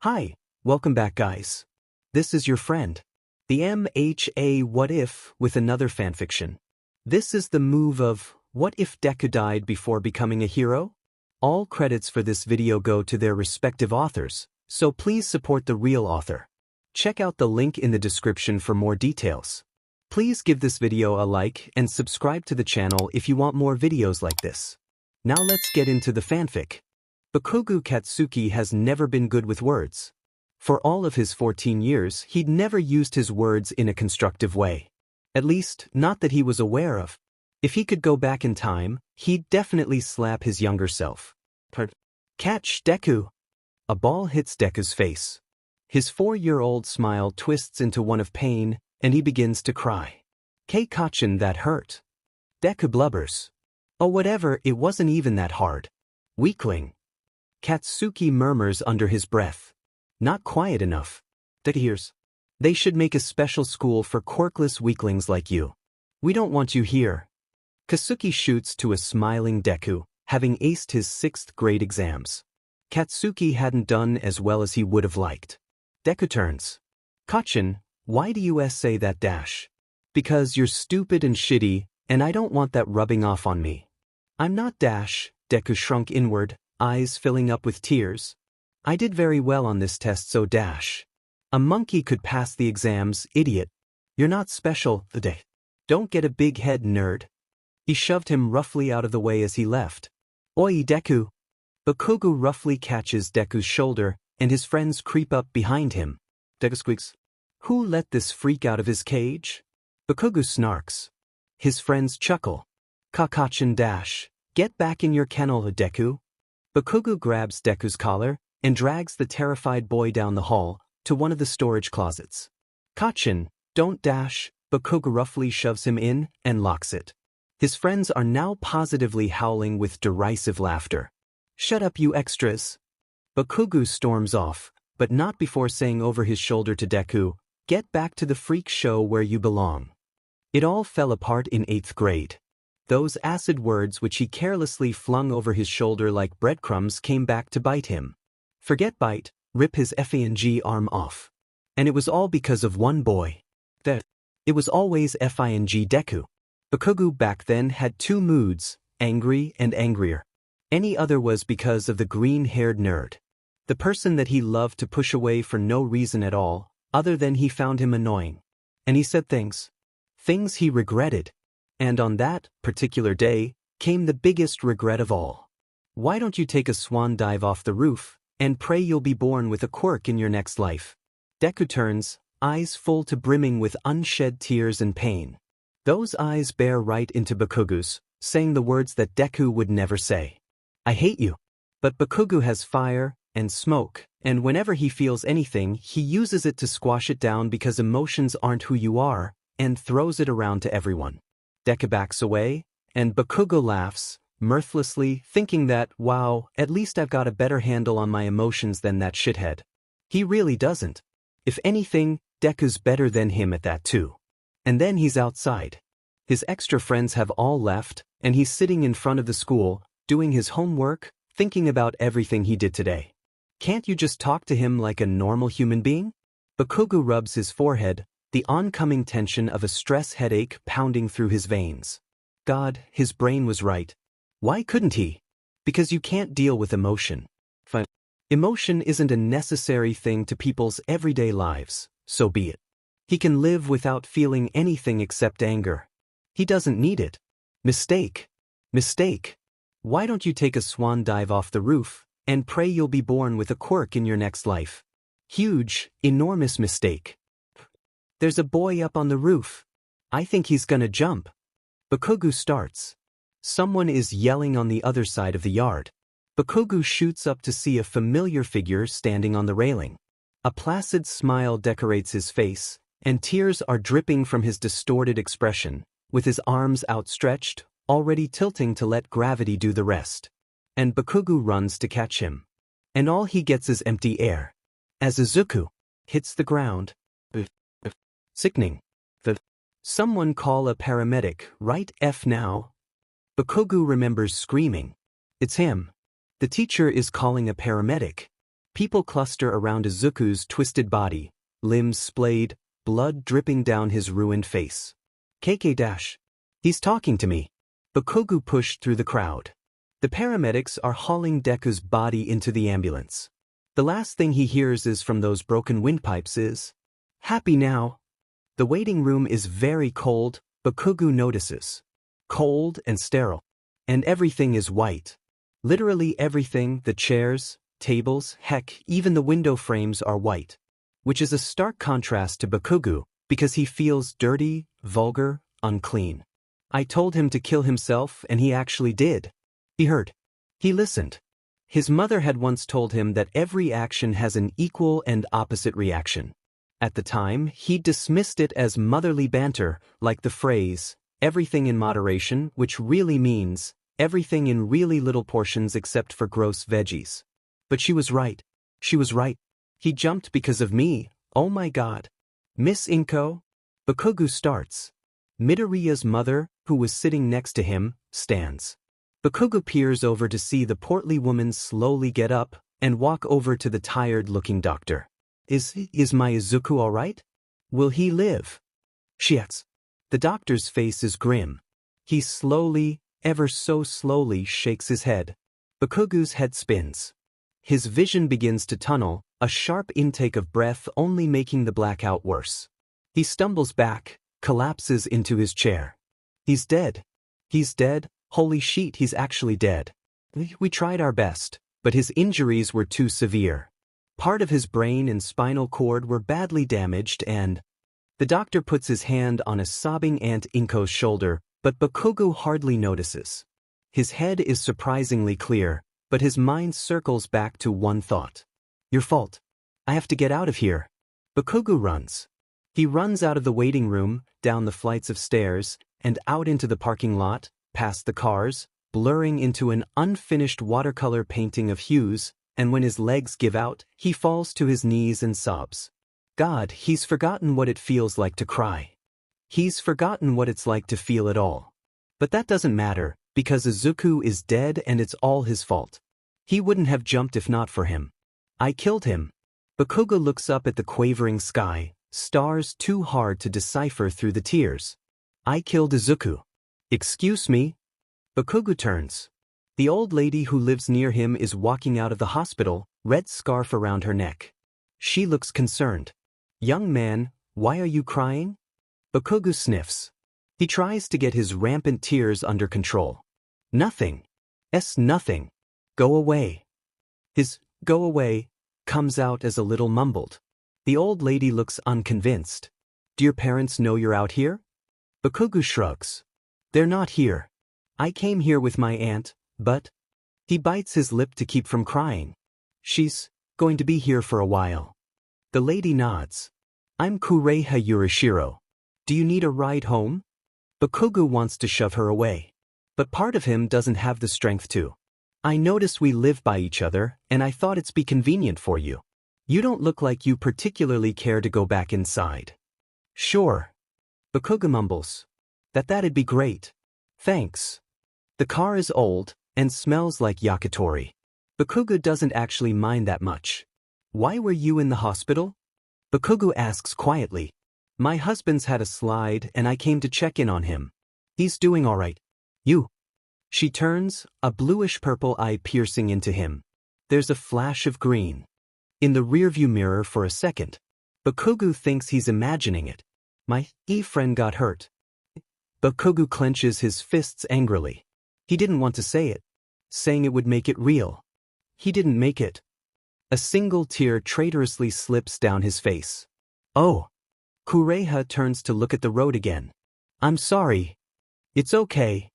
Hi, welcome back guys. This is your friend, the MHA What If with another fanfiction. This is the move of, what if Deku died before becoming a hero? All credits for this video go to their respective authors, so please support the real author. Check out the link in the description for more details. Please give this video a like and subscribe to the channel if you want more videos like this. Now let's get into the fanfic. Bakugo Katsuki has never been good with words. For all of his 14 years, he'd never used his words in a constructive way. At least, not that he was aware of. If he could go back in time, he'd definitely slap his younger self. Catch, Deku! A ball hits Deku's face. His 4-year-old smile twists into one of pain, and he begins to cry. Kei-Kachin, that hurt. Deku blubbers. Oh whatever, it wasn't even that hard. Weakling. Katsuki murmurs under his breath. Not quiet enough. Deku hears. They should make a special school for quirkless weaklings like you. We don't want you here. Katsuki shoots to a smiling Deku, having aced his 6th grade exams. Katsuki hadn't done as well as he would have liked. Deku turns. Kachin, why do you say that dash? Because you're stupid and shitty, and I don't want that rubbing off on me. I'm not dash, Deku shrunk inward, eyes filling up with tears. I did very well on this test, so dash. A monkey could pass the exams, idiot. You're not special, the day. Don't get a big head, nerd. He shoved him roughly out of the way as he left. Oi, Deku. Bakugo roughly catches Deku's shoulder, and his friends creep up behind him. Deku squeaks. Who let this freak out of his cage? Bakugo snarks. His friends chuckle. Kei-Kachin dash. Get back in your kennel, Deku. Bakugo grabs Deku's collar and drags the terrified boy down the hall to one of the storage closets. Kachin, don't dash. Bakugo roughly shoves him in and locks it. His friends are now positively howling with derisive laughter. Shut up, you extras. Bakugo storms off, but not before saying over his shoulder to Deku, get back to the freak show where you belong. It all fell apart in 8th grade. Those acid words which he carelessly flung over his shoulder like breadcrumbs came back to bite him. Forget bite, rip his FING arm off. And it was all because of one boy. It was always FING Deku. Bakugo back then had 2 moods, angry and angrier. Any other was because of the green-haired nerd. The person that he loved to push away for no reason at all, other than he found him annoying. And he said things he regretted. And on that particular day came the biggest regret of all. Why don't you take a swan dive off the roof and pray you'll be born with a quirk in your next life? Deku turns, eyes full to brimming with unshed tears and pain. Those eyes bear right into Bakugo's, saying the words that Deku would never say. I hate you. But Bakugo has fire and smoke, and whenever he feels anything, he uses it to squash it down because emotions aren't who you are, and throws it around to everyone. Deku backs away, and Bakugo laughs, mirthlessly, thinking that, wow, at least I've got a better handle on my emotions than that shithead. He really doesn't. If anything, Deku's better than him at that too. And then he's outside. His extra friends have all left, and he's sitting in front of the school, doing his homework, thinking about everything he did today. Can't you just talk to him like a normal human being? Bakugo rubs his forehead, the oncoming tension of a stress headache pounding through his veins. God, his brain was right. Why couldn't he? Because you can't deal with emotion. Emotion isn't a necessary thing to people's everyday lives, so be it. He can live without feeling anything except anger. He doesn't need it. Mistake. Mistake. Why don't you take a swan dive off the roof and pray you'll be born with a quirk in your next life? Huge, enormous mistake. There's a boy up on the roof. I think he's gonna jump. Bakugo starts. Someone is yelling on the other side of the yard. Bakugo shoots up to see a familiar figure standing on the railing. A placid smile decorates his face, and tears are dripping from his distorted expression, with his arms outstretched, already tilting to let gravity do the rest. And Bakugo runs to catch him. And all he gets is empty air. As Izuku hits the ground. Sickening. Someone call a paramedic, right F now? Bakugo remembers screaming. It's him. The teacher is calling a paramedic. People cluster around Izuku's twisted body, limbs splayed, blood dripping down his ruined face. KK-. He's talking to me. Bakugo pushed through the crowd. The paramedics are hauling Deku's body into the ambulance. The last thing he hears is from those broken windpipes is, "Happy now." The waiting room is very cold, Bakugo notices. Cold and sterile. And everything is white. Literally everything, the chairs, tables, heck, even the window frames are white. Which is a stark contrast to Bakugo, because he feels dirty, vulgar, unclean. I told him to kill himself and he actually did. He heard. He listened. His mother had once told him that every action has an equal and opposite reaction. At the time, he dismissed it as motherly banter, like the phrase, everything in moderation, which really means, everything in really little portions except for gross veggies. But she was right. She was right. He jumped because of me, oh my god. Miss Inko? Bakugo starts. Midoriya's mother, who was sitting next to him, stands. Bakugo peers over to see the portly woman slowly get up and walk over to the tired-looking doctor. Is my Izuku all right? Will he live? She asks. The doctor's face is grim. He slowly, ever so slowly shakes his head. Bakugo's head spins. His vision begins to tunnel, a sharp intake of breath only making the blackout worse. He stumbles back, collapses into his chair. He's dead. He's dead. Holy shit, he's actually dead. We tried our best, but his injuries were too severe. Part of his brain and spinal cord were badly damaged and... The doctor puts his hand on a sobbing Aunt Inko's shoulder, but Bakugo hardly notices. His head is surprisingly clear, but his mind circles back to one thought. Your fault. I have to get out of here. Bakugo runs. He runs out of the waiting room, down the flights of stairs, and out into the parking lot, past the cars, blurring into an unfinished watercolor painting of hues, and when his legs give out, he falls to his knees and sobs. God, he's forgotten what it feels like to cry. He's forgotten what it's like to feel it all. But that doesn't matter, because Izuku is dead and it's all his fault. He wouldn't have jumped if not for him. I killed him. Bakugo looks up at the quavering sky, stars too hard to decipher through the tears. I killed Izuku. Excuse me? Bakugo turns. The old lady who lives near him is walking out of the hospital, red scarf around her neck. She looks concerned. Young man, why are you crying? Bakugo sniffs. He tries to get his rampant tears under control. Nothing. Nothing. Go away. His go away comes out as a little mumbled. The old lady looks unconvinced. Do your parents know you're out here? Bakugo shrugs. They're not here. I came here with my aunt, but... He bites his lip to keep from crying. She's going to be here for a while. The lady nods. I'm Kureha Yurishiro. Do you need a ride home? Bakugo wants to shove her away. But part of him doesn't have the strength to. I notice we live by each other, and I thought it's be convenient for you. You don't look like you particularly care to go back inside. Sure. Bakugo mumbles. That'd be great. Thanks. The car is old, and smells like yakitori. Bakugo doesn't actually mind that much. Why were you in the hospital? Bakugo asks quietly. My husband's had a slide and I came to check in on him. He's doing all right. You. She turns, a bluish-purple eye piercing into him. There's a flash of green. In the rearview mirror for a second. Bakugo thinks he's imagining it. My friend got hurt. Bakugo clenches his fists angrily. He didn't want to say it. Saying it would make it real. He didn't make it. A single tear traitorously slips down his face. Oh. Kureha turns to look at the road again. I'm sorry. It's okay.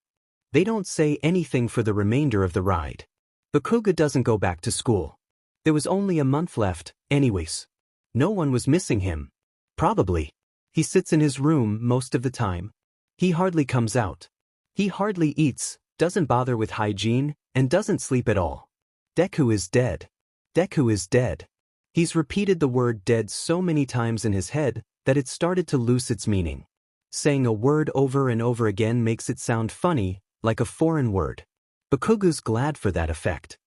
They don't say anything for the remainder of the ride. Bakugo doesn't go back to school. There was only a month left, anyways. No one was missing him. Probably. He sits in his room most of the time. He hardly comes out. He hardly eats, doesn't bother with hygiene, and doesn't sleep at all. Deku is dead. Deku is dead. He's repeated the word dead so many times in his head that it started to lose its meaning. Saying a word over and over again makes it sound funny, like a foreign word. Bakugo's glad for that effect.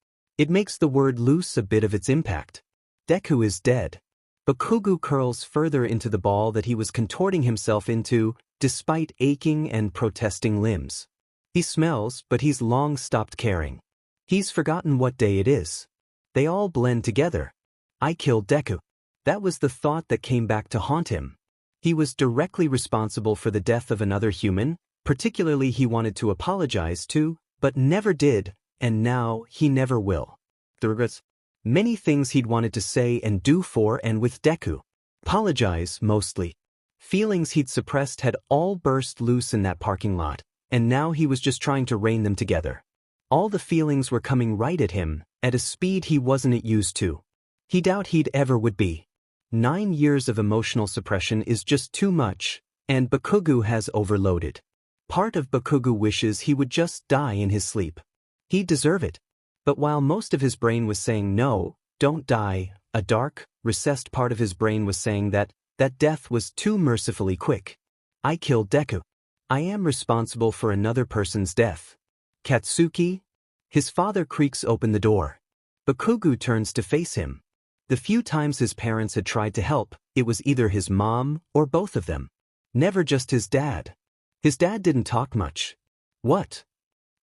It makes the word lose a bit of its impact. Deku is dead. Bakugo curls further into the ball that he was contorting himself into, despite aching and protesting limbs. He smells, but he's long stopped caring. He's forgotten what day it is. They all blend together. I killed Deku. That was the thought that came back to haunt him. He was directly responsible for the death of another human, particularly he wanted to apologize to, but never did, and now he never will. The regrets. Many things he'd wanted to say and do for and with Deku. Apologize, mostly. Feelings he'd suppressed had all burst loose in that parking lot, and now he was just trying to rein them together. All the feelings were coming right at him, at a speed he wasn't used to. He doubted he'd ever would be. 9 years of emotional suppression is just too much, and Bakugo has overloaded. Part of Bakugo wishes he would just die in his sleep. He'd deserve it. But while most of his brain was saying no, don't die, a dark, recessed part of his brain was saying that death was too mercifully quick. I killed Deku. I am responsible for another person's death. Katsuki? His father creaks open the door. Bakugo turns to face him. The few times his parents had tried to help, it was either his mom or both of them. Never just his dad. His dad didn't talk much. What?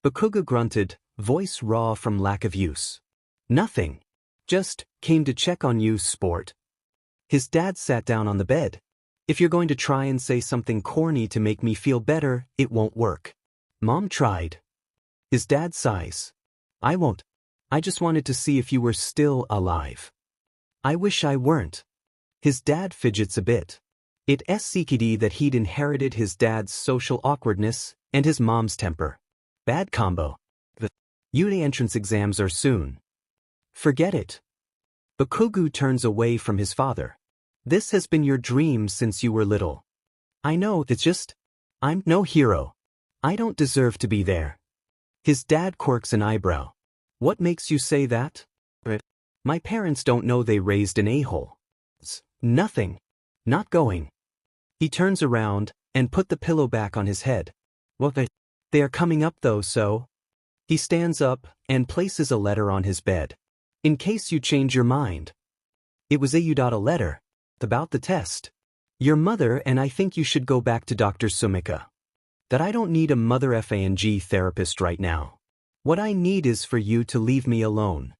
Bakugo grunted, voice raw from lack of use. Nothing. Just came to check on you, sport. His dad sat down on the bed. If you're going to try and say something corny to make me feel better, it won't work. Mom tried. His dad sighs. I won't. I just wanted to see if you were still alive. I wish I weren't. His dad fidgets a bit. It's CKD that he'd inherited his dad's social awkwardness and his mom's temper. Bad combo. The uni entrance exams are soon. Forget it. Bakugo turns away from his father. This has been your dream since you were little. I know, it's just, I'm no hero. I don't deserve to be there. His dad quirks an eyebrow. What makes you say that? My parents don't know they raised an a-hole. Nothing. Not going. He turns around and put the pillow back on his head. Well, they are coming up though, so. He stands up and places a letter on his bed. In case you change your mind. It was a letter. About the test. Your mother and I think you should go back to Dr. Sumika. That I don't need a mother FANG therapist right now. What I need is for you to leave me alone.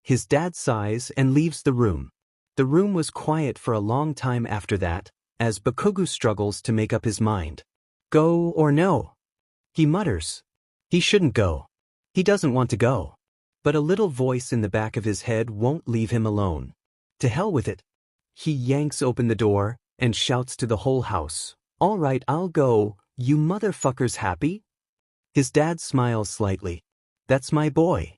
His dad sighs and leaves the room. The room was quiet for a long time after that, as Bakugo struggles to make up his mind. Go or no? He mutters. He shouldn't go. He doesn't want to go. But a little voice in the back of his head won't leave him alone. To hell with it. He yanks open the door and shouts to the whole house. All right, I'll go. You motherfuckers happy? His dad smiles slightly. That's my boy.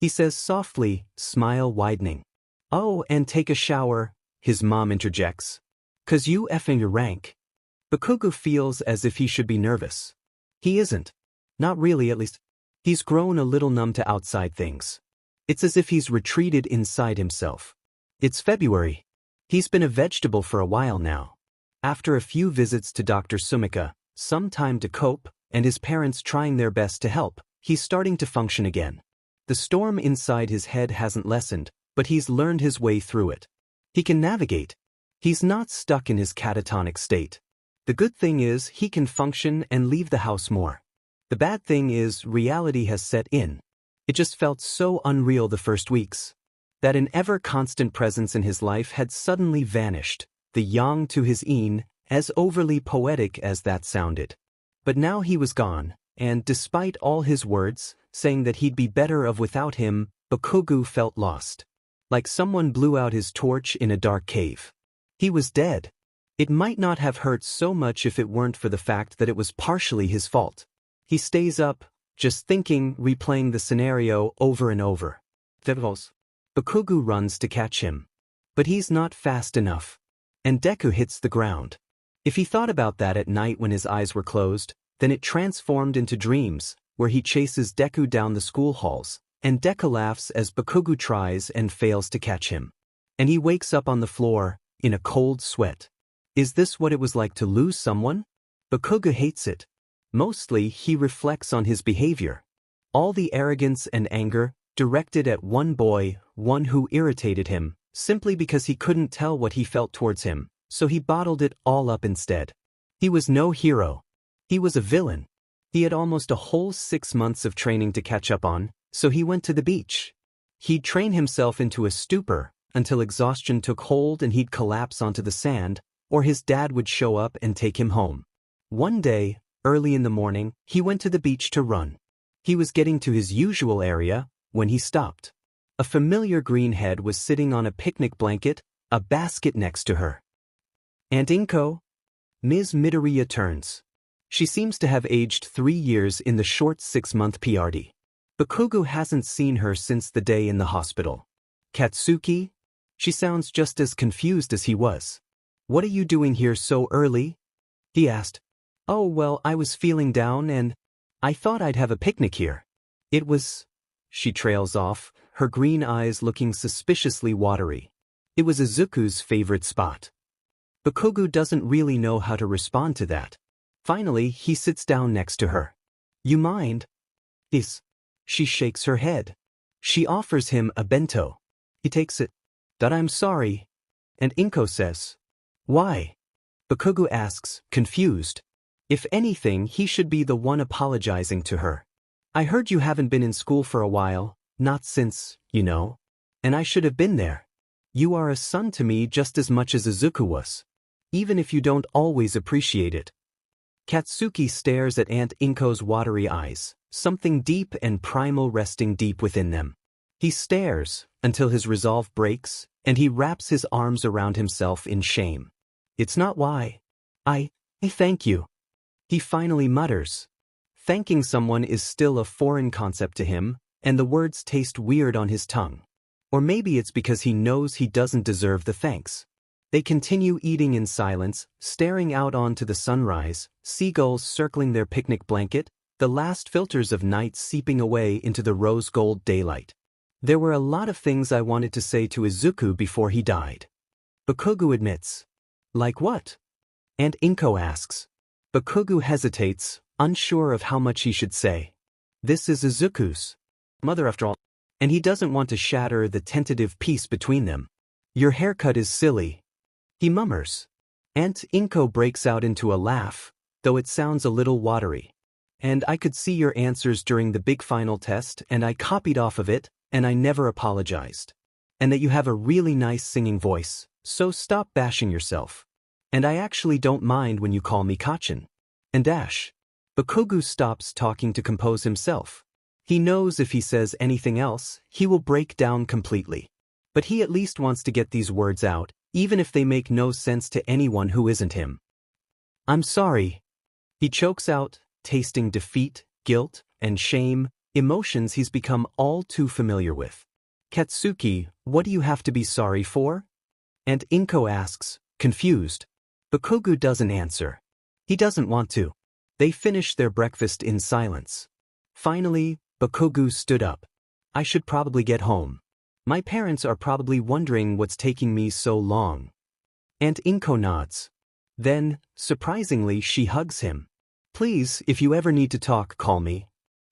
He says softly, smile widening. Oh, and take a shower, his mom interjects. 'Cause you effing your rank. Bakugo feels as if he should be nervous. He isn't. Not really, at least. He's grown a little numb to outside things. It's as if he's retreated inside himself. It's February. He's been a vegetable for a while now. After a few visits to Dr. Sumika, some time to cope, and his parents trying their best to help, he's starting to function again. The storm inside his head hasn't lessened, but he's learned his way through it. He can navigate. He's not stuck in his catatonic state. The good thing is he can function and leave the house more. The bad thing is reality has set in. It just felt so unreal the first weeks. That an ever-constant presence in his life had suddenly vanished, the yang to his yin, as overly poetic as that sounded. But now he was gone, and despite all his words, saying that he'd be better off without him, Bakugo felt lost. Like someone blew out his torch in a dark cave. He was dead. It might not have hurt so much if it weren't for the fact that it was partially his fault. He stays up, just thinking, replaying the scenario over and over. Bakugo runs to catch him. But he's not fast enough. And Deku hits the ground. If he thought about that at night when his eyes were closed, then it transformed into dreams, where he chases Deku down the school halls, and Deku laughs as Bakugo tries and fails to catch him. And he wakes up on the floor, in a cold sweat. Is this what it was like to lose someone? Bakugo hates it. Mostly, he reflects on his behavior. All the arrogance and anger, directed at one boy, one who irritated him, simply because he couldn't tell what he felt towards him, so he bottled it all up instead. He was no hero. He was a villain. He had almost a whole 6 months of training to catch up on, so he went to the beach. He'd train himself into a stupor until exhaustion took hold and he'd collapse onto the sand, or his dad would show up and take him home. One day, early in the morning, he went to the beach to run. He was getting to his usual area when he stopped. A familiar green head was sitting on a picnic blanket, a basket next to her. "Aunt Inko?" Ms. Midoriya turns. She seems to have aged 3 years in the short 6-month PRD. Bakugo hasn't seen her since the day in the hospital. "Katsuki?" She sounds just as confused as he was. "What are you doing here so early?" he asked. "Oh well, I was feeling down and I thought I'd have a picnic here. It was..." She trails off, her green eyes looking suspiciously watery. It was Izuku's favorite spot. Bakugo doesn't really know how to respond to that. Finally, he sits down next to her. "You mind?" "Yes." She shakes her head. She offers him a bento. He takes it. "That I'm sorry." And Inko says, "Why?" Bakugo asks, confused. If anything, he should be the one apologizing to her. "I heard you haven't been in school for a while, not since, you know. And I should have been there. You are a son to me just as much as Izuku was. Even if you don't always appreciate it." Katsuki stares at Aunt Inko's watery eyes, something deep and primal resting deep within them. He stares until his resolve breaks, and he wraps his arms around himself in shame. "It's not why. I thank you," he finally mutters. Thanking someone is still a foreign concept to him, and the words taste weird on his tongue. Or maybe it's because he knows he doesn't deserve the thanks. They continue eating in silence, staring out onto the sunrise, seagulls circling their picnic blanket, the last filters of night seeping away into the rose-gold daylight. "There were a lot of things I wanted to say to Izuku before he died," Bakugo admits. "Like what?" Aunt Inko asks. Bakugo hesitates, unsure of how much he should say. This is Izuku's mother after all, and he doesn't want to shatter the tentative peace between them. "Your haircut is silly," he mummers. Aunt Inko breaks out into a laugh, though it sounds a little watery. "And I could see your answers during the big final test, and I copied off of it, and I never apologized. And that you have a really nice singing voice, so stop bashing yourself. And I actually don't mind when you call me Kachin." And dash. Bakugo stops talking to compose himself. He knows if he says anything else, he will break down completely. But he at least wants to get these words out, even if they make no sense to anyone who isn't him. "I'm sorry." He chokes out, tasting defeat, guilt, and shame, emotions he's become all too familiar with. "Katsuki, what do you have to be sorry for?" And Inko asks, confused. Bakugo doesn't answer. He doesn't want to. They finish their breakfast in silence. Finally, Bakugo stood up. "I should probably get home. My parents are probably wondering what's taking me so long." Aunt Inko nods. Then, surprisingly, she hugs him. "Please, if you ever need to talk, call me."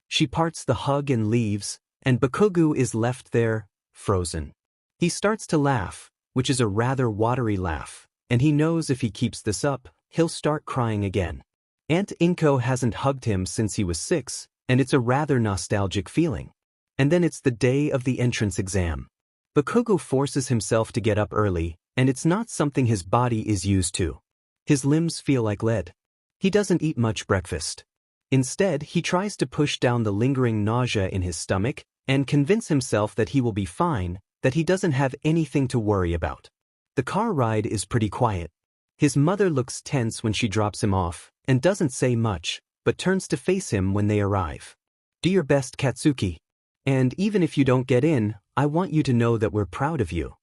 She parts the hug and leaves, and Bakugo is left there, frozen. He starts to laugh, which is a rather watery laugh, and he knows if he keeps this up, he'll start crying again. Aunt Inko hasn't hugged him since he was 6, and it's a rather nostalgic feeling. And then it's the day of the entrance exam. Bakugo forces himself to get up early, and it's not something his body is used to. His limbs feel like lead. He doesn't eat much breakfast. Instead, he tries to push down the lingering nausea in his stomach and convince himself that he will be fine, that he doesn't have anything to worry about. The car ride is pretty quiet. His mother looks tense when she drops him off, and doesn't say much, but turns to face him when they arrive. "Do your best, Katsuki. And even if you don't get in, I want you to know that we're proud of you."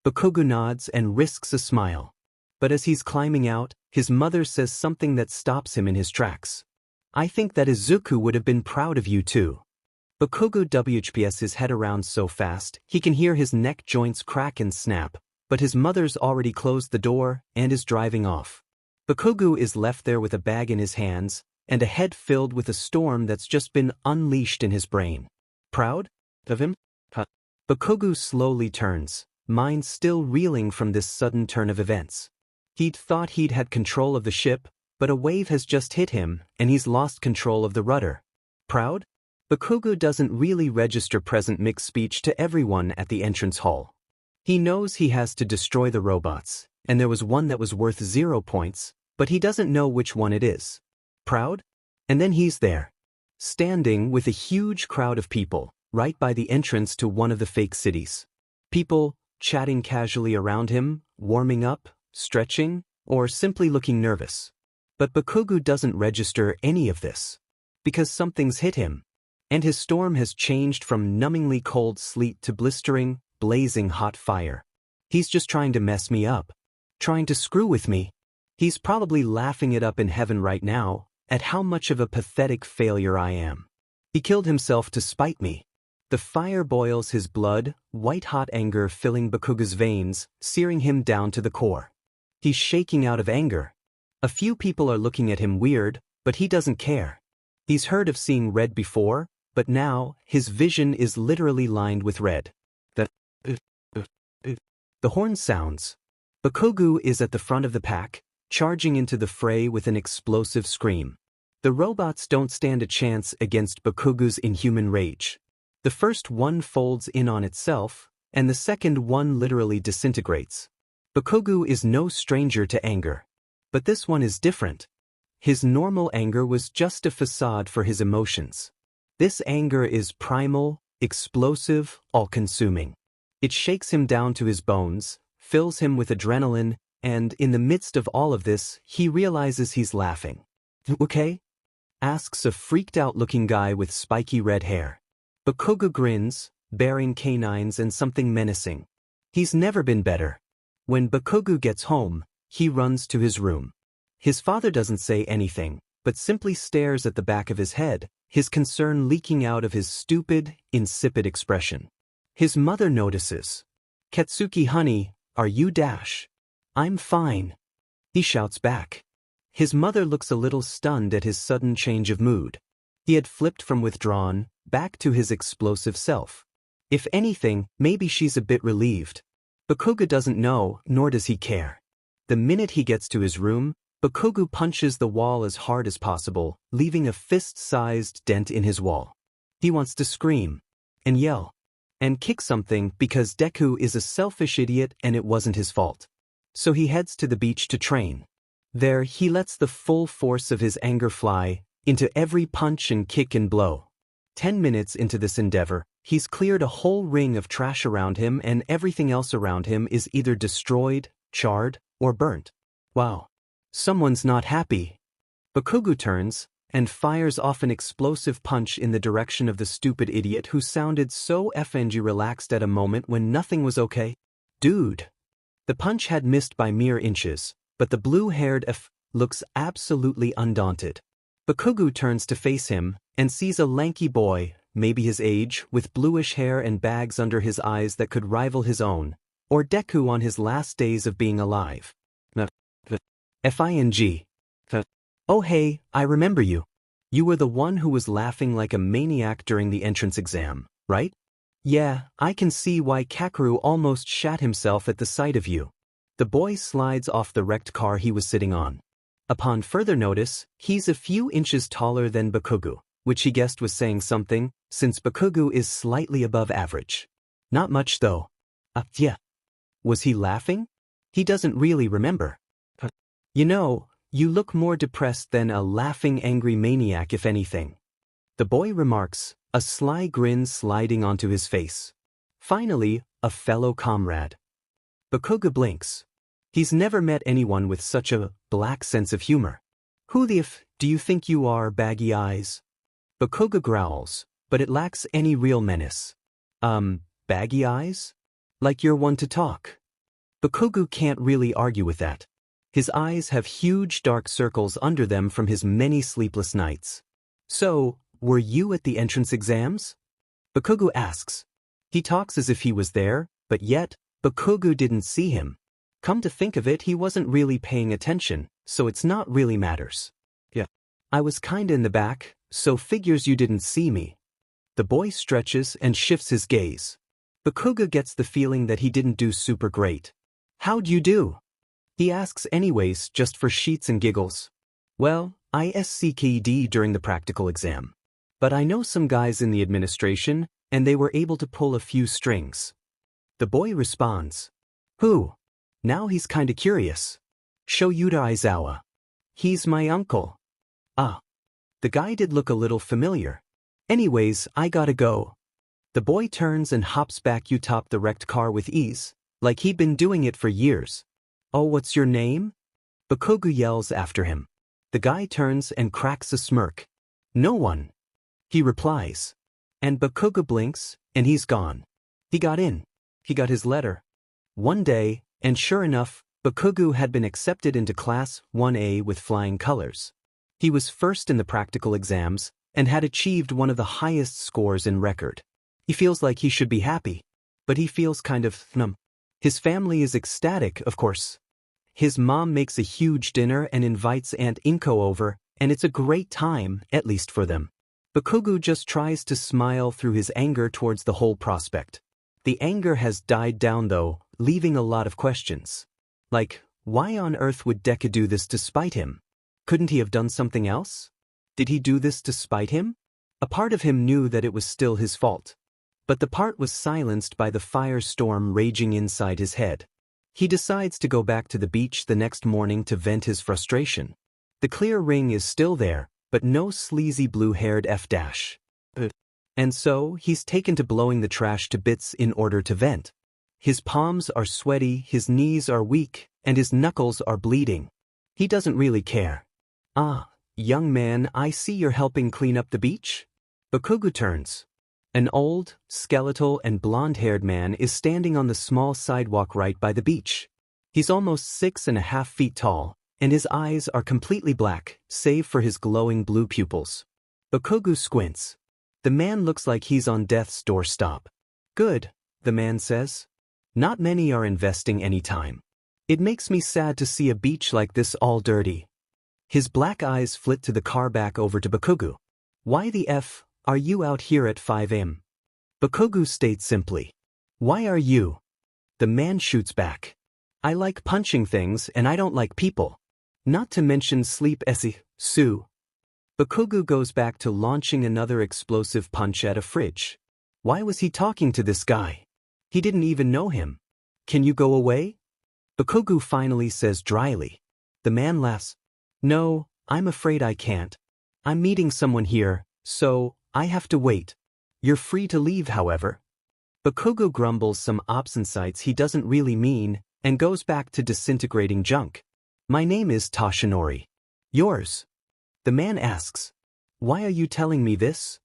Bakugo nods and risks a smile. But as he's climbing out, his mother says something that stops him in his tracks. "I think that Izuku would have been proud of you too." Bakugo WHPs his head around so fast, he can hear his neck joints crack and snap, but his mother's already closed the door and is driving off. Bakugo is left there with a bag in his hands, and a head filled with a storm that's just been unleashed in his brain. Proud? of him? Bakugo slowly turns, mind still reeling from this sudden turn of events. He'd thought he'd had control of the ship, but a wave has just hit him, and he's lost control of the rudder. Proud? Bakugo doesn't really register present mixed speech to everyone at the entrance hall. He knows he has to destroy the robots, and there was one that was worth 0 points, but he doesn't know which one it is. Proud? And then he's there, standing with a huge crowd of people, right by the entrance to one of the fake cities. People chatting casually around him, warming up, stretching, or simply looking nervous. But Bakugo doesn't register any of this, because something's hit him, and his storm has changed from numbingly cold sleet to blistering, blazing hot fire. He's just trying to mess me up, trying to screw with me. He's probably laughing it up in heaven right now, at how much of a pathetic failure I am. He killed himself to spite me. The fire boils his blood, white-hot anger filling Bakugo's veins, searing him down to the core. He's shaking out of anger. A few people are looking at him weird, but he doesn't care. He's heard of seeing red before, but now, his vision is literally lined with red. The horn sounds. Bakugo is at the front of the pack, charging into the fray with an explosive scream. The robots don't stand a chance against Bakugo's inhuman rage. The first one folds in on itself, and the second one literally disintegrates. Bakugo is no stranger to anger. But this one is different. His normal anger was just a facade for his emotions. This anger is primal, explosive, all-consuming. It shakes him down to his bones, fills him with adrenaline, and in the midst of all of this, he realizes he's laughing. Okay? Asks a freaked-out-looking guy with spiky red hair. Bakugo grins, baring canines and something menacing. He's never been better. When Bakugo gets home, he runs to his room. His father doesn't say anything, but simply stares at the back of his head, his concern leaking out of his stupid, insipid expression. His mother notices. "Katsuki, honey, are you Dash?" "I'm fine," he shouts back. His mother looks a little stunned at his sudden change of mood. He had flipped from withdrawn, back to his explosive self. If anything, maybe she's a bit relieved. Bakugo doesn't know, nor does he care. The minute he gets to his room, Bakugo punches the wall as hard as possible, leaving a fist-sized dent in his wall. He wants to scream, and yell, and kick something because Deku is a selfish idiot and it wasn't his fault. So he heads to the beach to train. There, he lets the full force of his anger fly into every punch and kick and blow. 10 minutes into this endeavor, he's cleared a whole ring of trash around him and everything else around him is either destroyed, charred, or burnt. Wow. Someone's not happy. Bakugo turns and fires off an explosive punch in the direction of the stupid idiot who sounded so effing relaxed at a moment when nothing was okay. Dude. The punch had missed by mere inches, but the blue-haired looks absolutely undaunted. Bakugo turns to face him and sees a lanky boy, maybe his age, with bluish hair and bags under his eyes that could rival his own, or Deku on his last days of being alive. Fing. "Oh hey, I remember you. You were the one who was laughing like a maniac during the entrance exam, right? Yeah, I can see why Kakeru almost shat himself at the sight of you." The boy slides off the wrecked car he was sitting on. Upon further notice, he's a few inches taller than Bakugo, which he guessed was saying something, since Bakugo is slightly above average. Not much though. Yeah. Was he laughing? He doesn't really remember. You know, you look more depressed than a laughing angry maniac if anything. The boy remarks, a sly grin sliding onto his face. Finally, a fellow comrade. Bakugo blinks. He's never met anyone with such a black sense of humor. "Who the f do you think you are, baggy eyes?" Bakugo growls, but it lacks any real menace. Baggy eyes? Like you're one to talk. Bakugo can't really argue with that. His eyes have huge dark circles under them from his many sleepless nights. "So, were you at the entrance exams?" Bakugo asks. He talks as if he was there, but yet, Bakugo didn't see him. Come to think of it, he wasn't really paying attention, so it's not really matters. "Yeah. I was kinda in the back, so figures you didn't see me." The boy stretches and shifts his gaze. Bakugo gets the feeling that he didn't do super great. How'd you do? He asks anyways, just for sheets and giggles. Well, I SCKD during the practical exam. But I know some guys in the administration, and they were able to pull a few strings. The boy responds. Who? Now he's kinda curious. Shoyuta Aizawa. He's my uncle. Ah. The guy did look a little familiar. Anyways, I gotta go. The boy turns and hops back atop the wrecked car with ease, like he'd been doing it for years. Oh, what's your name? Bakugo yells after him. The guy turns and cracks a smirk. No one. He replies. And Bakugo blinks, and he's gone. He got in. He got his letter. One day, and sure enough, Bakugo had been accepted into Class 1A with flying colors. He was first in the practical exams, and had achieved one of the highest scores in record. He feels like he should be happy, but he feels kind of numb. His family is ecstatic, of course. His mom makes a huge dinner and invites Aunt Inko over, and it's a great time, at least for them. Bakugo just tries to smile through his anger towards the whole prospect. The anger has died down though, leaving a lot of questions. Like, why on earth would Deku do this to spite him? Couldn't he have done something else? Did he do this to spite him? A part of him knew that it was still his fault. But the part was silenced by the firestorm raging inside his head. He decides to go back to the beach the next morning to vent his frustration. The clear ring is still there, but no sleazy blue-haired F-. And so, he's taken to blowing the trash to bits in order to vent. His palms are sweaty, his knees are weak, and his knuckles are bleeding. He doesn't really care. Ah, young man, I see you're helping clean up the beach? Bakugo turns. An old, skeletal and blonde-haired man is standing on the small sidewalk right by the beach. He's almost 6.5 feet tall, and his eyes are completely black, save for his glowing blue pupils. Bakugo squints. The man looks like he's on death's doorstep. Good, the man says. Not many are investing any time. It makes me sad to see a beach like this all dirty. His black eyes flit to the car back over to Bakugo. Why the F are you out here at 5 a.m.? Bakugo states simply. Why are you? The man shoots back. I like punching things and I don't like people. Not to mention sleep Sue. Bakugo goes back to launching another explosive punch at a fridge. Why was he talking to this guy? He didn't even know him. Can you go away? Bakugo finally says dryly. The man laughs. No, I'm afraid I can't. I'm meeting someone here, so I have to wait. You're free to leave, however. Bakugo grumbles some obscenities he doesn't really mean, and goes back to disintegrating junk. My name is Toshinori. Yours? The man asks. Why are you telling me this?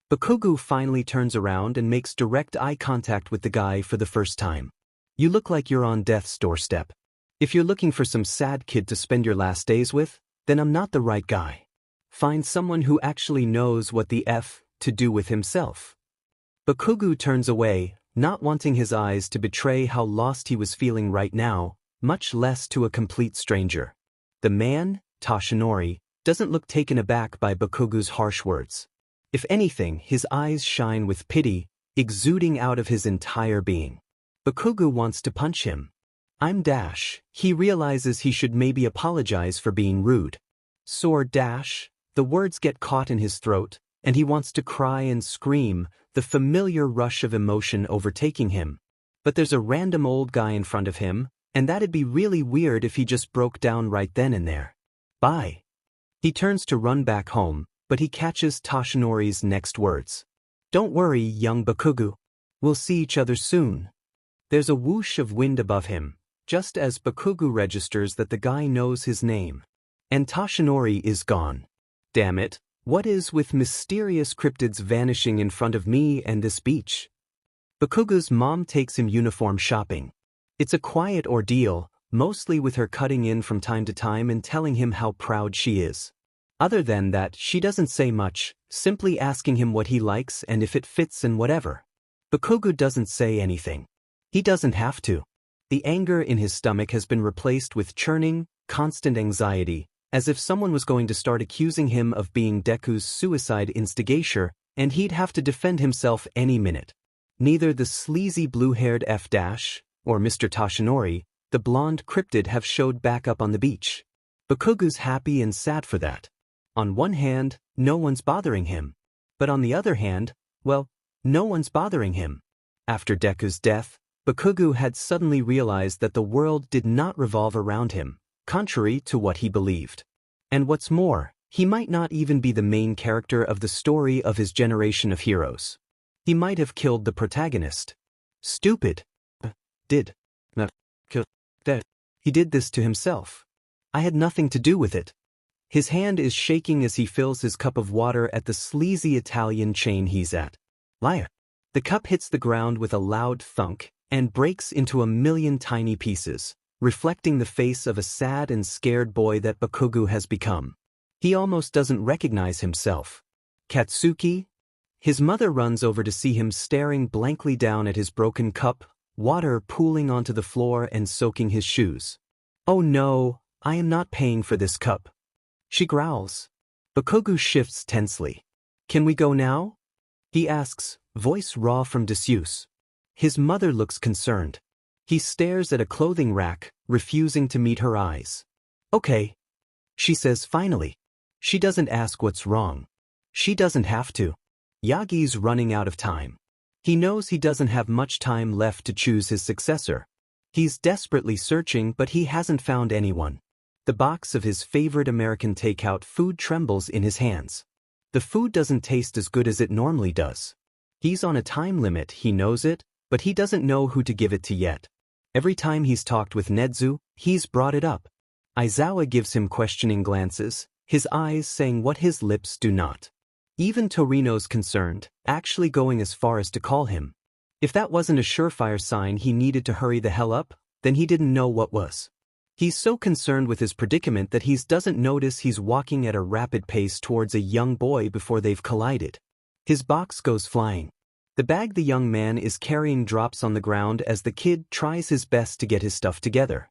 Bakugo finally turns around and makes direct eye contact with the guy for the first time. You look like you're on death's doorstep. If you're looking for some sad kid to spend your last days with, then I'm not the right guy. Find someone who actually knows what the F to do with himself. Bakugo turns away, not wanting his eyes to betray how lost he was feeling right now, much less to a complete stranger. The man, Toshinori, doesn't look taken aback by Bakugo's harsh words. If anything, his eyes shine with pity, exuding out of his entire being. Bakugo wants to punch him. I'm Dash. He realizes he should maybe apologize for being rude. Sword Dash. The words get caught in his throat, and he wants to cry and scream, the familiar rush of emotion overtaking him. But there's a random old guy in front of him, and that'd be really weird if he just broke down right then and there. Bye. He turns to run back home, but he catches Toshinori's next words. Don't worry, young Bakugo. We'll see each other soon. There's a whoosh of wind above him, just as Bakugo registers that the guy knows his name. And Toshinori is gone. Damn it, what is with mysterious cryptids vanishing in front of me and this beach? Bakugo's mom takes him uniform shopping. It's a quiet ordeal, mostly with her cutting in from time to time and telling him how proud she is. Other than that, she doesn't say much, simply asking him what he likes and if it fits and whatever. Bakugo doesn't say anything. He doesn't have to. The anger in his stomach has been replaced with churning, constant anxiety, as if someone was going to start accusing him of being Deku's suicide instigator, and he'd have to defend himself any minute. Neither the sleazy blue-haired F- or Mr. Toshinori, the blonde cryptid, have showed back up on the beach. Bakugu's happy and sad for that. On one hand, no one's bothering him. But on the other hand, well, no one's bothering him. After Deku's death, Bakugu had suddenly realized that the world did not revolve around him, contrary to what he believed. And what's more, he might not even be the main character of the story of his generation of heroes. He might have killed the protagonist. Stupid. He did this to himself. I had nothing to do with it. His hand is shaking as he fills his cup of water at the sleazy Italian chain he's at. Liar. The cup hits the ground with a loud thunk and breaks into a million tiny pieces, reflecting the face of a sad and scared boy that Bakugu has become. He almost doesn't recognize himself. Katsuki? His mother runs over to see him staring blankly down at his broken cup, water pooling onto the floor and soaking his shoes. Oh no, I am not paying for this cup. She growls. Bakugu shifts tensely. Can we go now? He asks, voice raw from disuse. His mother looks concerned. He stares at a clothing rack, refusing to meet her eyes. Okay. She says finally. She doesn't ask what's wrong. She doesn't have to. Yagi's running out of time. He knows he doesn't have much time left to choose his successor. He's desperately searching, but he hasn't found anyone. The box of his favorite American takeout food trembles in his hands. The food doesn't taste as good as it normally does. He's on a time limit, he knows it, but he doesn't know who to give it to yet. Every time he's talked with Nedzu, he's brought it up. Aizawa gives him questioning glances, his eyes saying what his lips do not. Even Torino's concerned, actually going as far as to call him. If that wasn't a surefire sign he needed to hurry the hell up, then he didn't know what was. He's so concerned with his predicament that he doesn't notice he's walking at a rapid pace towards a young boy before they've collided. His box goes flying. The bag the young man is carrying drops on the ground as the kid tries his best to get his stuff together.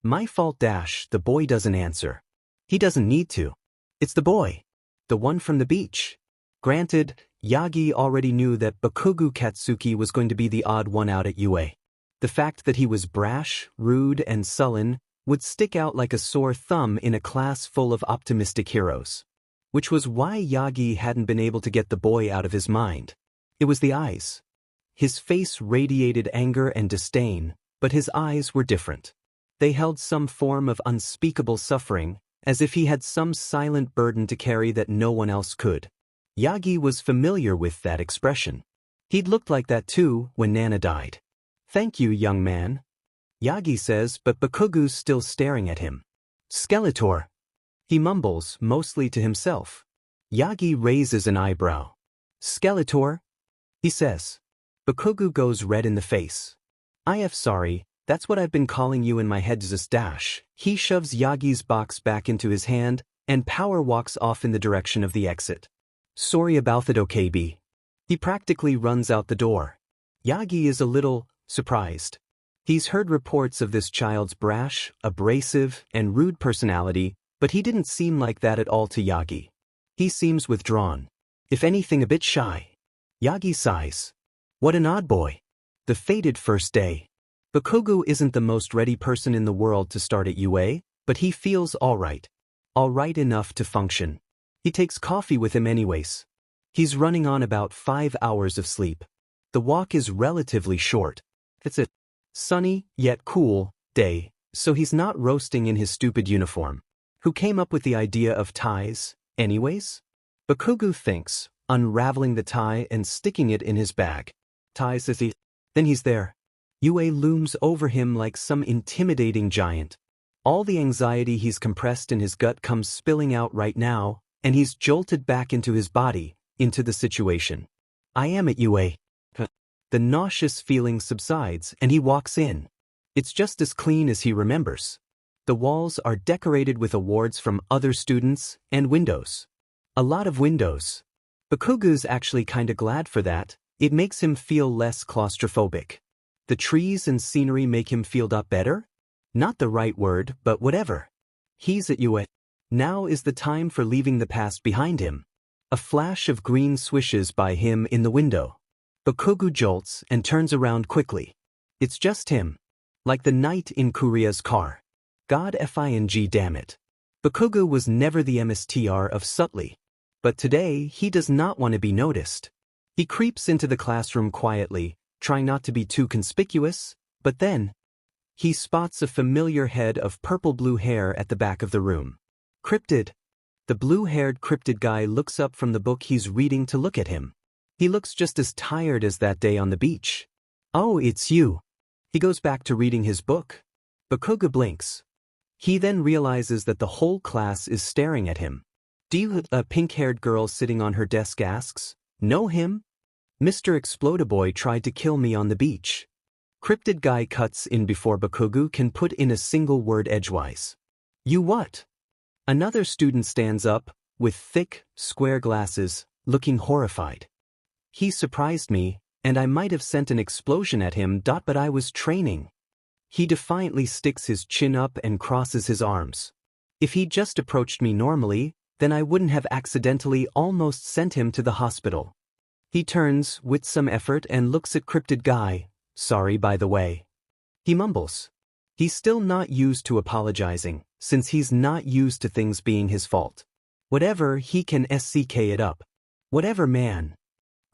My fault. The boy doesn't answer. He doesn't need to. It's the boy. The one from the beach. Granted, Yagi already knew that Bakugu Katsuki was going to be the odd one out at UA. The fact that he was brash, rude, and sullen would stick out like a sore thumb in a class full of optimistic heroes. Which was why Yagi hadn't been able to get the boy out of his mind. It was the eyes. His face radiated anger and disdain, but his eyes were different. They held some form of unspeakable suffering, as if he had some silent burden to carry that no one else could. Yagi was familiar with that expression. He'd looked like that too when Nana died. Thank you, young man. Yagi says, but Bakugu's still staring at him. Skeletor. He mumbles, mostly to himself. Yagi raises an eyebrow. Skeletor? He says. Bakugu goes red in the face. Sorry, that's what I've been calling you in my head. He shoves Yagi's box back into his hand and power walks off in the direction of the exit. Sorry about that, OKB. He practically runs out the door. Yagi is a little surprised. He's heard reports of this child's brash, abrasive, and rude personality, but he didn't seem like that at all to Yagi. He seems withdrawn. If anything, a bit shy. Yagi sighs. What an odd boy. The fated first day. Bakugu isn't the most ready person in the world to start at UA, but he feels alright. Alright enough to function. He takes coffee with him anyways. He's running on about 5 hours of sleep. The walk is relatively short. It's a sunny, yet cool, day, so he's not roasting in his stupid uniform. Who came up with the idea of ties, anyways? Bakugu thinks, unraveling the tie and sticking it in his bag. Ties as he... Then he's there. UA looms over him like some intimidating giant. All the anxiety he's compressed in his gut comes spilling out right now, and he's jolted back into his body, into the situation. I am at UA. The nauseous feeling subsides and he walks in. It's just as clean as he remembers. The walls are decorated with awards from other students and windows. A lot of windows. Bakugu's actually kinda glad for that. It makes him feel less claustrophobic. The trees and scenery make him feel better? Not the right word, but whatever. He's at UA. Now is the time for leaving the past behind him. A flash of green swishes by him in the window. Bakugo jolts and turns around quickly. It's just him. Like the knight in Kuria's car. God fing damn it. Bakugo was never the MSTR of subtly. But today he does not want to be noticed. He creeps into the classroom quietly, trying not to be too conspicuous, but then he spots a familiar head of purple-blue hair at the back of the room. Cryptid. The blue-haired cryptid guy looks up from the book he's reading to look at him. He looks just as tired as that day on the beach. Oh, it's you. He goes back to reading his book. Bakugo blinks. He then realizes that the whole class is staring at him. Do you? A pink-haired girl sitting on her desk asks. Know him? Mr. Explodaboy tried to kill me on the beach. Cryptid guy cuts in before Bakugo can put in a single word edgewise. You what? Another student stands up, with thick, square glasses, looking horrified. He surprised me, and I might have sent an explosion at him. But I was training. He defiantly sticks his chin up and crosses his arms. If he'd just approached me normally, then I wouldn't have accidentally almost sent him to the hospital. He turns, with some effort, and looks at Cryptid Guy. Sorry, by the way. He mumbles. He's still not used to apologizing, since he's not used to things being his fault. Whatever, he can SCK it up. Whatever, man.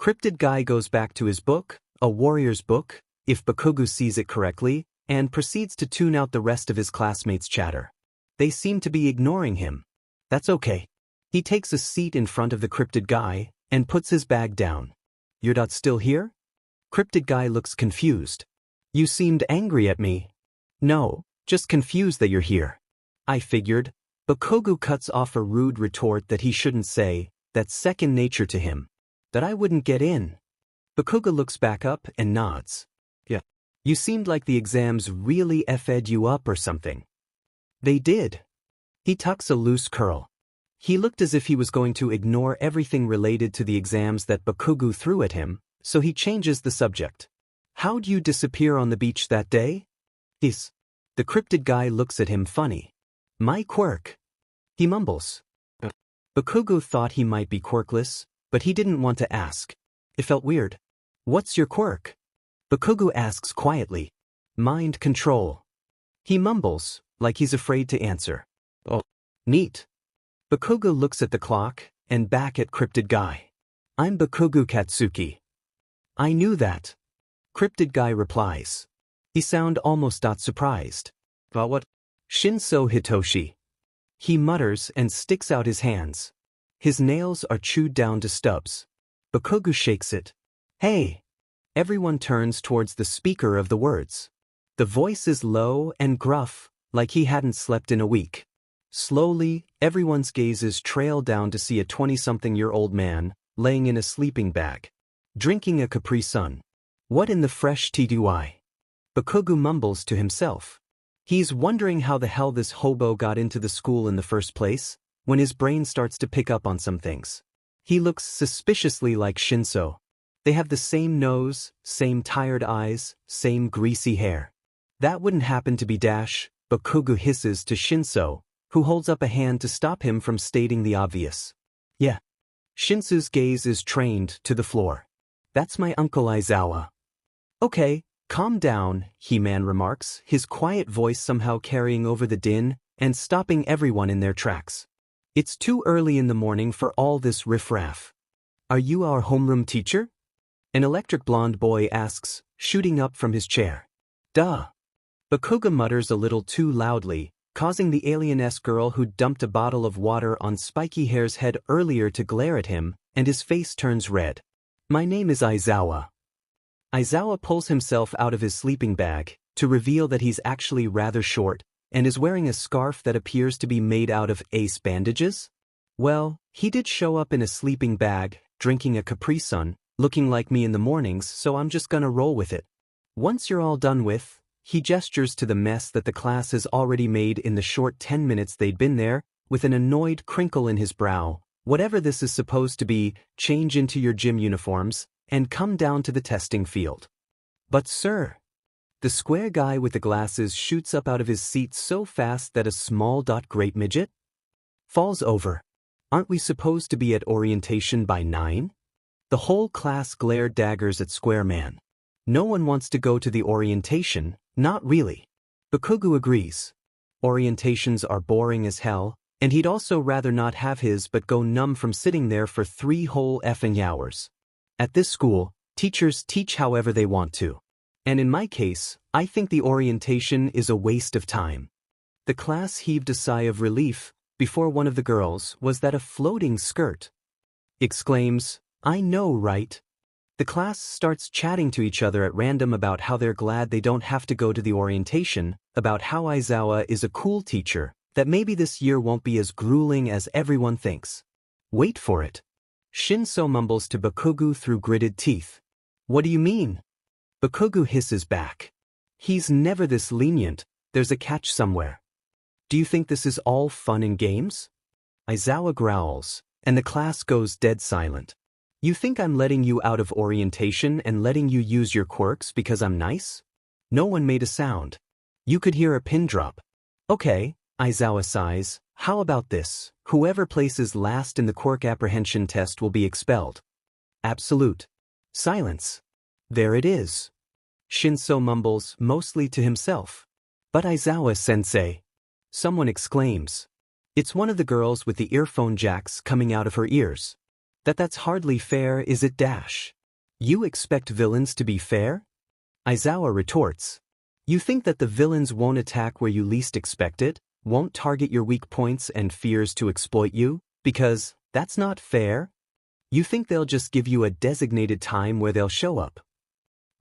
Cryptid Guy goes back to his book, a warrior's book, if Bakugo sees it correctly, and proceeds to tune out the rest of his classmates' chatter. They seem to be ignoring him. That's okay. He takes a seat in front of the Cryptid Guy, and puts his bag down. You're not still here? Cryptid Guy looks confused. You seemed angry at me. No, just confused that you're here. I figured. Bakugo cuts off a rude retort that he shouldn't say, that's second nature to him. That I wouldn't get in. Bakugo looks back up and nods. Yeah. You seemed like the exams really F'd you up or something. They did. He tucks a loose curl. He looked as if he was going to ignore everything related to the exams that Bakugo threw at him, so he changes the subject. How'd you disappear on the beach that day? The Cryptid Guy looks at him funny. My quirk. He mumbles. Bakugo thought he might be quirkless, but he didn't want to ask. It felt weird. What's your quirk? Bakugo asks quietly. Mind control. He mumbles, like he's afraid to answer. Oh, neat. Bakugo looks at the clock, and back at Cryptid Guy. I'm Bakugo Katsuki. I knew that. Cryptid Guy replies. He sounds almost surprised. About what? Shinso Hitoshi. He mutters and sticks out his hands. His nails are chewed down to stubs. Bakugo shakes it. Hey! Everyone turns towards the speaker of the words. The voice is low and gruff, like he hadn't slept in a week. Slowly, everyone's gazes trail down to see a 20-something-year-old man, laying in a sleeping bag. Drinking a Capri Sun. What in the fresh TDY? Bakugo mumbles to himself. He's wondering how the hell this hobo got into the school in the first place, when his brain starts to pick up on some things. He looks suspiciously like Shinso. They have the same nose, same tired eyes, same greasy hair. That wouldn't happen to be Dash, Bakugo hisses to Shinso, who holds up a hand to stop him from stating the obvious. Yeah. Shinso's gaze is trained to the floor. That's my Uncle Aizawa. Okay, calm down, He-Man remarks, his quiet voice somehow carrying over the din and stopping everyone in their tracks. It's too early in the morning for all this riffraff. Are you our homeroom teacher? An electric blonde boy asks, shooting up from his chair. Duh. Bakugo mutters a little too loudly, causing the alien-esque girl who dumped a bottle of water on Spiky Hair's head earlier to glare at him, and his face turns red. My name is Aizawa. Aizawa pulls himself out of his sleeping bag, to reveal that he's actually rather short, and is wearing a scarf that appears to be made out of ace bandages? Well, he did show up in a sleeping bag, drinking a Capri Sun, looking like me in the mornings, so I'm just gonna roll with it. Once you're all done with, he gestures to the mess that the class has already made in the short 10 minutes they'd been there, with an annoyed crinkle in his brow. Whatever this is supposed to be, change into your gym uniforms, and come down to the testing field. But sir, the square guy with the glasses shoots up out of his seat so fast that a small great midget falls over. Aren't we supposed to be at orientation by 9? The whole class glared daggers at Square Man. No one wants to go to the orientation, not really. Bakugu agrees. Orientations are boring as hell, and he'd also rather not have his but go numb from sitting there for 3 whole effing hours. At this school, teachers teach however they want to. And in my case, I think the orientation is a waste of time. The class heaved a sigh of relief before one of the girls was that a floating skirt. Exclaims, "I know, right?" The class starts chatting to each other at random about how they're glad they don't have to go to the orientation, about how Aizawa is a cool teacher, that maybe this year won't be as grueling as everyone thinks. Wait for it. Shinso mumbles to Bakugu through gritted teeth. What do you mean? Bakugu hisses back. He's never this lenient, there's a catch somewhere. Do you think this is all fun and games? Aizawa growls, and the class goes dead silent. You think I'm letting you out of orientation and letting you use your quirks because I'm nice? No one made a sound. You could hear a pin drop. Okay, Aizawa sighs, how about this? Whoever places last in the quirk apprehension test will be expelled. Absolute silence. There it is. Shinso mumbles, mostly to himself. But Aizawa-sensei. Someone exclaims. It's one of the girls with the earphone jacks coming out of her ears. That's hardly fair, is it dash? You expect villains to be fair? Aizawa retorts. You think that the villains won't attack where you least expect it, won't target your weak points and fears to exploit you, because that's not fair? You think they'll just give you a designated time where they'll show up?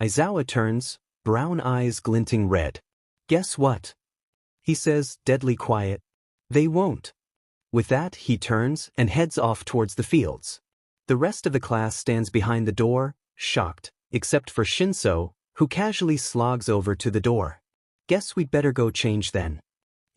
Aizawa turns, brown eyes glinting red. Guess what? He says, deadly quiet. They won't. With that, he turns and heads off towards the fields. The rest of the class stands behind the door, shocked, except for Shinso, who casually slogs over to the door. Guess we'd better go change then.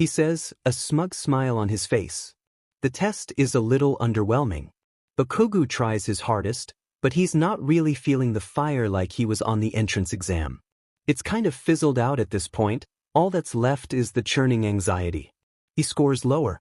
He says, a smug smile on his face. The test is a little underwhelming. Bakugu tries his hardest, but he's not really feeling the fire like he was on the entrance exam. It's kind of fizzled out at this point, all that's left is the churning anxiety. He scores lower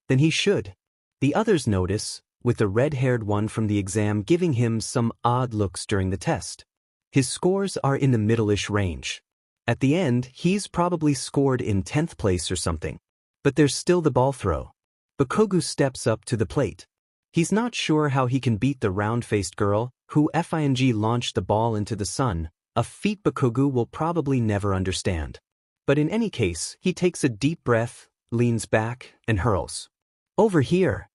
than he should. The others notice, with the red-haired one from the exam giving him some odd looks during the test. His scores are in the middle-ish range. At the end, he's probably scored in 10th place or something. But there's still the ball throw. Bakugu steps up to the plate. He's not sure how he can beat the round-faced girl, who launched the ball into the sun, a feat Bakugu will probably never understand. But in any case, he takes a deep breath, leans back, and hurls. Over here.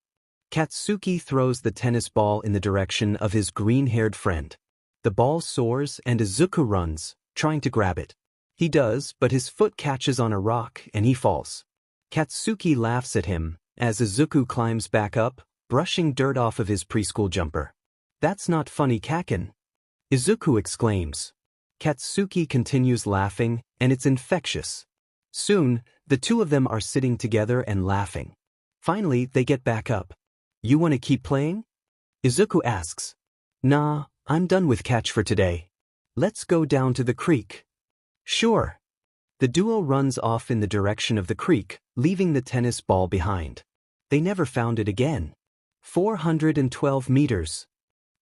Katsuki throws the tennis ball in the direction of his green-haired friend. The ball soars and Izuku runs, trying to grab it. He does, but his foot catches on a rock and he falls. Katsuki laughs at him, as Izuku climbs back up, brushing dirt off of his preschool jumper. That's not funny, Kaken. Izuku exclaims. Katsuki continues laughing, and it's infectious. Soon, the two of them are sitting together and laughing. Finally, they get back up. You want to keep playing? Izuku asks. Nah, I'm done with catch for today. Let's go down to the creek. Sure. The duo runs off in the direction of the creek, leaving the tennis ball behind. They never found it again. 412 meters.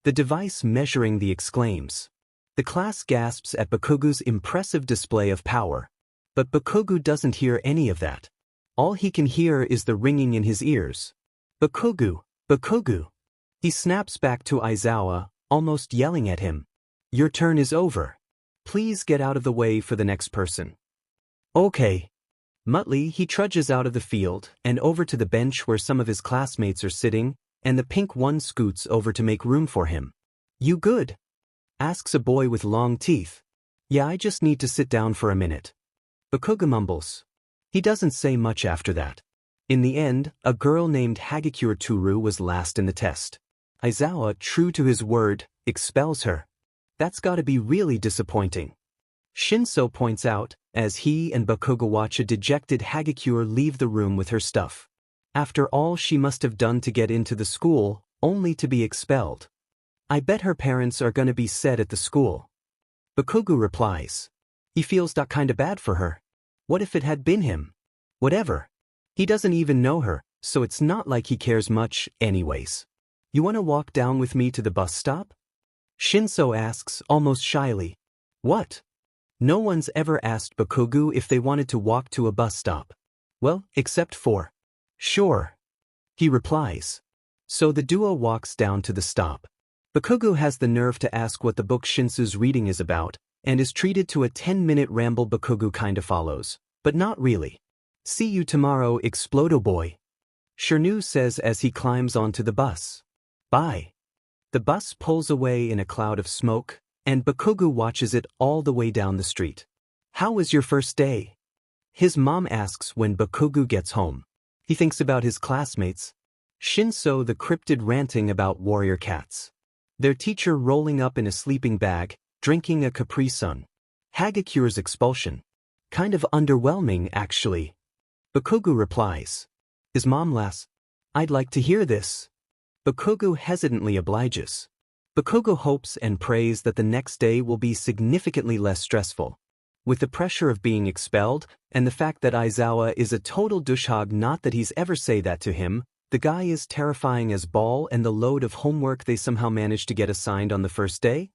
The device measuring the exclaims. The class gasps at Bakugu's impressive display of power. But Bakugu doesn't hear any of that. All he can hear is the ringing in his ears. Bakugu, Bakugu. He snaps back to Aizawa, almost yelling at him. Your turn is over. Please get out of the way for the next person. Okay. Muttley, he trudges out of the field and over to the bench where some of his classmates are sitting, and the pink one scoots over to make room for him. You good? Asks a boy with long teeth. Yeah, I just need to sit down for a minute. Bakugu mumbles. He doesn't say much after that. In the end, a girl named Hagakure Toru was last in the test. Aizawa, true to his word, expels her. That's gotta be really disappointing. Shinso points out, as he and Bakugu watch a dejected Hagakure leave the room with her stuff. After all she must have done to get into the school, only to be expelled. I bet her parents are gonna be sad at the school. Bakugu replies. He feels kinda bad for her. What if it had been him? Whatever. He doesn't even know her, so it's not like he cares much anyways. You wanna walk down with me to the bus stop? Shinso asks almost shyly. What? No one's ever asked Bakugo if they wanted to walk to a bus stop. Well, except for. Sure. He replies. So the duo walks down to the stop. Bakugo has the nerve to ask what the book Shinsu's reading is about, and is treated to a 10-minute ramble. Bakugo kinda follows, but not really. See you tomorrow, Explodo Boy. Shirnu says as he climbs onto the bus. Bye. The bus pulls away in a cloud of smoke, and Bakugo watches it all the way down the street. How was your first day? His mom asks when Bakugo gets home. He thinks about his classmates. Shinso the cryptid ranting about warrior cats. Their teacher rolling up in a sleeping bag, drinking a Capri Sun. Hagakure's expulsion. Kind of underwhelming, actually. Bakugo replies. His mom laughs. I'd like to hear this. Bakugo hesitantly obliges. Bakugo hopes and prays that the next day will be significantly less stressful. With the pressure of being expelled, and the fact that Aizawa is a total douchebag, not that he's ever say that to him, the guy is terrifying as ball, and the load of homework they somehow managed to get assigned on the first day?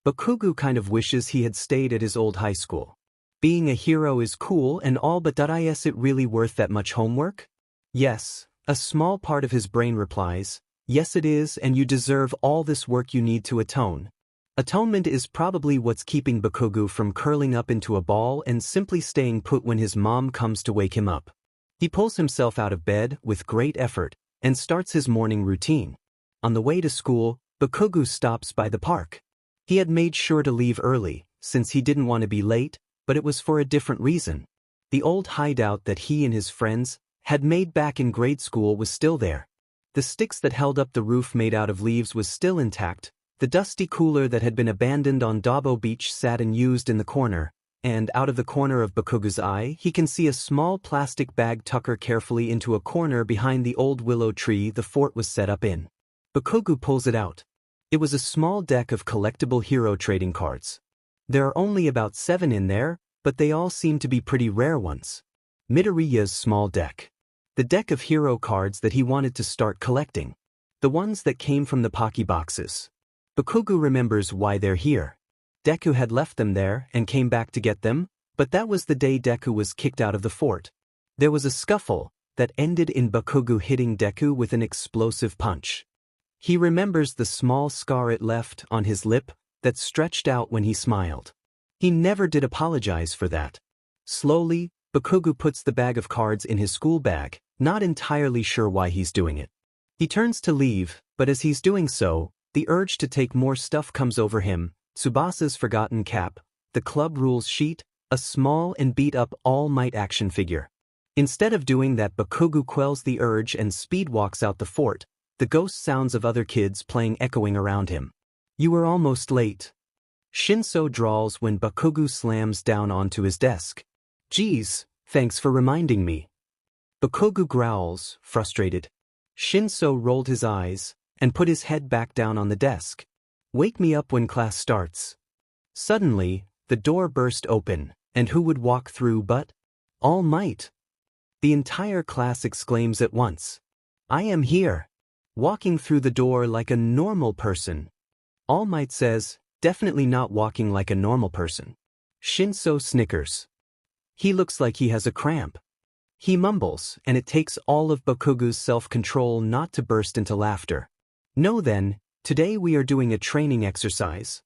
Bakugo kind of wishes he had stayed at his old high school. Being a hero is cool and all, but is it really worth that much homework? Yes, a small part of his brain replies, yes it is, and you deserve all this work you need to atone. Atonement is probably what's keeping Bakugo from curling up into a ball and simply staying put when his mom comes to wake him up. He pulls himself out of bed with great effort and starts his morning routine. On the way to school, Bakugo stops by the park. He had made sure to leave early, since he didn't want to be late, but it was for a different reason. The old hideout that he and his friends had made back in grade school was still there. The sticks that held up the roof made out of leaves was still intact. The dusty cooler that had been abandoned on Dabo Beach sat unused in the corner, and out of the corner of Bakugo's eye he can see a small plastic bag tucker carefully into a corner behind the old willow tree the fort was set up in. Bakugo pulls it out. It was a small deck of collectible hero trading cards. There are only about 7 in there, but they all seem to be pretty rare ones. Midoriya's small deck. The deck of hero cards that he wanted to start collecting. The ones that came from the Pocky boxes. Bakugo remembers why they're here. Deku had left them there and came back to get them, but that was the day Deku was kicked out of the fort. There was a scuffle that ended in Bakugo hitting Deku with an explosive punch. He remembers the small scar it left on his lip that stretched out when he smiled. He never did apologize for that. Slowly, Bakugo puts the bag of cards in his school bag, not entirely sure why he's doing it. He turns to leave, but as he's doing so, the urge to take more stuff comes over him. Tsubasa's forgotten cap, the club rules sheet, a small and beat-up All Might action figure. Instead of doing that, Bakugo quells the urge and speed walks out the fort, the ghost sounds of other kids playing echoing around him. You were almost late. Shinso drawls when Bakugo slams down onto his desk. Geez, thanks for reminding me. Bakugo growls, frustrated. Shinso rolled his eyes and put his head back down on the desk. Wake me up when class starts. Suddenly, the door burst open, and who would walk through but All Might? The entire class exclaims at once. I am here. Walking through the door like a normal person. All Might says, definitely not walking like a normal person. Shinso snickers. He looks like he has a cramp. He mumbles, and it takes all of Bakugo's self-control not to burst into laughter. No then, today we are doing a training exercise.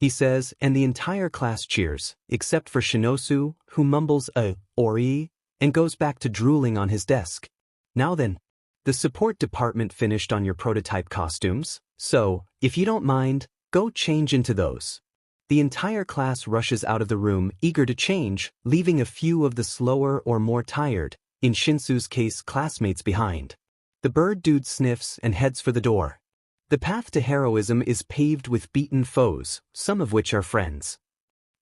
He says, and the entire class cheers, except for Shinosu, who mumbles ori, and goes back to drooling on his desk. Now then, the support department finished on your prototype costumes, so, if you don't mind, go change into those. The entire class rushes out of the room, eager to change, leaving a few of the slower or more tired, in Shinsu's case classmates behind. The bird dude sniffs and heads for the door. The path to heroism is paved with beaten foes, some of which are friends.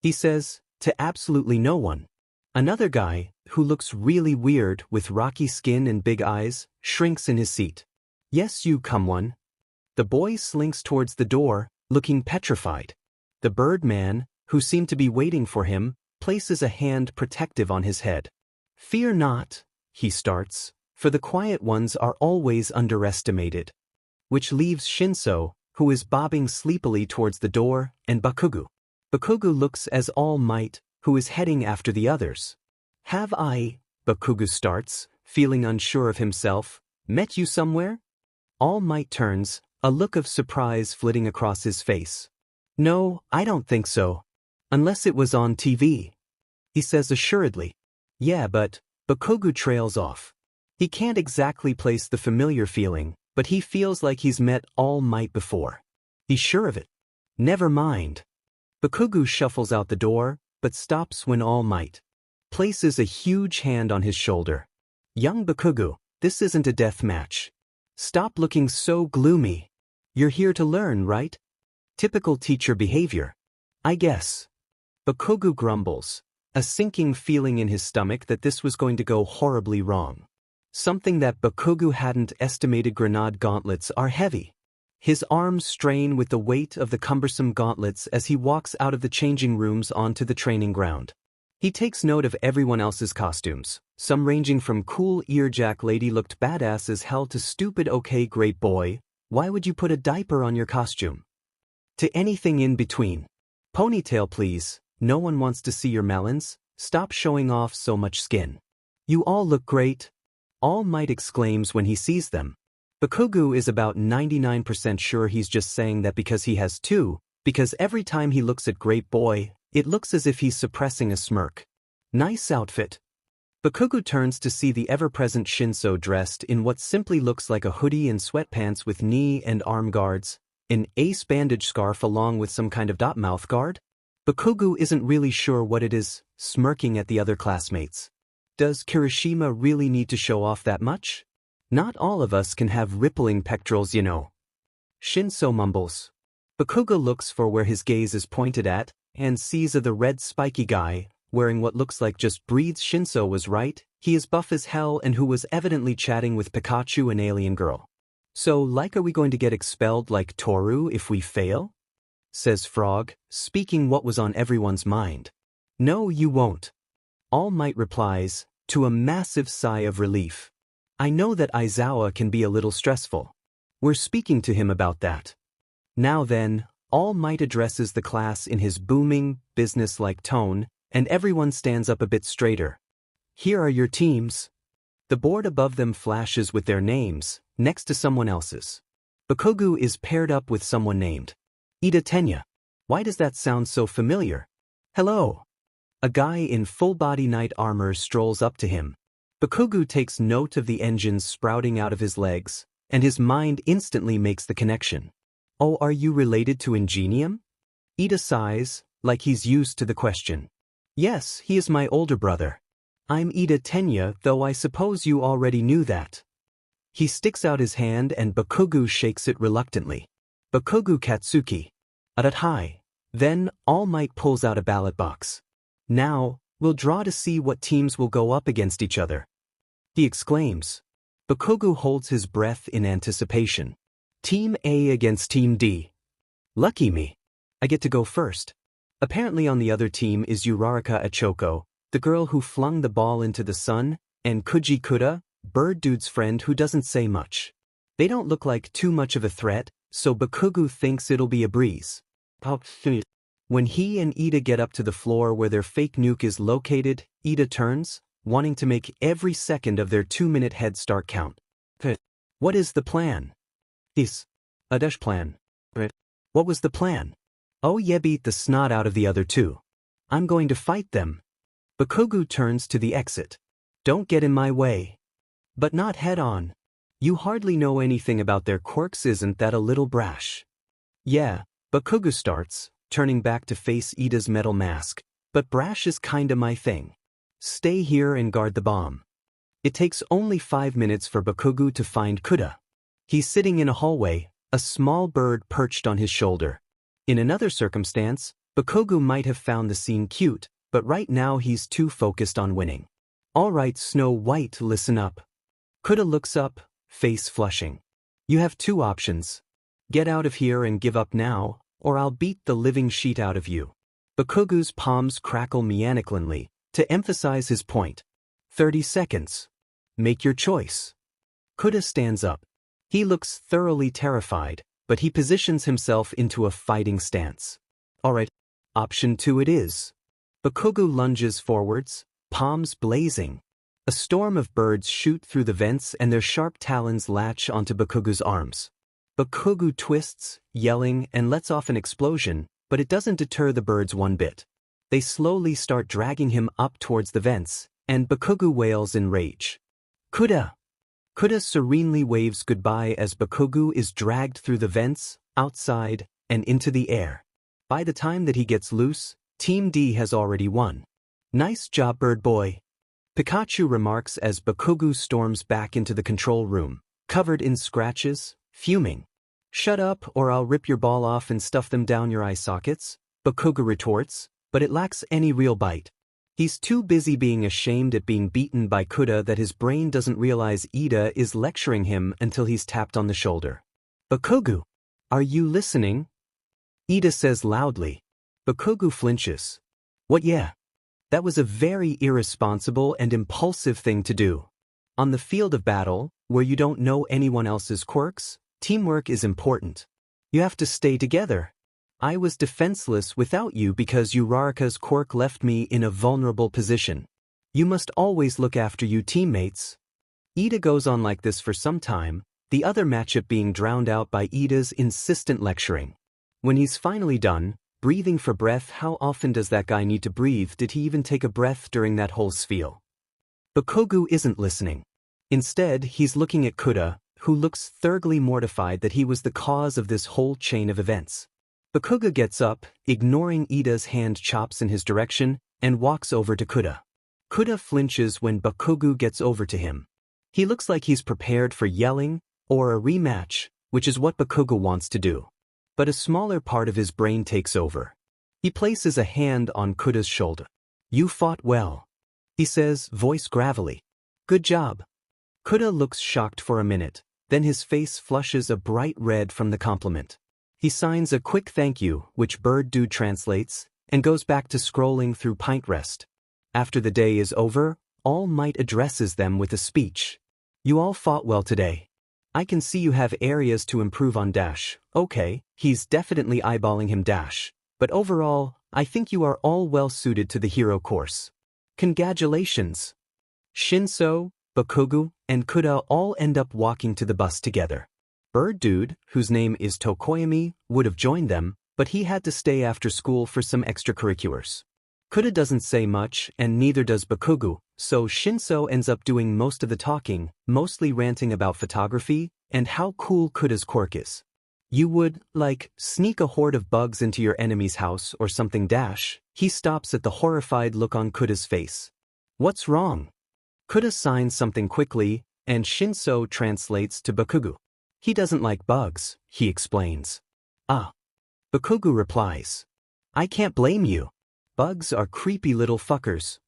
He says, to absolutely no one. Another guy, who looks really weird with rocky skin and big eyes, shrinks in his seat. Yes, you come one. The boy slinks towards the door, looking petrified. The Birdman, who seemed to be waiting for him, places a hand protective on his head. Fear not, he starts. For the quiet ones are always underestimated. Which leaves Shinso, who is bobbing sleepily towards the door, and Bakugo. Bakugo looks as All Might, who is heading after the others. Have I, Bakugo starts, feeling unsure of himself, met you somewhere? All Might turns, a look of surprise flitting across his face. No, I don't think so. Unless it was on TV. He says assuredly. Yeah, but Bakugo trails off. He can't exactly place the familiar feeling, but he feels like he's met All Might before. He's sure of it. Never mind. Bakugo shuffles out the door, but stops when All Might places a huge hand on his shoulder. Young Bakugo, this isn't a death match. Stop looking so gloomy. You're here to learn, right? Typical teacher behavior. I guess. Bakugo grumbles, a sinking feeling in his stomach that this was going to go horribly wrong. Something that Bakugo hadn't estimated. Grenade gauntlets are heavy. His arms strain with the weight of the cumbersome gauntlets as he walks out of the changing rooms onto the training ground. He takes note of everyone else's costumes, some ranging from cool earjack lady looked badass as hell to stupid okay great boy, why would you put a diaper on your costume? To anything in between. Ponytail please, no one wants to see your melons, stop showing off so much skin. You all look great. All Might exclaims when he sees them. Bakugo is about 99% sure he's just saying that because he has two, because every time he looks at Great Boy, it looks as if he's suppressing a smirk. Nice outfit. Bakugo turns to see the ever-present Shinso dressed in what simply looks like a hoodie and sweatpants with knee and arm guards, an ace bandage scarf along with some kind of mouth guard. Bakugo isn't really sure what it is, smirking at the other classmates. Does Kirishima really need to show off that much? Not all of us can have rippling pectorals, you know. Shinso mumbles. Bakugo looks for where his gaze is pointed at, and sees the red spiky guy, wearing what looks like just breathes. Shinso was right, he is buff as hell and who was evidently chatting with Pikachu and Alien Girl. So like are we going to get expelled like Toru if we fail? Says Frog, speaking what was on everyone's mind. No you won't. All Might replies, to a massive sigh of relief. I know that Aizawa can be a little stressful. We're speaking to him about that. Now then, All Might addresses the class in his booming, business-like tone, and everyone stands up a bit straighter. Here are your teams. The board above them flashes with their names, next to someone else's. Bakugo is paired up with someone named Ida Tenya. Why does that sound so familiar? Hello. A guy in full-body knight armor strolls up to him. Bakugo takes note of the engines sprouting out of his legs, and his mind instantly makes the connection. Oh, are you related to Ingenium? Ida sighs, like he's used to the question. Yes, he is my older brother. I'm Ida Tenya, though I suppose you already knew that. He sticks out his hand and Bakugo shakes it reluctantly. Bakugo Katsuki. Hi. Then, All Might pulls out a ballot box. Now, we'll draw to see what teams will go up against each other. He exclaims. Bakugo holds his breath in anticipation. Team A against Team D. Lucky me. I get to go first. Apparently on the other team is Uraraka Achoko, the girl who flung the ball into the sun, and Kuji Kuda, Bird Dude's friend who doesn't say much. They don't look like too much of a threat, so Bakugo thinks it'll be a breeze. When he and Ida get up to the floor where their fake nuke is located, Ida turns, wanting to make every second of their 2-minute head start count. What is the plan? A dash plan. What was the plan? Oh yeah, beat the snot out of the other two. I'm going to fight them. Bakugo turns to the exit. Don't get in my way. But not head on. You hardly know anything about their quirks, isn't that a little brash? Yeah, Bakugo starts, turning back to face Ida's metal mask, but brash is kinda my thing. Stay here and guard the bomb. It takes only 5 minutes for Bakugo to find Kuda. He's sitting in a hallway, a small bird perched on his shoulder. In another circumstance, Bakugo might have found the scene cute, but right now he's too focused on winning. Alright Snow White, listen up. Kuda looks up, face flushing. You have 2 options. Get out of here and give up now, or I'll beat the living sheet out of you. Bakugo's palms crackle mechanically, to emphasize his point. 30 seconds. Make your choice. Kuda stands up. He looks thoroughly terrified, but he positions himself into a fighting stance. Alright, option 2 it is. Bakugu lunges forwards, palms blazing. A storm of birds shoot through the vents and their sharp talons latch onto Bakugu's arms. Bakugu twists, yelling, and lets off an explosion, but it doesn't deter the birds one bit. They slowly start dragging him up towards the vents, and Bakugu wails in rage. Kuda! Kuda serenely waves goodbye as Bakugu is dragged through the vents, outside, and into the air. By the time that he gets loose, Team D has already won. Nice job, bird boy. Pikachu remarks as Bakugu storms back into the control room, covered in scratches, fuming. Shut up or I'll rip your ball off and stuff them down your eye sockets, Bakugu retorts, but it lacks any real bite. He's too busy being ashamed at being beaten by Kuda that his brain doesn't realize Ida is lecturing him until he's tapped on the shoulder. Bakugu, are you listening? Ida says loudly. Bakugu flinches. What yeah? That was a very irresponsible and impulsive thing to do. On the field of battle, where you don't know anyone else's quirks, teamwork is important. You have to stay together. I was defenseless without you because Uraraka's quirk left me in a vulnerable position. You must always look after you teammates. Ida goes on like this for some time, the other matchup being drowned out by Ida's insistent lecturing. When he's finally done, breathing for breath, how often does that guy need to breathe? Did he even take a breath during that whole spiel? Bakugu isn't listening. Instead, he's looking at Kuda, who looks thoroughly mortified that he was the cause of this whole chain of events. Bakugu gets up, ignoring Ida's hand chops in his direction, and walks over to Kuda. Kuda flinches when Bakugu gets over to him. He looks like he's prepared for yelling, or a rematch, which is what Bakugu wants to do. But a smaller part of his brain takes over. He places a hand on Kuda's shoulder. You fought well, he says, voice gravelly. Good job. Kuda looks shocked for a minute, then his face flushes a bright red from the compliment. He signs a quick thank you, which Bird Dude translates, and goes back to scrolling through Pint Rest. After the day is over, All Might addresses them with a speech. You all fought well today. I can see you have areas to improve on Dash. Okay, he's definitely eyeballing him Dash. But overall, I think you are all well suited to the hero course. Congratulations. Shinso, Bakugu, and Kuda all end up walking to the bus together. Bird Dude, whose name is Tokoyami, would have joined them, but he had to stay after school for some extracurriculars. Kuda doesn't say much, and neither does Bakugu, so Shinso ends up doing most of the talking, mostly ranting about photography and how cool Kuda's quirk is. You would, like, sneak a horde of bugs into your enemy's house or something Dash. He stops at the horrified look on Kuda's face. What's wrong? Kuda signs something quickly, and Shinso translates to Bakugu. He doesn't like bugs, he explains. Ah. Bakugu replies. I can't blame you. Bugs are creepy little fuckers.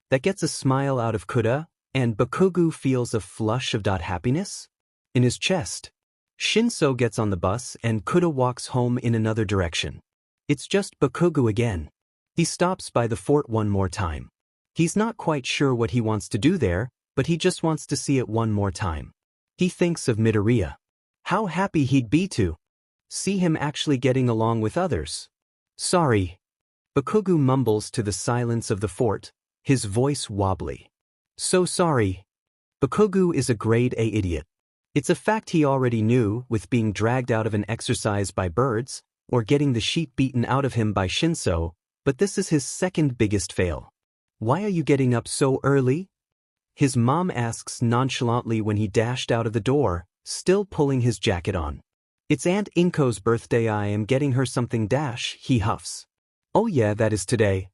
That gets a smile out of Kuda, and Bakugu feels a flush of happiness in his chest. Shinso gets on the bus and Kuda walks home in another direction. It's just Bakugu again. He stops by the fort one more time. He's not quite sure what he wants to do there, but he just wants to see it one more time. He thinks of Midoriya. How happy he'd be to see him actually getting along with others. Sorry. Bakugu mumbles to the silence of the fort, his voice wobbly. So sorry. Bakugu is a grade A idiot. It's a fact he already knew with being dragged out of an exercise by birds, or getting the sheet beaten out of him by Shinso, but this is his second biggest fail. Why are you getting up so early? His mom asks nonchalantly when he dashed out of the door, still pulling his jacket on. It's Aunt Inko's birthday, I am getting her something Dash, he huffs. Oh yeah, that is today.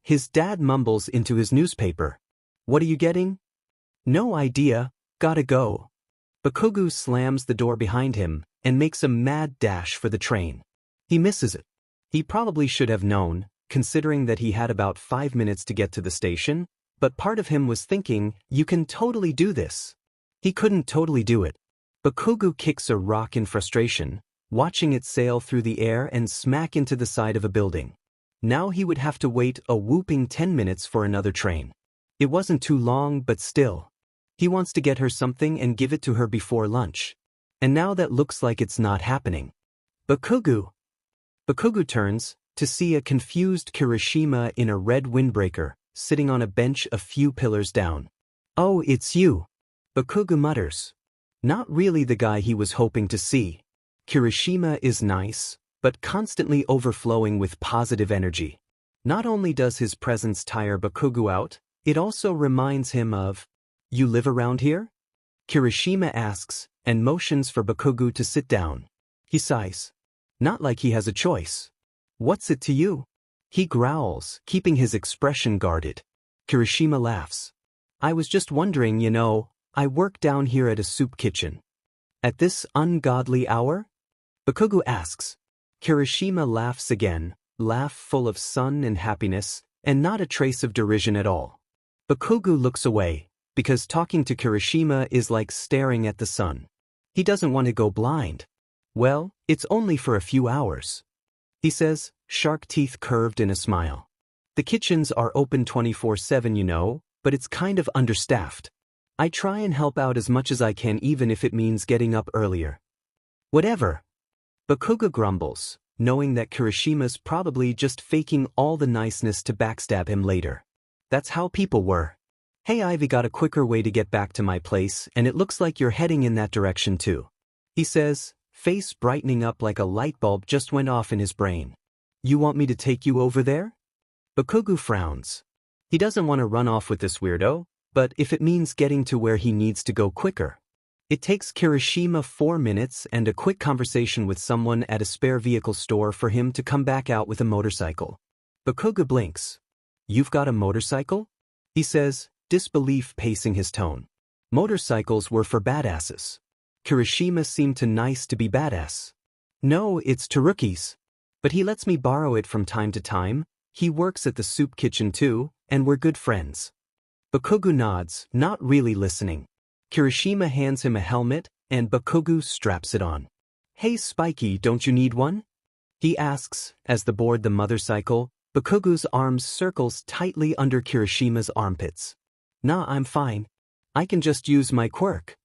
His dad mumbles into his newspaper. What are you getting? No idea, gotta go. Bakugu slams the door behind him and makes a mad dash for the train. He misses it. He probably should have known, considering that he had about 5 minutes to get to the station, but part of him was thinking, you can totally do this. He couldn't totally do it. Bakugu kicks a rock in frustration, watching it sail through the air and smack into the side of a building. Now he would have to wait a whooping 10 minutes for another train. It wasn't too long, but still. He wants to get her something and give it to her before lunch. And now that looks like it's not happening. Bakugo. Bakugo turns to see a confused Kirishima in a red windbreaker, sitting on a bench a few pillars down. Oh, it's you. Bakugo mutters. Not really the guy he was hoping to see. Kirishima is nice, but constantly overflowing with positive energy. Not only does his presence tire Bakugo out, it also reminds him of, "You live around here?" Kirishima asks, and motions for Bakugo to sit down. He sighs. Not like he has a choice. "What's it to you?" He growls, keeping his expression guarded. Kirishima laughs. "I was just wondering, I work down here at a soup kitchen." "At this ungodly hour?" Bakugo asks. Kirishima laughs again, laugh full of sun and happiness, and not a trace of derision at all. Bakugo looks away, because talking to Kirishima is like staring at the sun. He doesn't want to go blind. "Well, it's only for a few hours," he says, shark teeth curved in a smile. "The kitchens are open 24/7, but it's kind of understaffed. I try and help out as much as I can even if it means getting up earlier." "Whatever." Bakugo grumbles, knowing that Kirishima's probably just faking all the niceness to backstab him later. That's how people were. "Hey, Ivy, got a quicker way to get back to my place, and it looks like you're heading in that direction too," he says, face brightening up like a light bulb just went off in his brain. "You want me to take you over there?" Bakugo frowns. He doesn't want to run off with this weirdo, but if it means getting to where he needs to go quicker. It takes Kirishima 4 minutes and a quick conversation with someone at a spare vehicle store for him to come back out with a motorcycle. Bakugo blinks. "You've got a motorcycle?" he says, disbelief pacing his tone. Motorcycles were for badasses. Kirishima seemed too nice to be badass. "No, it's to rookies. But he lets me borrow it from time to time. He works at the soup kitchen too, and we're good friends." Bakugo nods, not really listening. Kirishima hands him a helmet, and Bakugo straps it on. "Hey Spiky, don't you need one?" he asks, as they board the motorcycle. Bakugo's arms circles tightly under Kirishima's armpits. "Nah, I'm fine. I can just use my quirk."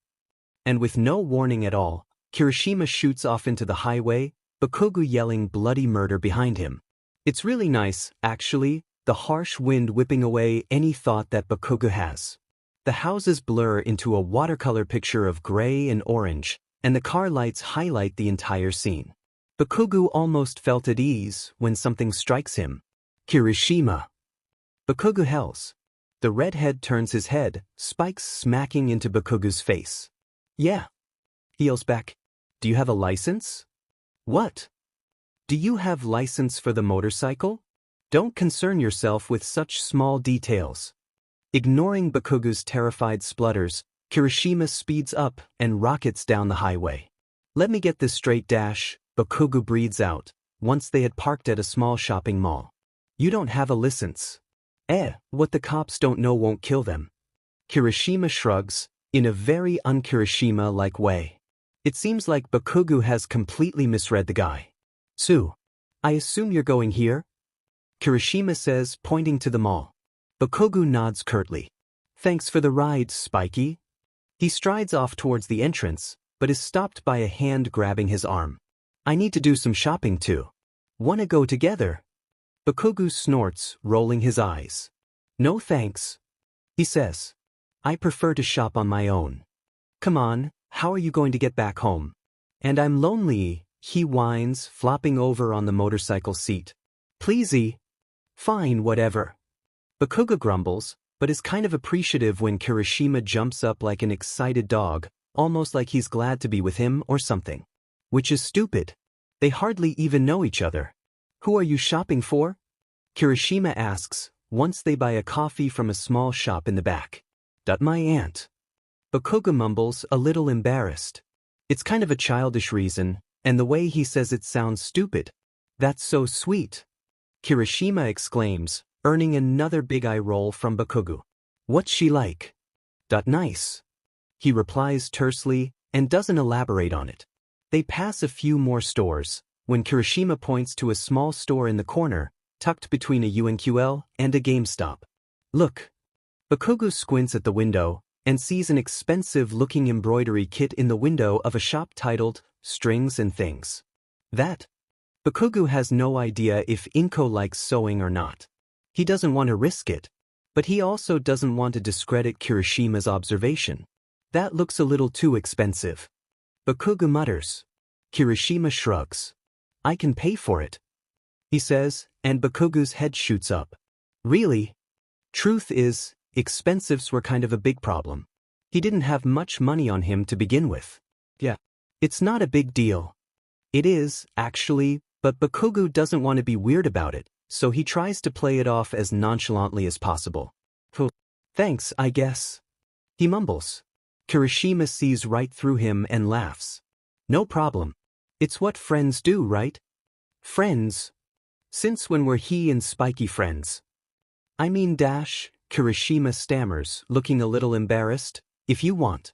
And with no warning at all, Kirishima shoots off into the highway, Bakugo yelling bloody murder behind him. It's really nice, actually, the harsh wind whipping away any thought that Bakugo has. The houses blur into a watercolor picture of gray and orange, and the car lights highlight the entire scene. Bakugo almost felt at ease when something strikes him. "Kirishima." Bakugo hells. The redhead turns his head, spikes smacking into Bakugo's face. "Yeah." He yells back. "Do you have a license?" "What?" "Do you have license for the motorcycle? Don't concern yourself with such small details." Ignoring Bakugo's terrified splutters, Kirishima speeds up and rockets down the highway. "Let me get this straight, Dash," Bakugo breathes out, once they had parked at a small shopping mall. "You don't have a license." What the cops don't know won't kill them." Kirishima shrugs, in a very un-Kirishima-like way. It seems like Bakugo has completely misread the guy. "Sue, I assume you're going here?" Kirishima says, pointing to the mall. Bakugo nods curtly. "Thanks for the ride, Spiky." He strides off towards the entrance, but is stopped by a hand grabbing his arm. "I need to do some shopping too. Wanna go together?" Bakugo snorts, rolling his eyes. "No thanks," he says. "I prefer to shop on my own." "Come on, how are you going to get back home?" "And I'm lonely," he whines, flopping over on the motorcycle seat. "Pleasey." "Fine, whatever." Bakugo grumbles, but is kind of appreciative when Kirishima jumps up like an excited dog, almost like he's glad to be with him or something. Which is stupid. They hardly even know each other. "Who are you shopping for?" Kirishima asks, once they buy a coffee from a small shop in the back. "My aunt." Bakugo mumbles, a little embarrassed. It's kind of a childish reason, and the way he says it sounds stupid. "That's so sweet," Kirishima exclaims, earning another big eye roll from Bakugo. "What's she like?" "Nice," he replies tersely, and doesn't elaborate on it. They pass a few more stores, when Kirishima points to a small store in the corner, tucked between a UNQL and a GameStop. "Look." Bakugo squints at the window, and sees an expensive-looking embroidery kit in the window of a shop titled Strings and Things. That? Bakugo has no idea if Inko likes sewing or not. He doesn't want to risk it, but he also doesn't want to discredit Kirishima's observation. That looks a little too expensive. Bakugo mutters. Kirishima shrugs. I can pay for it, he says, and Bakugo's head shoots up. Really? Truth is, expensives were kind of a big problem. He didn't have much money on him to begin with. Yeah. It's not a big deal. It is, actually, but Bakugo doesn't want to be weird about it, so he tries to play it off as nonchalantly as possible. Thanks, I guess. He mumbles. Kirishima sees right through him and laughs. No problem. It's what friends do, right? Friends? Since when were he and Spiky friends? I mean Kirishima stammers, looking a little embarrassed, if you want.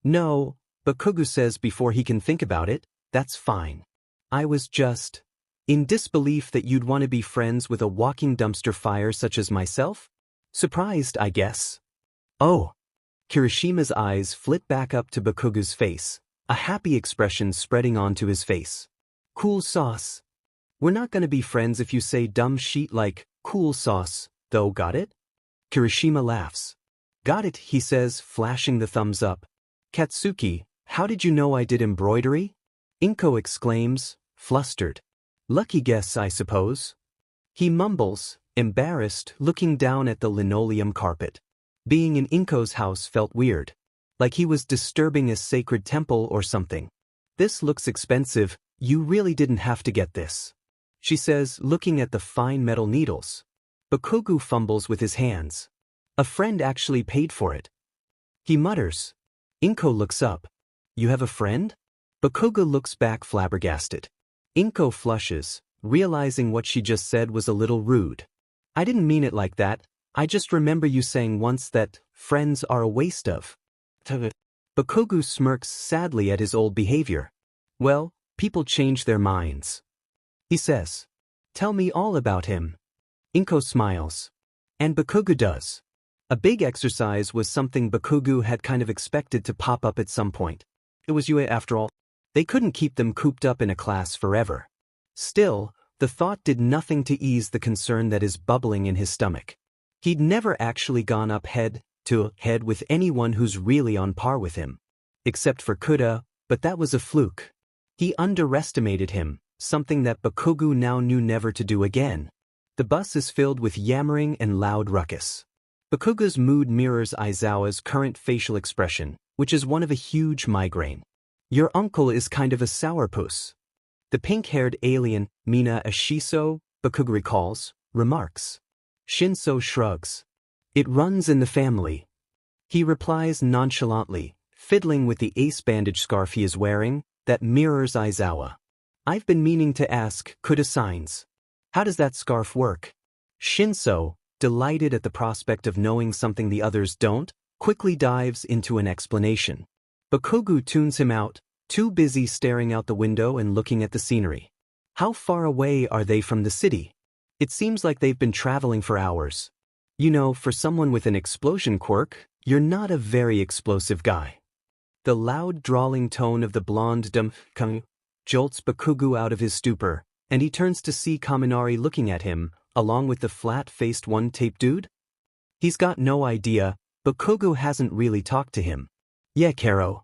No, Bakugo says before he can think about it, that's fine. I was just in disbelief that you'd want to be friends with a walking dumpster fire such as myself? Surprised, I guess. Oh. Kirishima's eyes flit back up to Bakugo's face, a happy expression spreading onto his face. Cool sauce. We're not gonna be friends if you say dumb shit like, cool sauce, though, got it? Kirishima laughs. Got it, he says, flashing the thumbs up. Katsuki, how did you know I did embroidery? Inko exclaims, flustered. Lucky guess, I suppose. He mumbles, embarrassed, looking down at the linoleum carpet. Being in Inko's house felt weird. Like he was disturbing a sacred temple or something. This looks expensive, you really didn't have to get this, she says, looking at the fine metal needles. Bakugo fumbles with his hands. A friend actually paid for it. He mutters. Inko looks up. You have a friend? Bakugo looks back flabbergasted. Inko flushes, realizing what she just said was a little rude. I didn't mean it like that, I just remember you saying once that friends are a waste of. Bakugo smirks sadly at his old behavior. Well, people change their minds. He says. Tell me all about him. Inko smiles. And Bakugo does. A big exercise was something Bakugo had kind of expected to pop up at some point. It was Yue after all. They couldn't keep them cooped up in a class forever. Still, the thought did nothing to ease the concern that is bubbling in his stomach. He'd never actually gone up head to head with anyone who's really on par with him. Except for Kuda, but that was a fluke. He underestimated him, something that Bakugo now knew never to do again. The bus is filled with yammering and loud ruckus. Bakugo's mood mirrors Aizawa's current facial expression, which is one of a huge migraine. Your uncle is kind of a sourpuss. The pink-haired alien, Mina Ashiso, Bakugo recalls, remarks. Shinso shrugs. It runs in the family. He replies nonchalantly, fiddling with the ace bandage scarf he is wearing, that mirrors Aizawa. I've been meaning to ask Kuda-signs. How does that scarf work? Shinso, delighted at the prospect of knowing something the others don't, quickly dives into an explanation. Bakugo tunes him out, too busy staring out the window and looking at the scenery. How far away are they from the city? It seems like they've been traveling for hours. You know, for someone with an explosion quirk, you're not a very explosive guy. The loud drawling tone of the blonde Kang jolts Bakugo out of his stupor, and he turns to see Kaminari looking at him, along with the flat-faced one-tape dude. He's got no idea, Bakugo hasn't really talked to him. Yeah, Karo.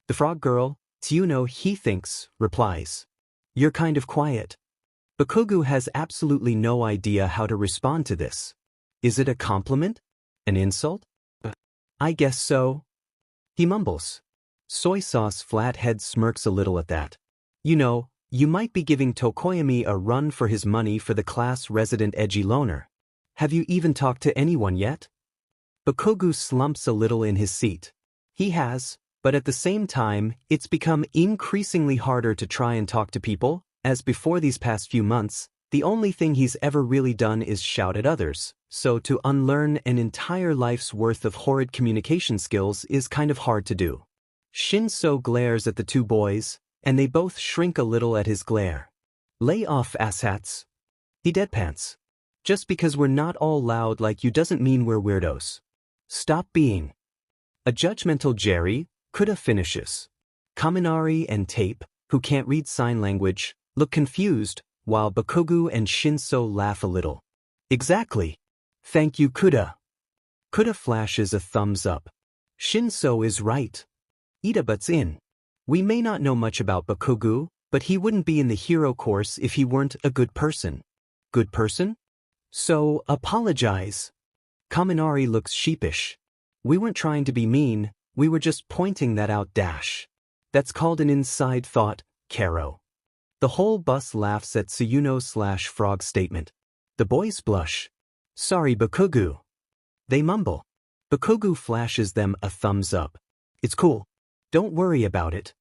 The frog girl, Tsuno, he thinks, replies. You're kind of quiet. Bakugo has absolutely no idea how to respond to this. Is it a compliment? An insult? I guess so. He mumbles. Soy sauce flathead smirks a little at that. You know, you might be giving Tokoyami a run for his money for the class resident edgy loner. Have you even talked to anyone yet? Bakugo slumps a little in his seat. He has, but at the same time, it's become increasingly harder to try and talk to people, as before these past few months, the only thing he's ever really done is shout at others, so to unlearn an entire life's worth of horrid communication skills is kind of hard to do. Shinso glares at the two boys, and they both shrink a little at his glare. Lay off, asshats. He deadpants. Just because we're not all loud like you doesn't mean we're weirdos. Stop being. A judgmental Jerry, Kuda finishes. Kaminari and Tape, who can't read sign language, look confused, while Bakugo and Shinso laugh a little. Exactly. Thank you, Kuda. Kuda flashes a thumbs up. Shinso is right. Ida butts in. We may not know much about Bakugo, but he wouldn't be in the hero course if he weren't a good person. Good person? So, apologize. Kaminari looks sheepish. We weren't trying to be mean, we were just pointing that out. That's called an inside thought, Karo. The whole bus laughs at Tsuyuno/Frog's statement. The boys blush. Sorry, Bakugo. They mumble. Bakugo flashes them a thumbs up. It's cool. Don't worry about it.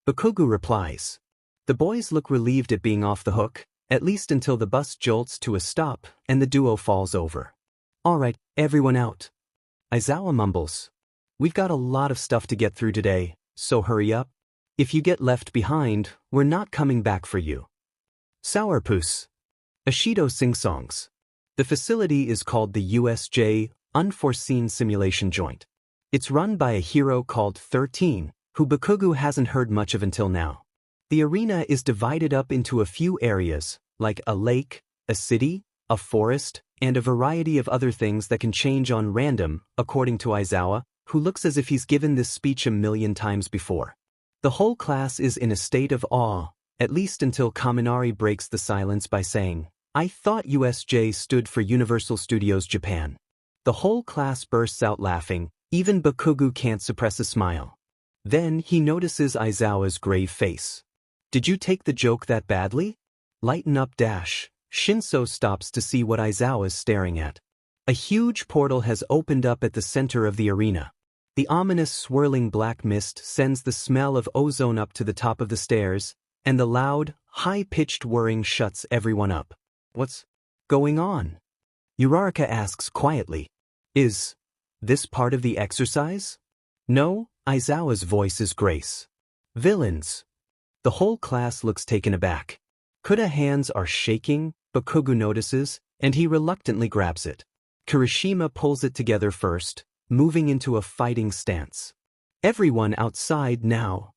Bakugo replies. The boys look relieved at being off the hook, at least until the bus jolts to a stop and the duo falls over. Alright, everyone out. Aizawa mumbles. We've got a lot of stuff to get through today, so hurry up. If you get left behind, we're not coming back for you. Sourpuss. Ashido sing-songs. The facility is called the USJ Unforeseen Simulation Joint. It's run by a hero called 13, who Bakugo hasn't heard much of until now. The arena is divided up into a few areas, like a lake, a city, a forest, and a variety of other things that can change on random, according to Aizawa, who looks as if he's given this speech a million times before. The whole class is in a state of awe, at least until Kaminari breaks the silence by saying, I thought USJ stood for Universal Studios Japan. The whole class bursts out laughing, even Bakugo can't suppress a smile. Then he notices Aizawa's grave face. Did you take the joke that badly? Lighten up. Shinso stops to see what Aizawa's staring at. A huge portal has opened up at the center of the arena. The ominous swirling black mist sends the smell of ozone up to the top of the stairs, and the loud, high-pitched whirring shuts everyone up. What's going on? Uraraka asks quietly. Is this part of the exercise? No, Aizawa's voice is grace. Villains. The whole class looks taken aback. Kuda's hands are shaking, Bakugo notices, and he reluctantly grabs it. Kirishima pulls it together first, moving into a fighting stance. Everyone outside now.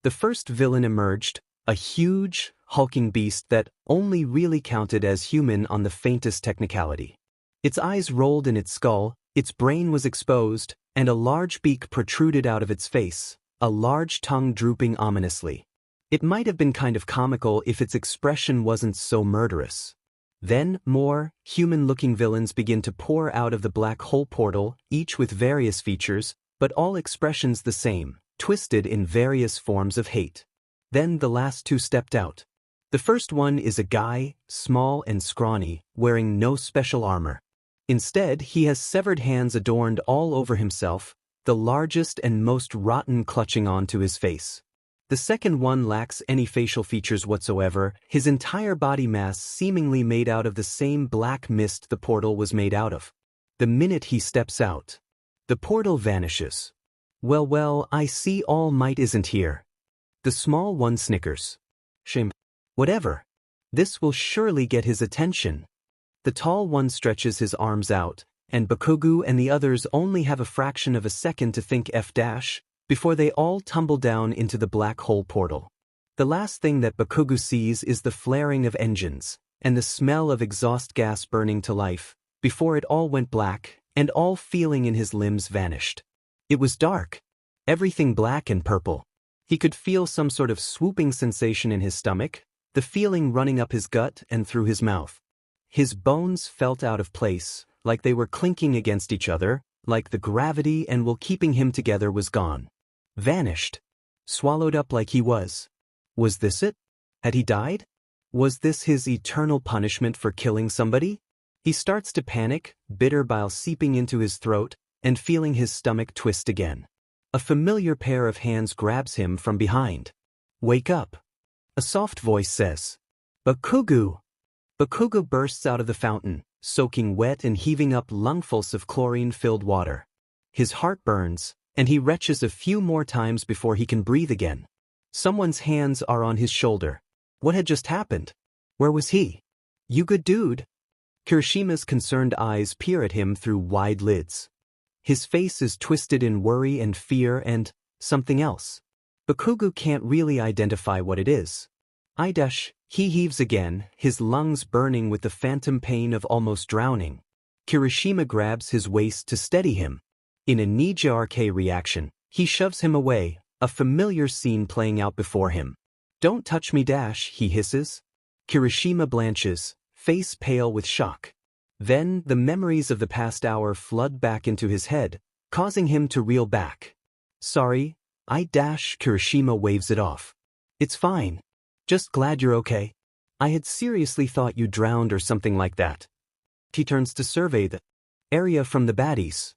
The first villain emerged, a huge, hulking beast that only really counted as human on the faintest technicality. Its eyes rolled in its skull, its brain was exposed, and a large beak protruded out of its face, a large tongue drooping ominously. It might have been kind of comical if its expression wasn't so murderous. Then, more human-looking villains begin to pour out of the black hole portal, each with various features, but all expressions the same, twisted in various forms of hate. Then the last two stepped out. The first one is a guy, small and scrawny, wearing no special armor. Instead, he has severed hands adorned all over himself, the largest and most rotten clutching onto his face. The second one lacks any facial features whatsoever, his entire body mass seemingly made out of the same black mist the portal was made out of. The minute he steps out, the portal vanishes. Well, I see All Might isn't here. The small one snickers. Shame. Whatever. This will surely get his attention. The tall one stretches his arms out, and Bakugo and the others only have a fraction of a second to think before they all tumble down into the black hole portal. The last thing that Bakugo sees is the flaring of engines, and the smell of exhaust gas burning to life, before it all went black, and all feeling in his limbs vanished. It was dark. Everything black and purple. He could feel some sort of swooping sensation in his stomach, the feeling running up his gut and through his mouth. His bones felt out of place, like they were clinking against each other, like the gravity and will keeping him together was gone. Vanished. Swallowed up like he was. Was this it? Had he died? Was this his eternal punishment for killing somebody? He starts to panic, bitter bile seeping into his throat, and feeling his stomach twist again. A familiar pair of hands grabs him from behind. Wake up. A soft voice says. Bakugo. Bakugo bursts out of the fountain, soaking wet and heaving up lungfuls of chlorine-filled water. His heart burns, and he retches a few more times before he can breathe again. Someone's hands are on his shoulder. What had just happened? Where was he? You good dude? Kirishima's concerned eyes peer at him through wide lids. His face is twisted in worry and fear and something else. Bakugo can't really identify what it is. He heaves again, his lungs burning with the phantom pain of almost drowning. Kirishima grabs his waist to steady him. In a knee-jerk reaction, he shoves him away, a familiar scene playing out before him. "Don't touch me, he hisses. Kirishima blanches, face pale with shock. Then, the memories of the past hour flood back into his head, causing him to reel back. "Sorry, Kirishima waves it off. "It's fine. Just glad you're okay. I had seriously thought you drowned or something like that." He turns to survey the area from the baddies.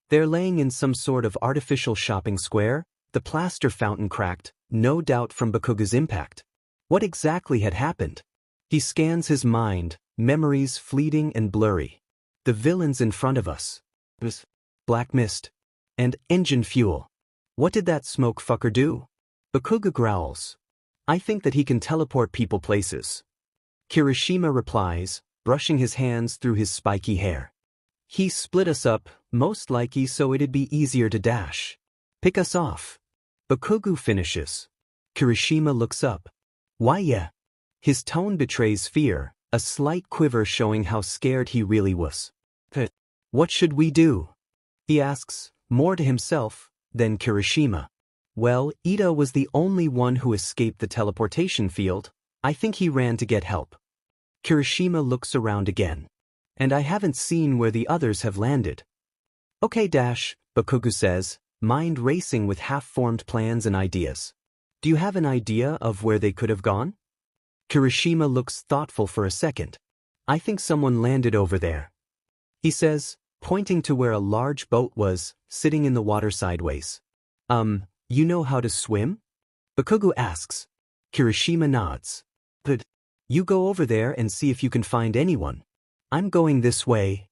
They're laying in some sort of artificial shopping square, the plaster fountain cracked, no doubt from Bakugo's impact. What exactly had happened? He scans his mind, memories fleeting and blurry. The villains in front of us. Black mist. And engine fuel. What did that smoke fucker do? Bakugo growls. "I think that he can teleport people places." Kirishima replies, brushing his hands through his spiky hair. "He split us up, most likely so it'd be easier to dash. Pick us off." Bakugo finishes. Kirishima looks up. "Why yeah?" His tone betrays fear, a slight quiver showing how scared he really was. "What should we do?" he asks, more to himself than Kirishima. "Well, Ida was the only one who escaped the teleportation field. I think he ran to get help." Kirishima looks around again. "And I haven't seen where the others have landed." "Okay, Bakugo says, mind racing with half-formed plans and ideas. "Do you have an idea of where they could have gone?" Kirishima looks thoughtful for a second. "I think someone landed over there," he says, pointing to where a large boat was, sitting in the water sideways. You know how to swim?" Bakugo asks. Kirishima nods. "Good. You go over there and see if you can find anyone. I'm going this way."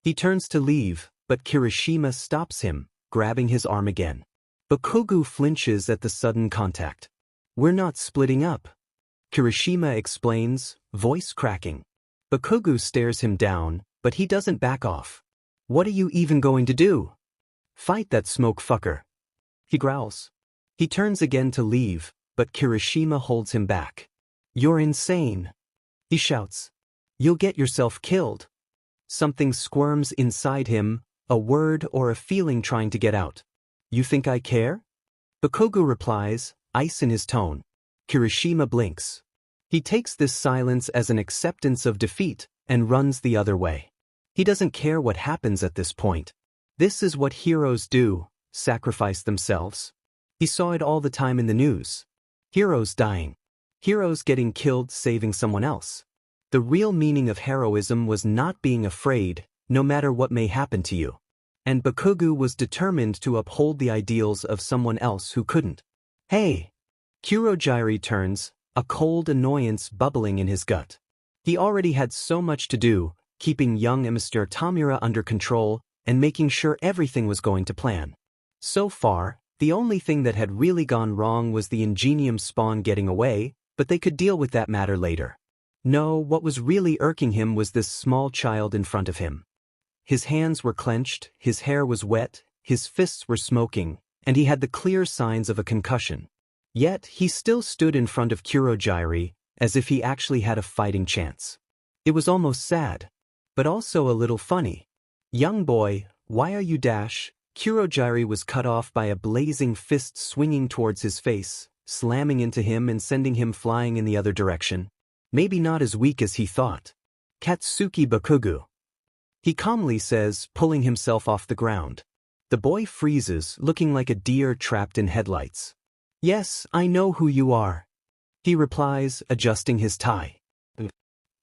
He turns to leave, but Kirishima stops him, grabbing his arm again. Bakugo flinches at the sudden contact. "We're not splitting up," Kirishima explains, voice cracking. Bakugo stares him down, but he doesn't back off. "What are you even going to do?" "Fight that smoke fucker," he growls. He turns again to leave, but Kirishima holds him back. "You're insane," he shouts. "You'll get yourself killed." Something squirms inside him, a word or a feeling trying to get out. "You think I care?" Bakugo replies, ice in his tone. Kirishima blinks. He takes this silence as an acceptance of defeat and runs the other way. He doesn't care what happens at this point. This is what heroes do, sacrifice themselves. He saw it all the time in the news. Heroes dying. Heroes getting killed saving someone else. The real meaning of heroism was not being afraid, no matter what may happen to you. And Bakugo was determined to uphold the ideals of someone else who couldn't. "Hey!" Kurogyari turns, a cold annoyance bubbling in his gut. He already had so much to do, keeping young Mr. Tamura under control and making sure everything was going to plan. So far, the only thing that had really gone wrong was the Ingenium spawn getting away, but they could deal with that matter later. No, what was really irking him was this small child in front of him. His hands were clenched, his hair was wet, his fists were smoking, and he had the clear signs of a concussion. Yet, he still stood in front of Kurogyari, as if he actually had a fighting chance. It was almost sad, but also a little funny. "Young boy, why are you dash?" Kurogyari was cut off by a blazing fist swinging towards his face, slamming into him and sending him flying in the other direction. Maybe not as weak as he thought. "Katsuki Bakugo," he calmly says, pulling himself off the ground. The boy freezes, looking like a deer trapped in headlights. "Yes, I know who you are," he replies, adjusting his tie.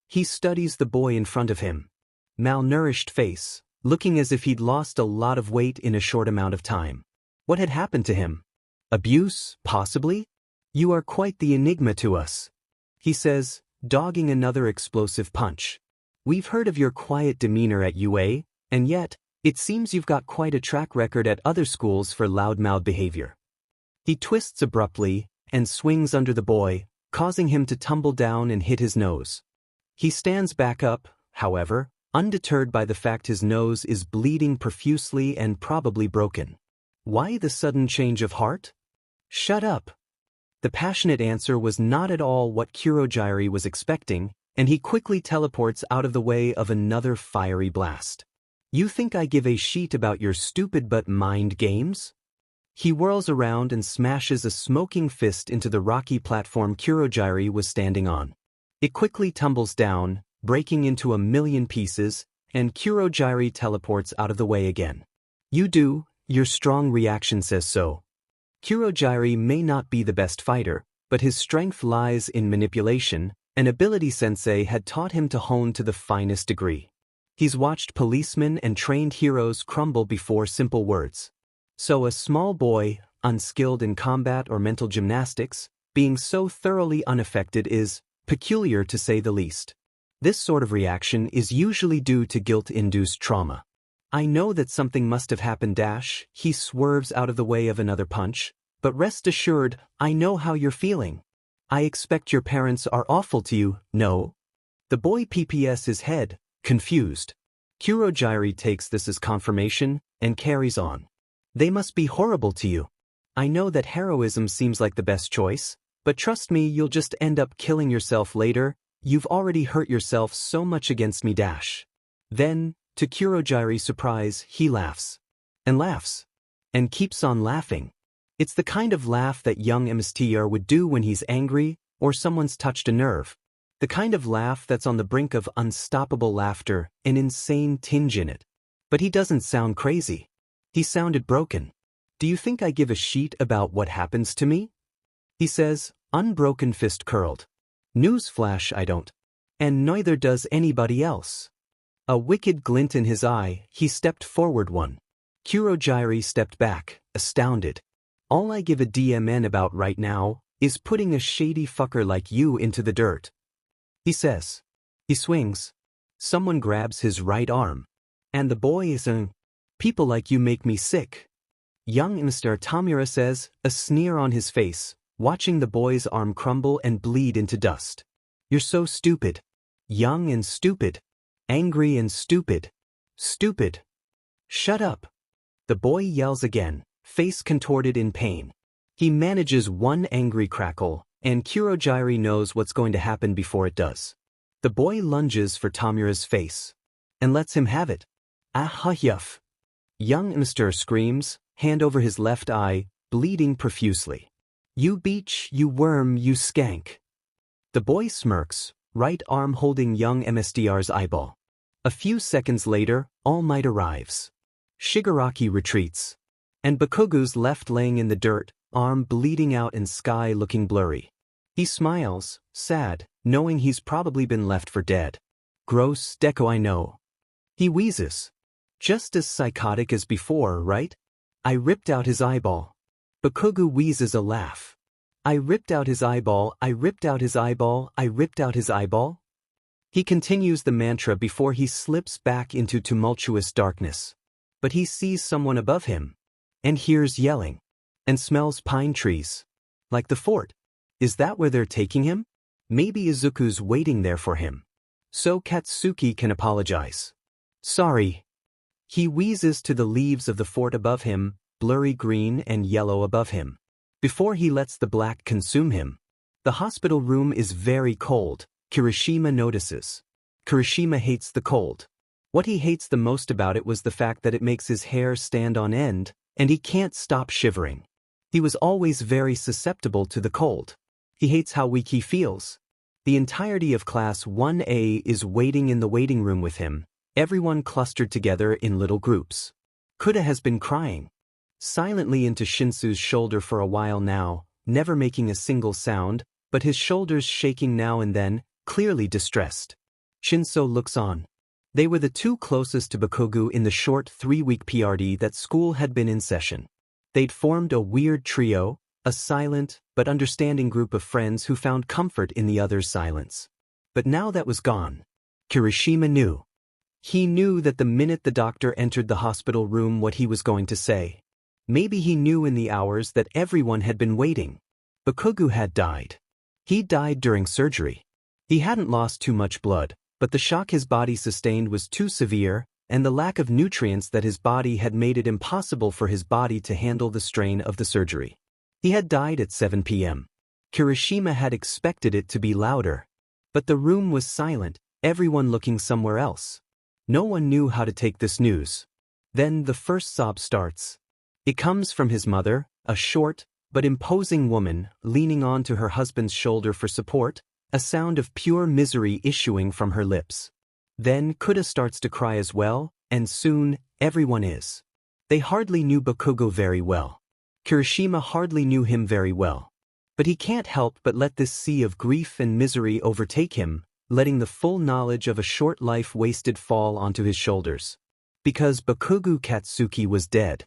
He studies the boy in front of him. Malnourished face, looking as if he'd lost a lot of weight in a short amount of time. What had happened to him? Abuse, possibly? "You are quite the enigma to us," he says, dogging another explosive punch. "We've heard of your quiet demeanor at UA, and yet, it seems you've got quite a track record at other schools for loudmouth behavior." He twists abruptly and swings under the boy, causing him to tumble down and hit his nose. He stands back up, however, undeterred by the fact his nose is bleeding profusely and probably broken. Why the sudden change of heart? Shut up. The passionate answer was not at all what Kurogyari was expecting, and he quickly teleports out of the way of another fiery blast. You think I give a shit about your stupid but mind games? He whirls around and smashes a smoking fist into the rocky platform Kurogyari was standing on. It quickly tumbles down, breaking into a million pieces, and Kurogyari teleports out of the way again. You do, your strong reaction says so. Kurogyari may not be the best fighter, but his strength lies in manipulation, an ability Sensei had taught him to hone to the finest degree. He's watched policemen and trained heroes crumble before simple words. So a small boy, unskilled in combat or mental gymnastics, being so thoroughly unaffected is peculiar to say the least. This sort of reaction is usually due to guilt-induced trauma. I know that something must have happened. He swerves out of the way of another punch, but rest assured, I know how you're feeling. I expect your parents are awful to you, no? The boy PPS his head, confused. Kurogyari takes this as confirmation and carries on. They must be horrible to you. I know that heroism seems like the best choice, but trust me, you'll just end up killing yourself later. You've already hurt yourself so much against me. Then, to Kurogyari's surprise, he laughs. And laughs. And keeps on laughing. It's the kind of laugh that young MSTR would do when he's angry or someone's touched a nerve. The kind of laugh that's on the brink of unstoppable laughter, an insane tinge in it. But he doesn't sound crazy. He sounded broken. Do you think I give a shit about what happens to me? He says, unbroken fist curled. Newsflash, I don't. And neither does anybody else. A wicked glint in his eye, he stepped forward one. Kurogyari stepped back, astounded. All I give a DMN about right now is putting a shady fucker like you into the dirt. He says. He swings. Someone grabs his right arm. And the boy is people like you make me sick. Young Mr. Tamura says, a sneer on his face, watching the boy's arm crumble and bleed into dust. You're so stupid. Young and stupid. Angry and stupid. Stupid. Shut up. The boy yells again, face contorted in pain. He manages one angry crackle, and Kurogyari knows what's going to happen before it does. The boy lunges for Tamura's face. And lets him have it. Ah-ha-yuff. Young Mr. screams, hand over his left eye, bleeding profusely. You beach, you worm, you skank. The boy smirks, right arm holding young MSDR's eyeball. A few seconds later, All Might arrives. Shigaraki retreats. And Bakugu's left laying in the dirt, arm bleeding out and sky looking blurry. He smiles, sad, knowing he's probably been left for dead. Gross, Deku, I know. He wheezes. Just as psychotic as before, right? I ripped out his eyeball. Bakugu wheezes a laugh. I ripped out his eyeball, I ripped out his eyeball, I ripped out his eyeball. He continues the mantra before he slips back into tumultuous darkness. But he sees someone above him. And hears yelling. And smells pine trees. Like the fort. Is that where they're taking him? Maybe Izuku's waiting there for him. So Katsuki can apologize. Sorry. He wheezes to the leaves of the fort above him, blurry green and yellow above him. Before he lets the black consume him. The hospital room is very cold, Kirishima notices. Kirishima hates the cold. What he hates the most about it was the fact that it makes his hair stand on end, and he can't stop shivering. He was always very susceptible to the cold. He hates how weak he feels. The entirety of Class 1A is waiting in the waiting room with him, everyone clustered together in little groups. Kuda has been crying silently into Shinsu's shoulder for a while now, never making a single sound, but his shoulders shaking now and then, clearly distressed. Shinso looks on. They were the two closest to Bakugu in the short 3-week PRD that school had been in session. They'd formed a weird trio, a silent but understanding group of friends who found comfort in the other's silence. But now that was gone. Kirishima knew. He knew that the minute the doctor entered the hospital room what he was going to say. Maybe he knew in the hours that everyone had been waiting. Bakugu had died. He died during surgery. He hadn't lost too much blood, But the shock his body sustained was too severe, and the lack of nutrients that his body had made it impossible for his body to handle the strain of the surgery. He had died at 7 p.m. Kirishima had expected it to be louder. But the room was silent, everyone looking somewhere else. No one knew how to take this news. Then the first sob starts. It comes from his mother, a short but imposing woman leaning onto her husband's shoulder for support, a sound of pure misery issuing from her lips. Then Kuda starts to cry as well, and soon, everyone is. They hardly knew Bakugo very well. Kirishima hardly knew him very well. But he can't help but let this sea of grief and misery overtake him, letting the full knowledge of a short life wasted fall onto his shoulders. Because Bakugo Katsuki was dead.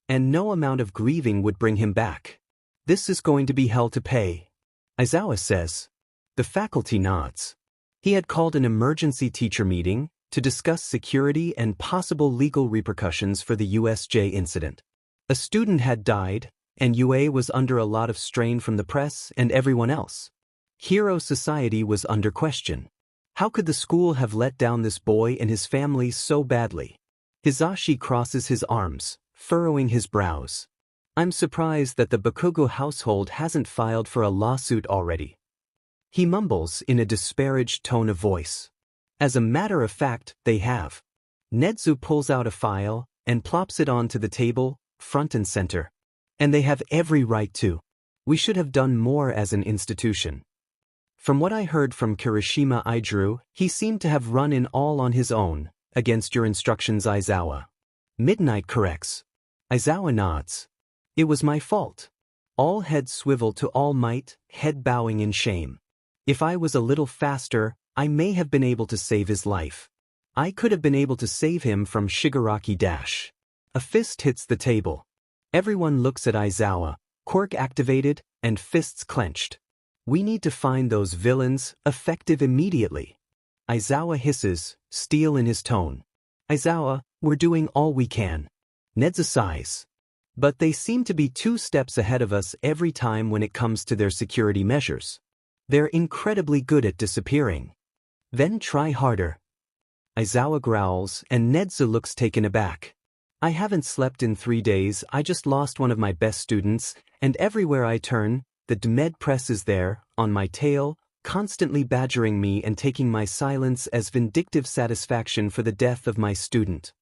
And no amount of grieving would bring him back. This is going to be hell to pay. Aizawa says. The faculty nods. He had called an emergency teacher meeting to discuss security and possible legal repercussions for the USJ incident. A student had died, and UA was under a lot of strain from the press and everyone else. Hero Society was under question. How could the school have let down this boy and his family so badly? Hisashi crosses his arms, furrowing his brows. I'm surprised that the Bakugo household hasn't filed for a lawsuit already. He mumbles in a disparaged tone of voice. As a matter of fact, they have. Nedzu pulls out a file and plops it onto the table, front and center. And they have every right to. We should have done more as an institution. From what I heard from Kirishima Aidru, he seemed to have run in all on his own, against your instructions, Aizawa. Midnight corrects. Aizawa nods. It was my fault. All heads swivel to All Might, head bowing in shame. If I was a little faster, I may have been able to save his life. I could have been able to save him from Shigaraki Dash. A fist hits the table. Everyone looks at Aizawa, quirk activated, and fists clenched. We need to find those villains, effective immediately. Aizawa hisses, steel in his tone. Aizawa, we're doing all we can. Nedza sighs. But they seem to be 2 steps ahead of us every time when it comes to their security measures. They're incredibly good at disappearing. Then try harder. Aizawa growls, and Nedza looks taken aback. I haven't slept in 3 days, I just lost one of my best students, and everywhere I turn, the DMed press is there, on my tail, constantly badgering me and taking my silence as vindictive satisfaction for the death of my student.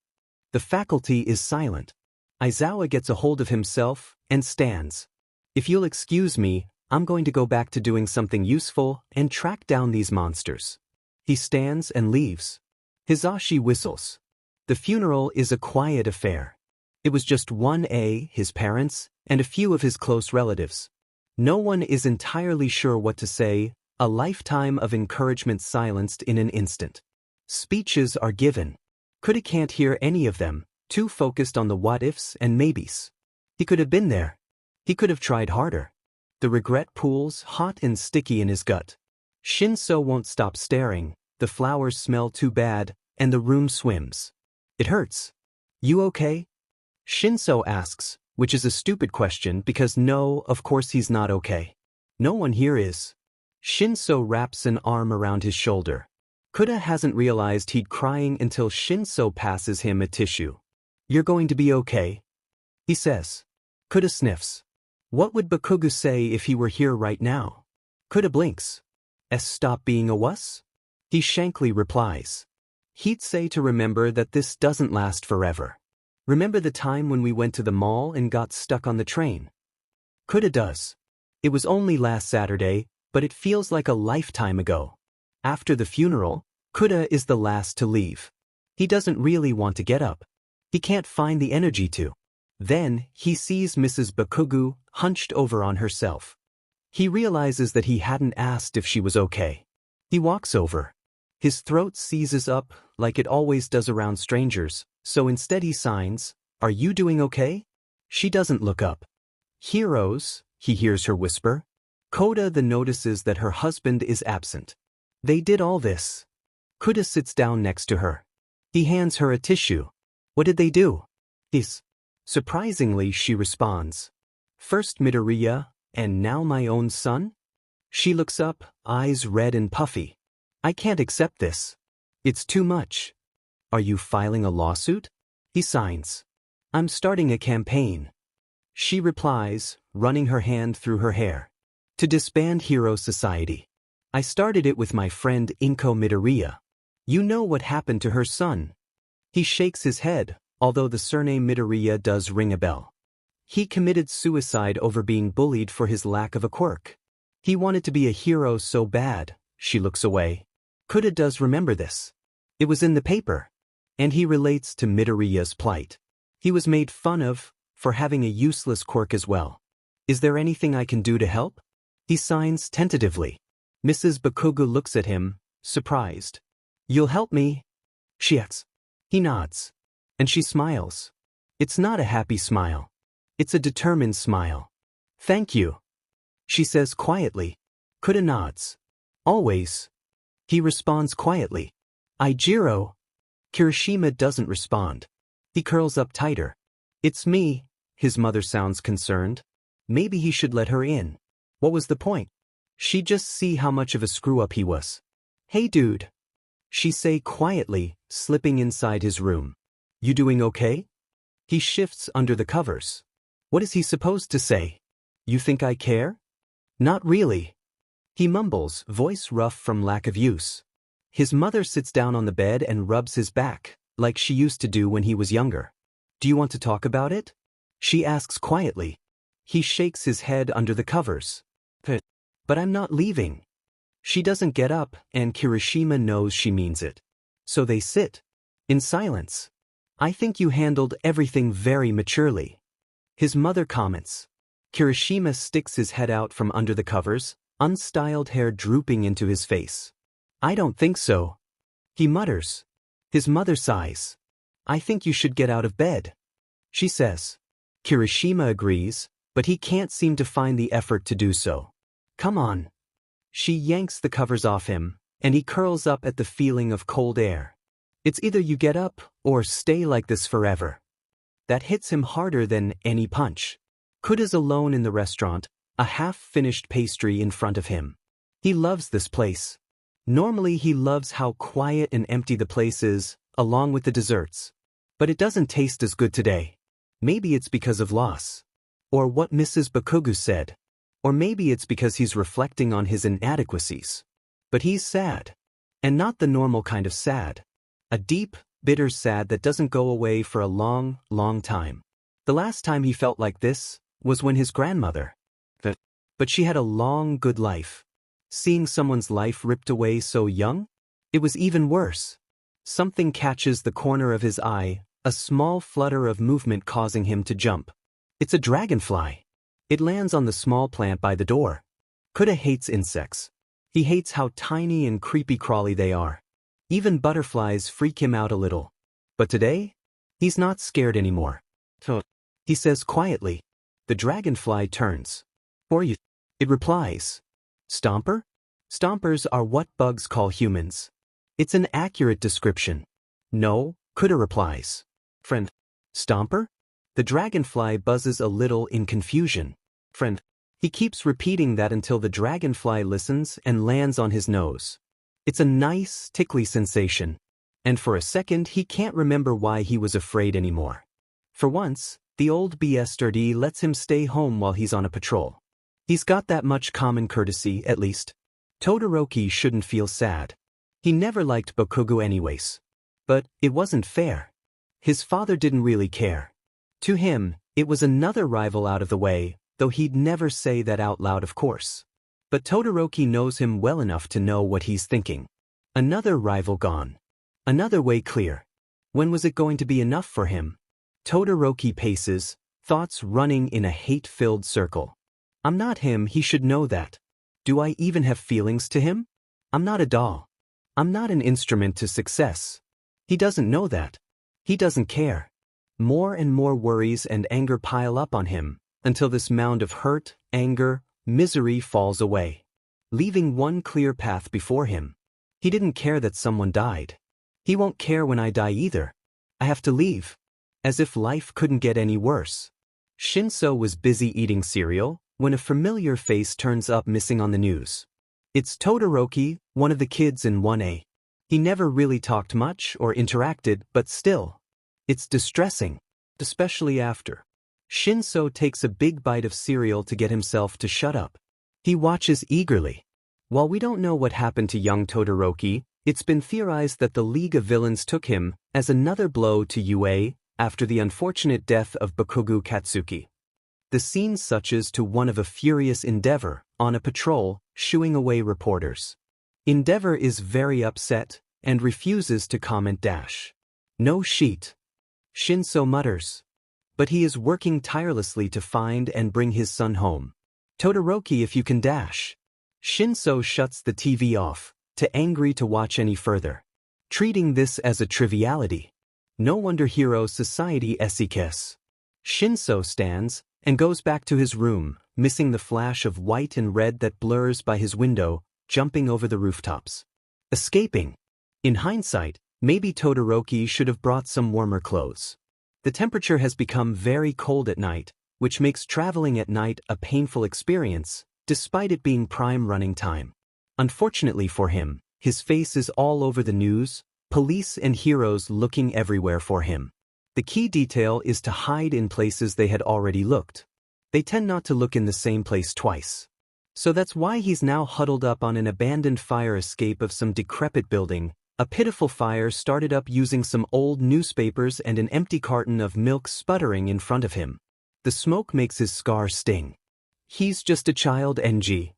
The faculty is silent. Aizawa gets a hold of himself, and stands. If you'll excuse me, I'm going to go back to doing something useful and track down these monsters. He stands and leaves. Hisashi whistles. The funeral is a quiet affair. It was just 1A, his parents, and a few of his close relatives. No one is entirely sure what to say, a lifetime of encouragement silenced in an instant. Speeches are given. Kuda can't hear any of them, too focused on the what-ifs and maybes. He could have been there. He could have tried harder. The regret pools hot and sticky in his gut. Shinso won't stop staring, the flowers smell too bad, and the room swims. It hurts. You okay? Shinso asks, which is a stupid question because no, of course he's not okay. No one here is. Shinso wraps an arm around his shoulder. Kuda hasn't realized he'd crying until Shinso passes him a tissue. You're going to be okay, he says. Kuda sniffs. What would Bakugo say if he were here right now? Kuda blinks. Stop being a wuss? He shankly replies. He'd say to remember that this doesn't last forever. Remember the time when we went to the mall and got stuck on the train? Kuda does. It was only last Saturday, but it feels like a lifetime ago. After the funeral, Kuda is the last to leave. He doesn't really want to get up. He can't find the energy to. Then, he sees Mrs. Bakugo hunched over on herself. He realizes that he hadn't asked if she was okay. He walks over. His throat seizes up, like it always does around strangers, so instead he signs, "Are you doing okay?" She doesn't look up. "Heroes," he hears her whisper. Koda then notices that her husband is absent. They did all this. Kuda sits down next to her. He hands her a tissue. What did they do? He's. Surprisingly, she responds. First Midoriya, and now my own son? She looks up, eyes red and puffy. I can't accept this. It's too much. Are you filing a lawsuit? He signs. I'm starting a campaign. She replies, running her hand through her hair. To disband Hero Society. I started it with my friend Inko Midoriya. You know what happened to her son. He shakes his head, although the surname Midoriya does ring a bell. He committed suicide over being bullied for his lack of a quirk. He wanted to be a hero so bad. She looks away. Kuda does remember this. It was in the paper. And he relates to Midoriya's plight. He was made fun of for having a useless quirk as well. Is there anything I can do to help? He signs tentatively. Mrs. Bakugo looks at him, surprised. You'll help me? She asks. He nods. And she smiles. It's not a happy smile. It's a determined smile. Thank you. She says quietly. Kuda nods. Always. He responds quietly. Jiro. Kirishima doesn't respond. He curls up tighter. It's me, his mother sounds concerned. Maybe he should let her in. What was the point? She'd just see how much of a screw-up he was. Hey dude. She say quietly, slipping inside his room. You doing okay? He shifts under the covers. What is he supposed to say? You think I care? Not really. He mumbles, voice rough from lack of use. His mother sits down on the bed and rubs his back, like she used to do when he was younger. Do you want to talk about it? She asks quietly. He shakes his head under the covers. But I'm not leaving. She doesn't get up, and Kirishima knows she means it. So they sit. In silence. I think you handled everything very maturely. His mother comments. Kirishima sticks his head out from under the covers, unstyled hair drooping into his face. I don't think so. He mutters. His mother sighs. I think you should get out of bed. She says. Kirishima agrees, but he can't seem to find the effort to do so. Come on. She yanks the covers off him, and he curls up at the feeling of cold air. It's either you get up or stay like this forever. That hits him harder than any punch. Kuda's alone in the restaurant, a half-finished pastry in front of him. He loves this place. Normally he loves how quiet and empty the place is, along with the desserts. But it doesn't taste as good today. Maybe it's because of loss. Or what Mrs. Bakugo said. Or maybe it's because he's reflecting on his inadequacies. But he's sad. And not the normal kind of sad. A deep, bitter sad that doesn't go away for a long, long time. The last time he felt like this was when his grandmother. But she had a long, good life. Seeing someone's life ripped away so young? It was even worse. Something catches the corner of his eye, a small flutter of movement causing him to jump. It's a dragonfly. It lands on the small plant by the door. Kuda hates insects. He hates how tiny and creepy-crawly they are. Even butterflies freak him out a little. But today, he's not scared anymore. He says quietly. The dragonfly turns. For you. It replies. Stomper? Stompers are what bugs call humans. It's an accurate description. No, Kuda replies. Friend. Stomper? The dragonfly buzzes a little in confusion. Friend. He keeps repeating that until the dragonfly listens and lands on his nose. It's a nice, tickly sensation. And for a second he can't remember why he was afraid anymore. For once, the old BSRD lets him stay home while he's on a patrol. He's got that much common courtesy, at least. Todoroki shouldn't feel sad. He never liked Bakugo anyways. But it wasn't fair. His father didn't really care. To him, it was another rival out of the way, though he'd never say that out loud, of course. But Todoroki knows him well enough to know what he's thinking. Another rival gone. Another way clear. When was it going to be enough for him? Todoroki paces, thoughts running in a hate-filled circle. I'm not him, he should know that. Do I even have feelings to him? I'm not a doll. I'm not an instrument to success. He doesn't know that. He doesn't care. More and more worries and anger pile up on him, until this mound of hurt, anger, misery falls away, leaving one clear path before him. He didn't care that someone died. He won't care when I die either. I have to leave. As if life couldn't get any worse. Shinso was busy eating cereal when a familiar face turns up missing on the news. It's Todoroki, one of the kids in 1A. He never really talked much or interacted, but still. It's distressing, especially after. Shinso takes a big bite of cereal to get himself to shut up. He watches eagerly. While we don't know what happened to young Todoroki, it's been theorized that the League of Villains took him as another blow to UA after the unfortunate death of Bakugo Katsuki. The scene suches to one of a furious Endeavor on a patrol, shooing away reporters. Endeavor is very upset and refuses to comment. No sheet. Shinso mutters. But he is working tirelessly to find and bring his son home. Todoroki, if you can . Shinso shuts the TV off, too angry to watch any further. Treating this as a triviality. No wonder Hero Society SEKS. Shinso stands and goes back to his room, missing the flash of white and red that blurs by his window, jumping over the rooftops. Escaping. In hindsight, maybe Todoroki should have brought some warmer clothes. The temperature has become very cold at night, which makes traveling at night a painful experience, despite it being prime running time. Unfortunately for him, his face is all over the news, police and heroes looking everywhere for him. The key detail is to hide in places they had already looked. They tend not to look in the same place twice. So that's why he's now huddled up on an abandoned fire escape of some decrepit building. A pitiful fire started up using some old newspapers and an empty carton of milk sputtering in front of him. The smoke makes his scar sting. He's just a child, NG.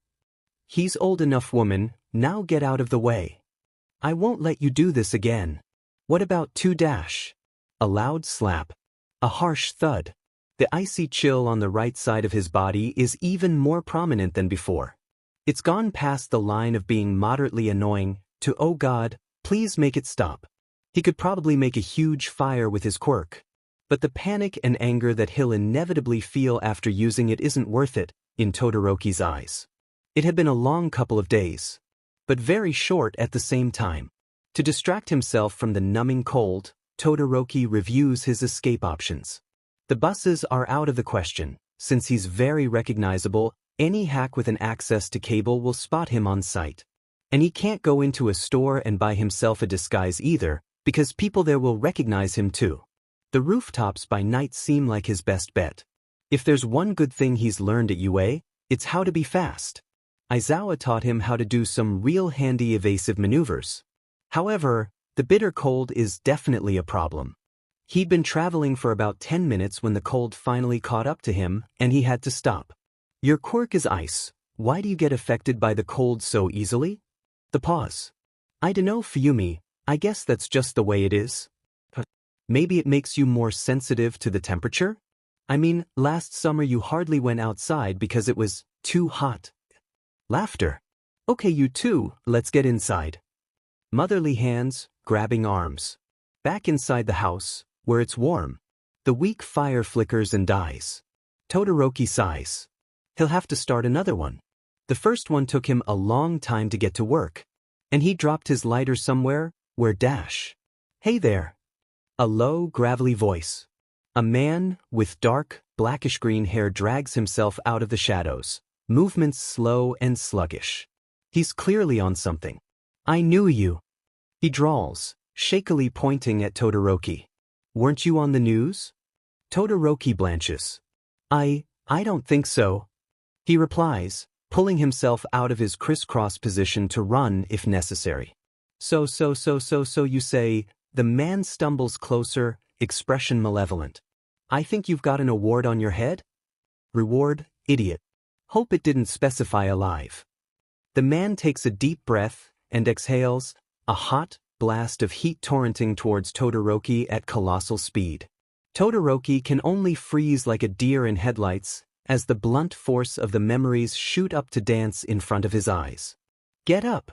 He's old enough, woman, now get out of the way. I won't let you do this again. What about 2 ? A loud slap. A harsh thud. The icy chill on the right side of his body is even more prominent than before. It's gone past the line of being moderately annoying to, oh God, please make it stop. He could probably make a huge fire with his quirk. But the panic and anger that he'll inevitably feel after using it isn't worth it, in Todoroki's eyes. It had been a long couple of days, but very short at the same time. To distract himself from the numbing cold, Todoroki reviews his escape options. The buses are out of the question. Since he's very recognizable, any hack with an access to cable will spot him on sight. And he can't go into a store and buy himself a disguise either, because people there will recognize him too. The rooftops by night seem like his best bet. If there's one good thing he's learned at UA, it's how to be fast. Aizawa taught him how to do some real handy evasive maneuvers. However, the bitter cold is definitely a problem. He'd been traveling for about 10 minutes when the cold finally caught up to him, and he had to stop. Your quirk is ice. Why do you get affected by the cold so easily? The pause. I dunno, Fuyumi, I guess that's just the way it is. Maybe it makes you more sensitive to the temperature? I mean, last summer you hardly went outside because it was too hot. Laughter. Okay, you two, let's get inside. Motherly hands, grabbing arms. Back inside the house, where it's warm. The weak fire flickers and dies. Todoroki sighs. He'll have to start another one. The first one took him a long time to get to work. And he dropped his lighter somewhere, where . Hey there. A low, gravelly voice. A man with dark, blackish-green hair drags himself out of the shadows, movements slow and sluggish. He's clearly on something. I knew you. He drawls, shakily pointing at Todoroki. Weren't you on the news? Todoroki blanches. I don't think so. He replies, pulling himself out of his crisscross position to run if necessary. So you say. The man stumbles closer, expression malevolent. I think you've got an award on your head? Reward, idiot. Hope it didn't specify alive. The man takes a deep breath and exhales, a hot blast of heat torrenting towards Todoroki at colossal speed. Todoroki can only freeze like a deer in headlights as the blunt force of the memories shoot up to dance in front of his eyes. Get up.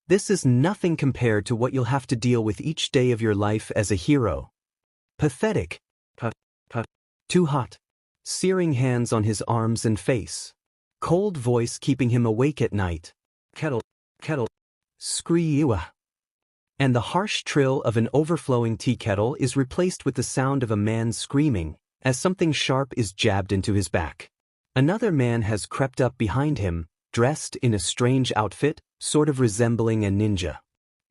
This is nothing compared to what you'll have to deal with each day of your life as a hero. Pathetic. Too hot. Searing hands on his arms and face. Cold voice keeping him awake at night. Kettle. Screewa. And the harsh trill of an overflowing tea kettle is replaced with the sound of a man screaming as something sharp is jabbed into his back. Another man has crept up behind him, dressed in a strange outfit, sort of resembling a ninja.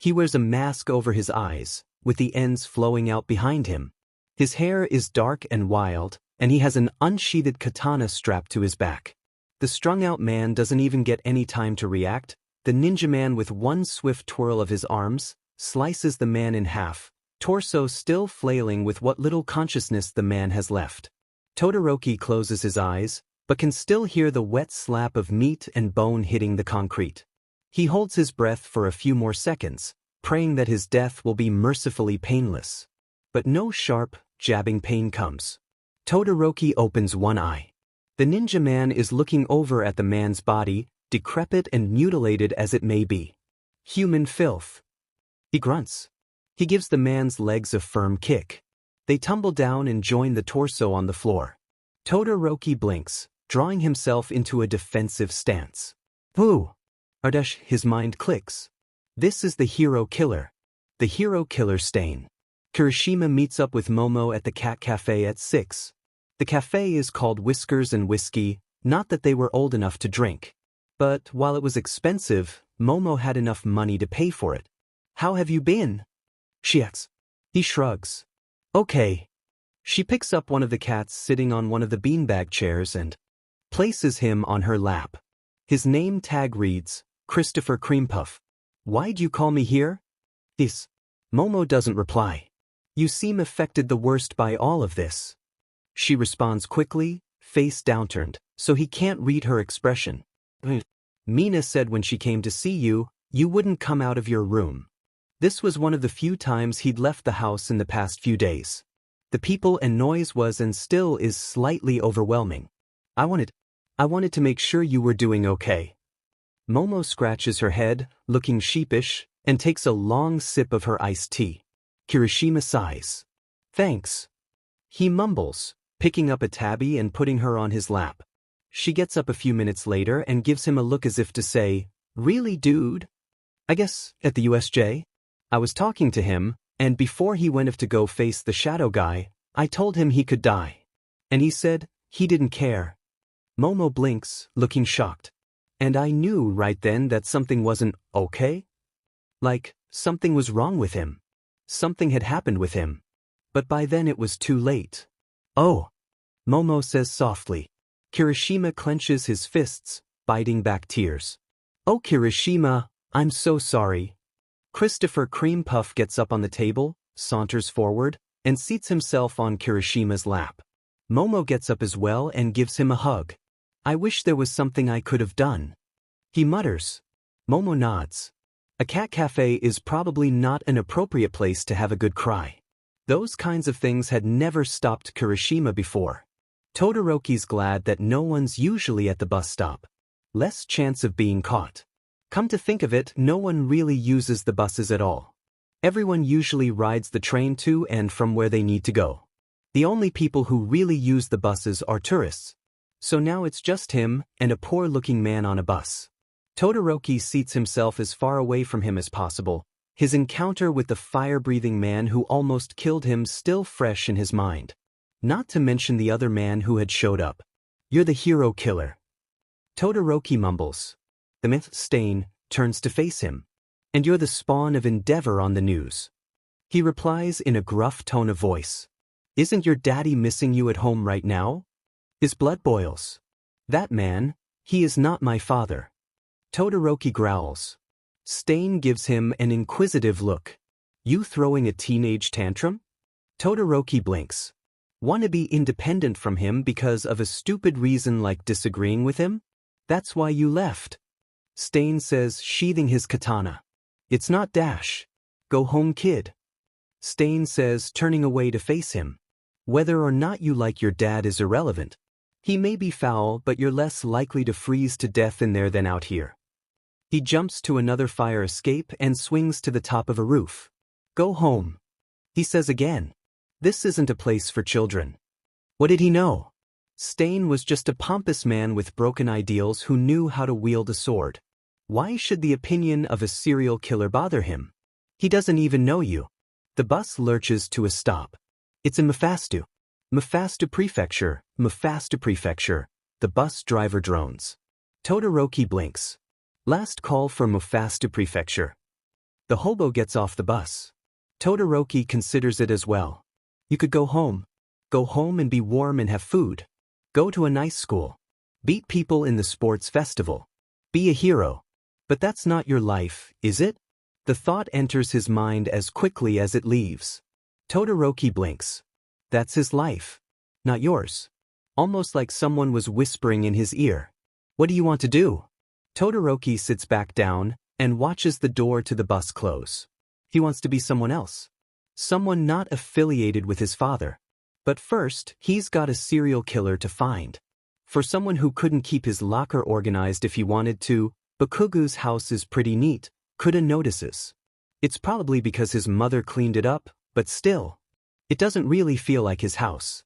He wears a mask over his eyes, with the ends flowing out behind him. His hair is dark and wild, and he has an unsheathed katana strapped to his back. The strung-out man doesn't even get any time to react. The ninja man, with one swift twirl of his arms, slices the man in half, torso still flailing with what little consciousness the man has left. Todoroki closes his eyes, but can still hear the wet slap of meat and bone hitting the concrete. He holds his breath for a few more seconds, praying that his death will be mercifully painless. But no sharp, jabbing pain comes. Todoroki opens one eye. The ninja man is looking over at the man's body, decrepit and mutilated as it may be. Human filth. He grunts. He gives the man's legs a firm kick. They tumble down and join the torso on the floor. Todoroki blinks, drawing himself into a defensive stance. Ooh! Ardesh, his mind clicks. This is the hero killer. The hero killer Stain. Kirishima meets up with Momo at the cat cafe at 6. The cafe is called Whiskers and Whiskey, not that they were old enough to drink. But while it was expensive, Momo had enough money to pay for it. How have you been? She asks. He shrugs. Okay. She picks up one of the cats sitting on one of the beanbag chairs and places him on her lap. His name tag reads, Christopher Creampuff. Why'd you call me here? This. Momo doesn't reply. You seem affected the worst by all of this. She responds quickly, face downturned, so he can't read her expression. Mina said when she came to see you, you wouldn't come out of your room. This was one of the few times he'd left the house in the past few days. The people and noise was and still is slightly overwhelming. I wanted to make sure you were doing okay. Momo scratches her head, looking sheepish, and takes a long sip of her iced tea. Kirishima sighs. Thanks. He mumbles, picking up a tabby and putting her on his lap. She gets up a few minutes later and gives him a look as if to say, Really, dude? I guess, at the USJ? I was talking to him, and before he went off to go face the shadow guy, I told him he could die. And he said he didn't care. Momo blinks, looking shocked. And I knew right then that something wasn't okay. Like, something was wrong with him. Something had happened with him. But by then it was too late. Oh, Momo says softly. Kirishima clenches his fists, biting back tears. Oh, Kirishima, I'm so sorry. Christopher Creampuff gets up on the table, saunters forward, and seats himself on Kirishima's lap. Momo gets up as well and gives him a hug. I wish there was something I could have done. He mutters. Momo nods. A cat cafe is probably not an appropriate place to have a good cry. Those kinds of things had never stopped Kirishima before. Todoroki's glad that no one's usually at the bus stop. Less chance of being caught. Come to think of it, no one really uses the buses at all. Everyone usually rides the train to and from where they need to go. The only people who really use the buses are tourists. So now it's just him and a poor-looking man on a bus. Todoroki seats himself as far away from him as possible, his encounter with the fire-breathing man who almost killed him still fresh in his mind. Not to mention the other man who had showed up. You're the hero killer. Todoroki mumbles. The myth Stain turns to face him. And you're the spawn of Endeavor on the news. He replies in a gruff tone of voice. Isn't your daddy missing you at home right now? His blood boils. That man, he is not my father. Todoroki growls. Stain gives him an inquisitive look. You throwing a teenage tantrum? Todoroki blinks. Want to be independent from him because of a stupid reason like disagreeing with him? That's why you left. Stain says, sheathing his katana. It's not Dash. Go home, kid. Stain says, turning away to face him. Whether or not you like your dad is irrelevant. He may be foul, but you're less likely to freeze to death in there than out here. He jumps to another fire escape and swings to the top of a roof. Go home. He says again. This isn't a place for children. What did he know? Stain was just a pompous man with broken ideals who knew how to wield a sword. Why should the opinion of a serial killer bother him? He doesn't even know you. The bus lurches to a stop. It's in Mephasto. Mephasto Prefecture, Mephasto Prefecture. The bus driver drones. Todoroki blinks. Last call for Mephasto Prefecture. The hobo gets off the bus. Todoroki considers it as well. You could go home. Go home and be warm and have food. Go to a nice school. Beat people in the sports festival. Be a hero. But that's not your life, is it? The thought enters his mind as quickly as it leaves. Todoroki blinks. That's his life. Not yours. Almost like someone was whispering in his ear. What do you want to do? Todoroki sits back down and watches the door to the bus close. He wants to be someone else. Someone not affiliated with his father. But first, he's got a serial killer to find. For someone who couldn't keep his locker organized if he wanted to, Bakugu's house is pretty neat, Kuda notices. It's probably because his mother cleaned it up, but still. It doesn't really feel like his house.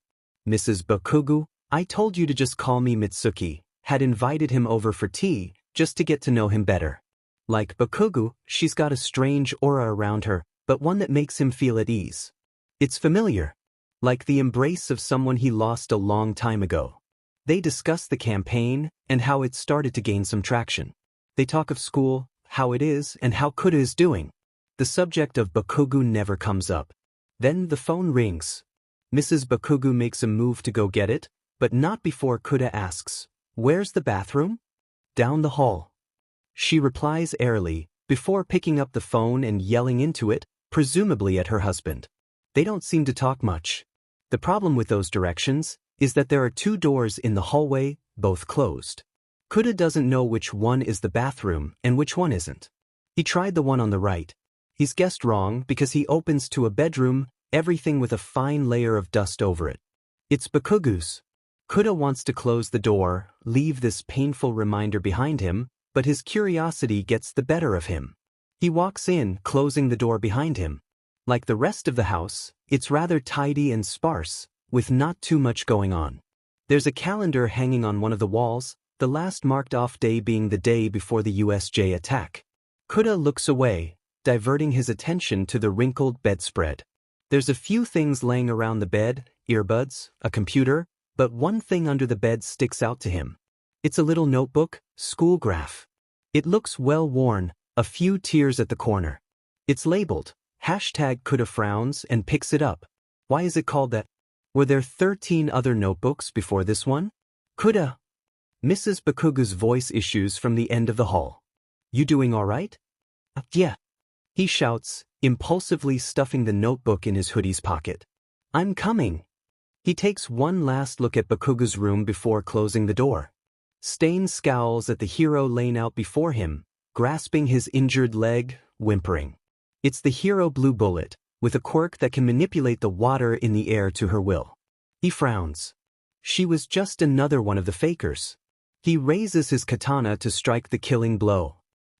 Mrs. Bakugu, I told you to just call me Mitsuki, had invited him over for tea, just to get to know him better. Like Bakugu, she's got a strange aura around her, but one that makes him feel at ease. It's familiar. Like the embrace of someone he lost a long time ago. They discuss the campaign and how it started to gain some traction. They talk of school, how it is, and how Kuda is doing. The subject of Bakugu never comes up. Then the phone rings. Mrs. Bakugu makes a move to go get it, but not before Kuda asks, "Where's the bathroom?" "Down the hall." She replies airily, before picking up the phone and yelling into it, presumably at her husband. They don't seem to talk much. The problem with those directions is that there are 2 doors in the hallway, both closed. Kuda doesn't know which one is the bathroom and which one isn't. He tried the one on the right. He's guessed wrong because he opens to a bedroom, everything with a fine layer of dust over it. It's Bakugu's. Kuda wants to close the door, leave this painful reminder behind him, but his curiosity gets the better of him. He walks in, closing the door behind him. Like the rest of the house, it's rather tidy and sparse, with not too much going on. There's a calendar hanging on one of the walls, the last marked off day being the day before the USJ attack. Kuda looks away, diverting his attention to the wrinkled bedspread. There's a few things laying around the bed, earbuds, a computer, but one thing under the bed sticks out to him. It's a little notebook, school graph. It looks well worn, a few tears at the corner. It's labeled, #Kuda frowns, and picks it up. Why is it called that? Were there 13 other notebooks before this one? Kuda. Mrs. Bakugu's voice issues from the end of the hall. You doing all right? Yeah. He shouts, impulsively stuffing the notebook in his hoodie's pocket. I'm coming. He takes one last look at Bakugu's room before closing the door. Stain scowls at the hero laying out before him, grasping his injured leg, whimpering. It's the hero Blue Bullet, with a quirk that can manipulate the water in the air to her will. He frowns. She was just another one of the fakers. He raises his katana to strike the killing blow.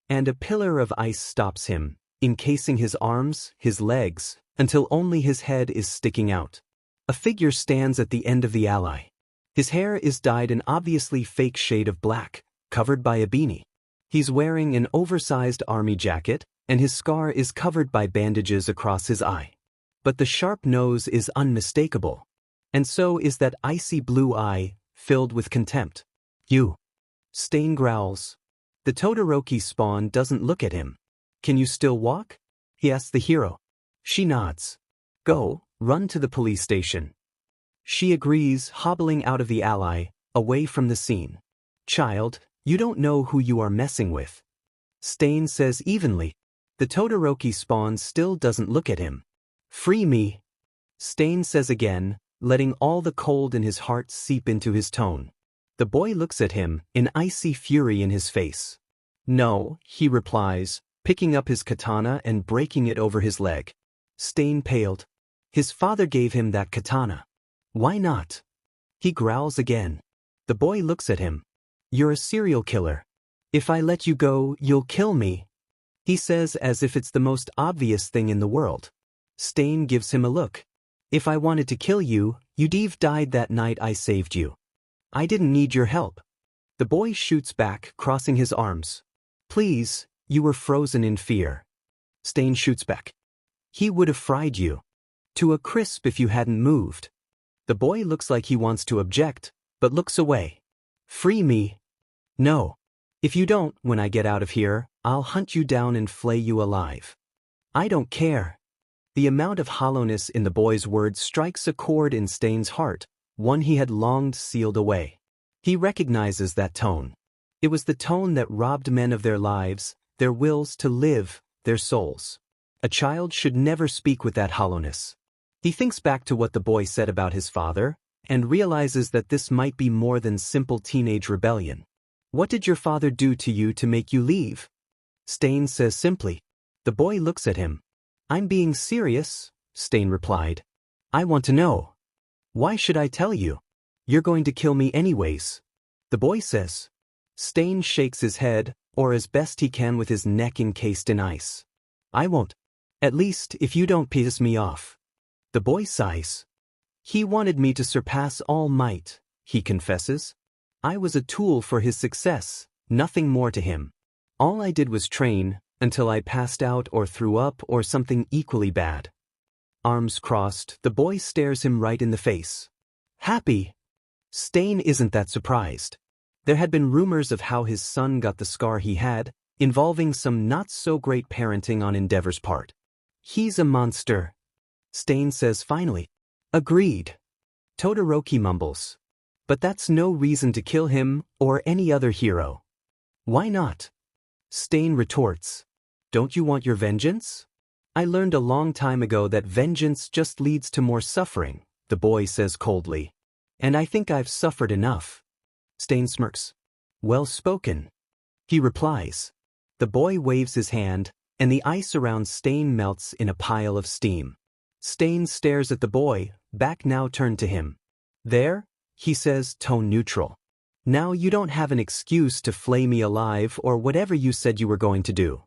And a pillar of ice stops him, encasing his arms, his legs, until only his head is sticking out. A figure stands at the end of the alley. His hair is dyed an obviously fake shade of black, covered by a beanie. He's wearing an oversized army jacket, and his scar is covered by bandages across his eye. But the sharp nose is unmistakable. And so is that icy blue eye, filled with contempt. You. Stain growls. The Todoroki spawn doesn't look at him. Can you still walk? He asks the hero. She nods. Go, run to the police station. She agrees, hobbling out of the alley, away from the scene. Child, you don't know who you are messing with. Stain says evenly. The Todoroki spawn still doesn't look at him. Free me. Stain says again, letting all the cold in his heart seep into his tone. The boy looks at him, an icy fury in his face. No, he replies, picking up his katana and breaking it over his leg. Stain paled. His father gave him that katana. Why not? He growls again. The boy looks at him. You're a serial killer. If I let you go, you'll kill me. He says as if it's the most obvious thing in the world. Stain gives him a look. If I wanted to kill you, you'd have died that night I saved you. I didn't need your help. The boy shoots back, crossing his arms. Please, you were frozen in fear. Stain shoots back. He would have fried you to a crisp if you hadn't moved. The boy looks like he wants to object, but looks away. Free me. No. If you don't, when I get out of here, I'll hunt you down and flay you alive. I don't care. The amount of hollowness in the boy's words strikes a chord in Stain's heart, one he had longed sealed away. He recognizes that tone. It was the tone that robbed men of their lives, their wills to live, their souls. A child should never speak with that hollowness. He thinks back to what the boy said about his father, and realizes that this might be more than simple teenage rebellion. What did your father do to you to make you leave? Stain says simply. The boy looks at him. I'm being serious, Stain replied. I want to know. Why should I tell you? You're going to kill me anyways. The boy says. Stain shakes his head, or as best he can with his neck encased in ice. I won't. At least if you don't piss me off. The boy sighs. He wanted me to surpass all might, he confesses. I was a tool for his success, nothing more to him. All I did was train, until I passed out or threw up or something equally bad. Arms crossed, the boy stares him right in the face. Happy? Stain isn't that surprised. There had been rumors of how his son got the scar he had, involving some not-so-great parenting on Endeavor's part. He's a monster. Stain says finally. Agreed. Todoroki mumbles. But that's no reason to kill him, or any other hero. Why not? Stain retorts. Don't you want your vengeance? I learned a long time ago that vengeance just leads to more suffering, the boy says coldly. And I think I've suffered enough. Stain smirks. Well spoken. He replies. The boy waves his hand, and the ice around Stain melts in a pile of steam. Stain stares at the boy, back now turned to him. There, he says, tone neutral. Now you don't have an excuse to flay me alive or whatever you said you were going to do.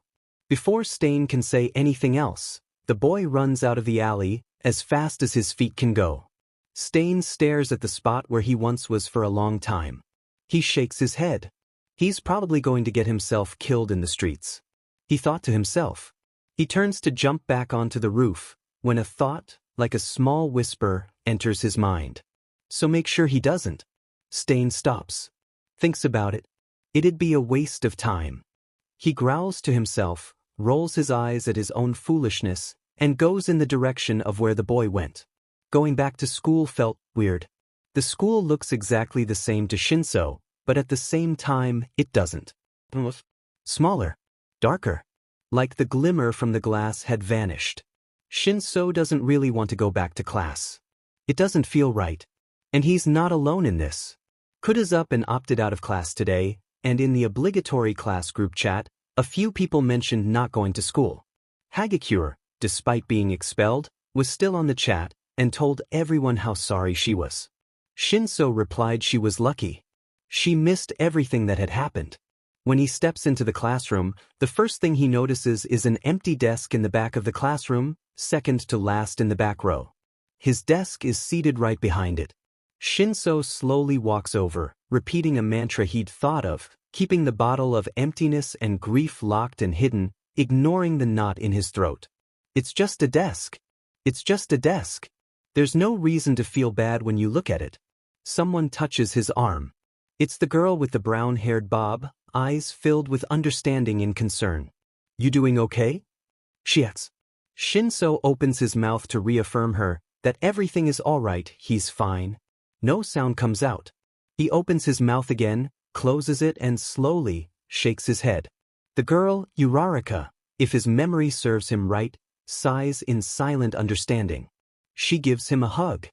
Before Stain can say anything else, the boy runs out of the alley, as fast as his feet can go. Stain stares at the spot where he once was for a long time. He shakes his head. He's probably going to get himself killed in the streets. He thought to himself. He turns to jump back onto the roof, when a thought, like a small whisper, enters his mind. So make sure he doesn't. Stain stops. Thinks about it. It'd be a waste of time. He growls to himself, rolls his eyes at his own foolishness, and goes in the direction of where the boy went. Going back to school felt weird. The school looks exactly the same to Shinso, but at the same time, it doesn't. Smaller. Darker. Like the glimmer from the glass had vanished. Shinso doesn't really want to go back to class. It doesn't feel right. And he's not alone in this. Kuda's up and opted out of class today, and in the obligatory class group chat, a few people mentioned not going to school. Hagakure, despite being expelled, was still on the chat and told everyone how sorry she was. Shinso replied she was lucky. She missed everything that had happened. When he steps into the classroom, the first thing he notices is an empty desk in the back of the classroom, second to last in the back row. His desk is seated right behind it. Shinso slowly walks over, repeating a mantra he'd thought of, keeping the bottle of emptiness and grief locked and hidden, ignoring the knot in his throat. It's just a desk. It's just a desk. There's no reason to feel bad when you look at it. Someone touches his arm. It's the girl with the brown-haired bob, eyes filled with understanding and concern. You doing okay? She asks. Shinso opens his mouth to reaffirm her that everything is all right, he's fine. No sound comes out. He opens his mouth again, closes it and slowly shakes his head. The girl, Uraraka, if his memory serves him right, sighs in silent understanding. She gives him a hug.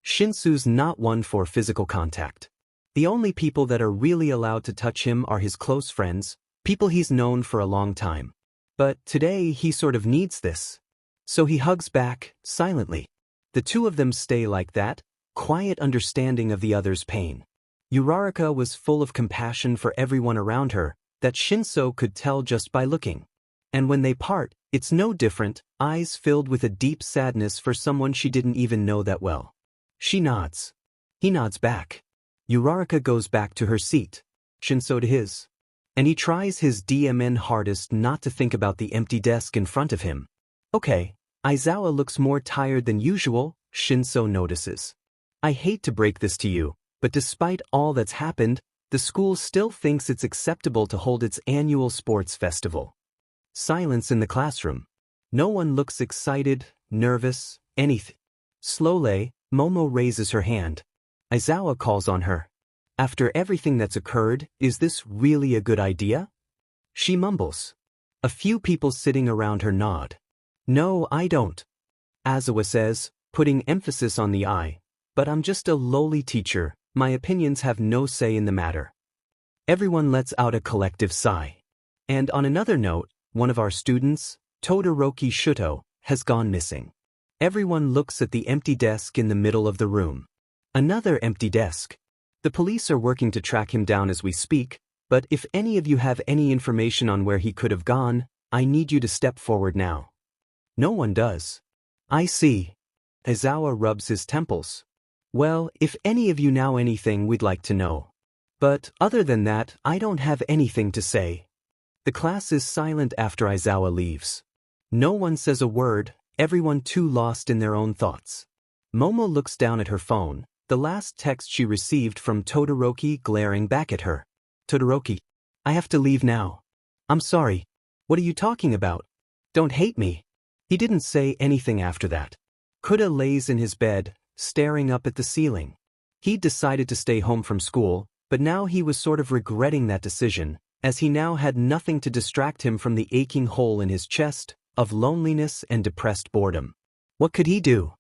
Shinsu's not one for physical contact. The only people that are really allowed to touch him are his close friends, people he's known for a long time. But today he sort of needs this. So he hugs back, silently. The two of them stay like that, quiet understanding of the other's pain. Uraraka was full of compassion for everyone around her, that Shinso could tell just by looking. And when they part, it's no different, eyes filled with a deep sadness for someone she didn't even know that well. She nods. He nods back. Uraraka goes back to her seat, Shinso to his. And he tries his DMN hardest not to think about the empty desk in front of him. Okay, Aizawa looks more tired than usual, Shinso notices. I hate to break this to you, but despite all that's happened, the school still thinks it's acceptable to hold its annual sports festival. Silence in the classroom. No one looks excited, nervous, anything. Slowly, Momo raises her hand. Aizawa calls on her. After everything that's occurred, is this really a good idea? She mumbles. A few people sitting around her nod. No, I don't. Aizawa says, putting emphasis on the I. But I'm just a lowly teacher, my opinions have no say in the matter. Everyone lets out a collective sigh. And on another note, one of our students, Todoroki Shuto, has gone missing. Everyone looks at the empty desk in the middle of the room. Another empty desk. The police are working to track him down as we speak, but if any of you have any information on where he could have gone, I need you to step forward now. No one does. I see. Aizawa rubs his temples. Well, if any of you know anything, we'd like to know. But other than that, I don't have anything to say. The class is silent after Aizawa leaves. No one says a word, everyone too lost in their own thoughts. Momo looks down at her phone, the last text she received from Todoroki glaring back at her. Todoroki, I have to leave now. I'm sorry. What are you talking about? Don't hate me. He didn't say anything after that. Kuda lays in his bed, staring up at the ceiling. He'd decided to stay home from school, but now he was sort of regretting that decision, as he now had nothing to distract him from the aching hole in his chest of loneliness and depressed boredom. What could he do?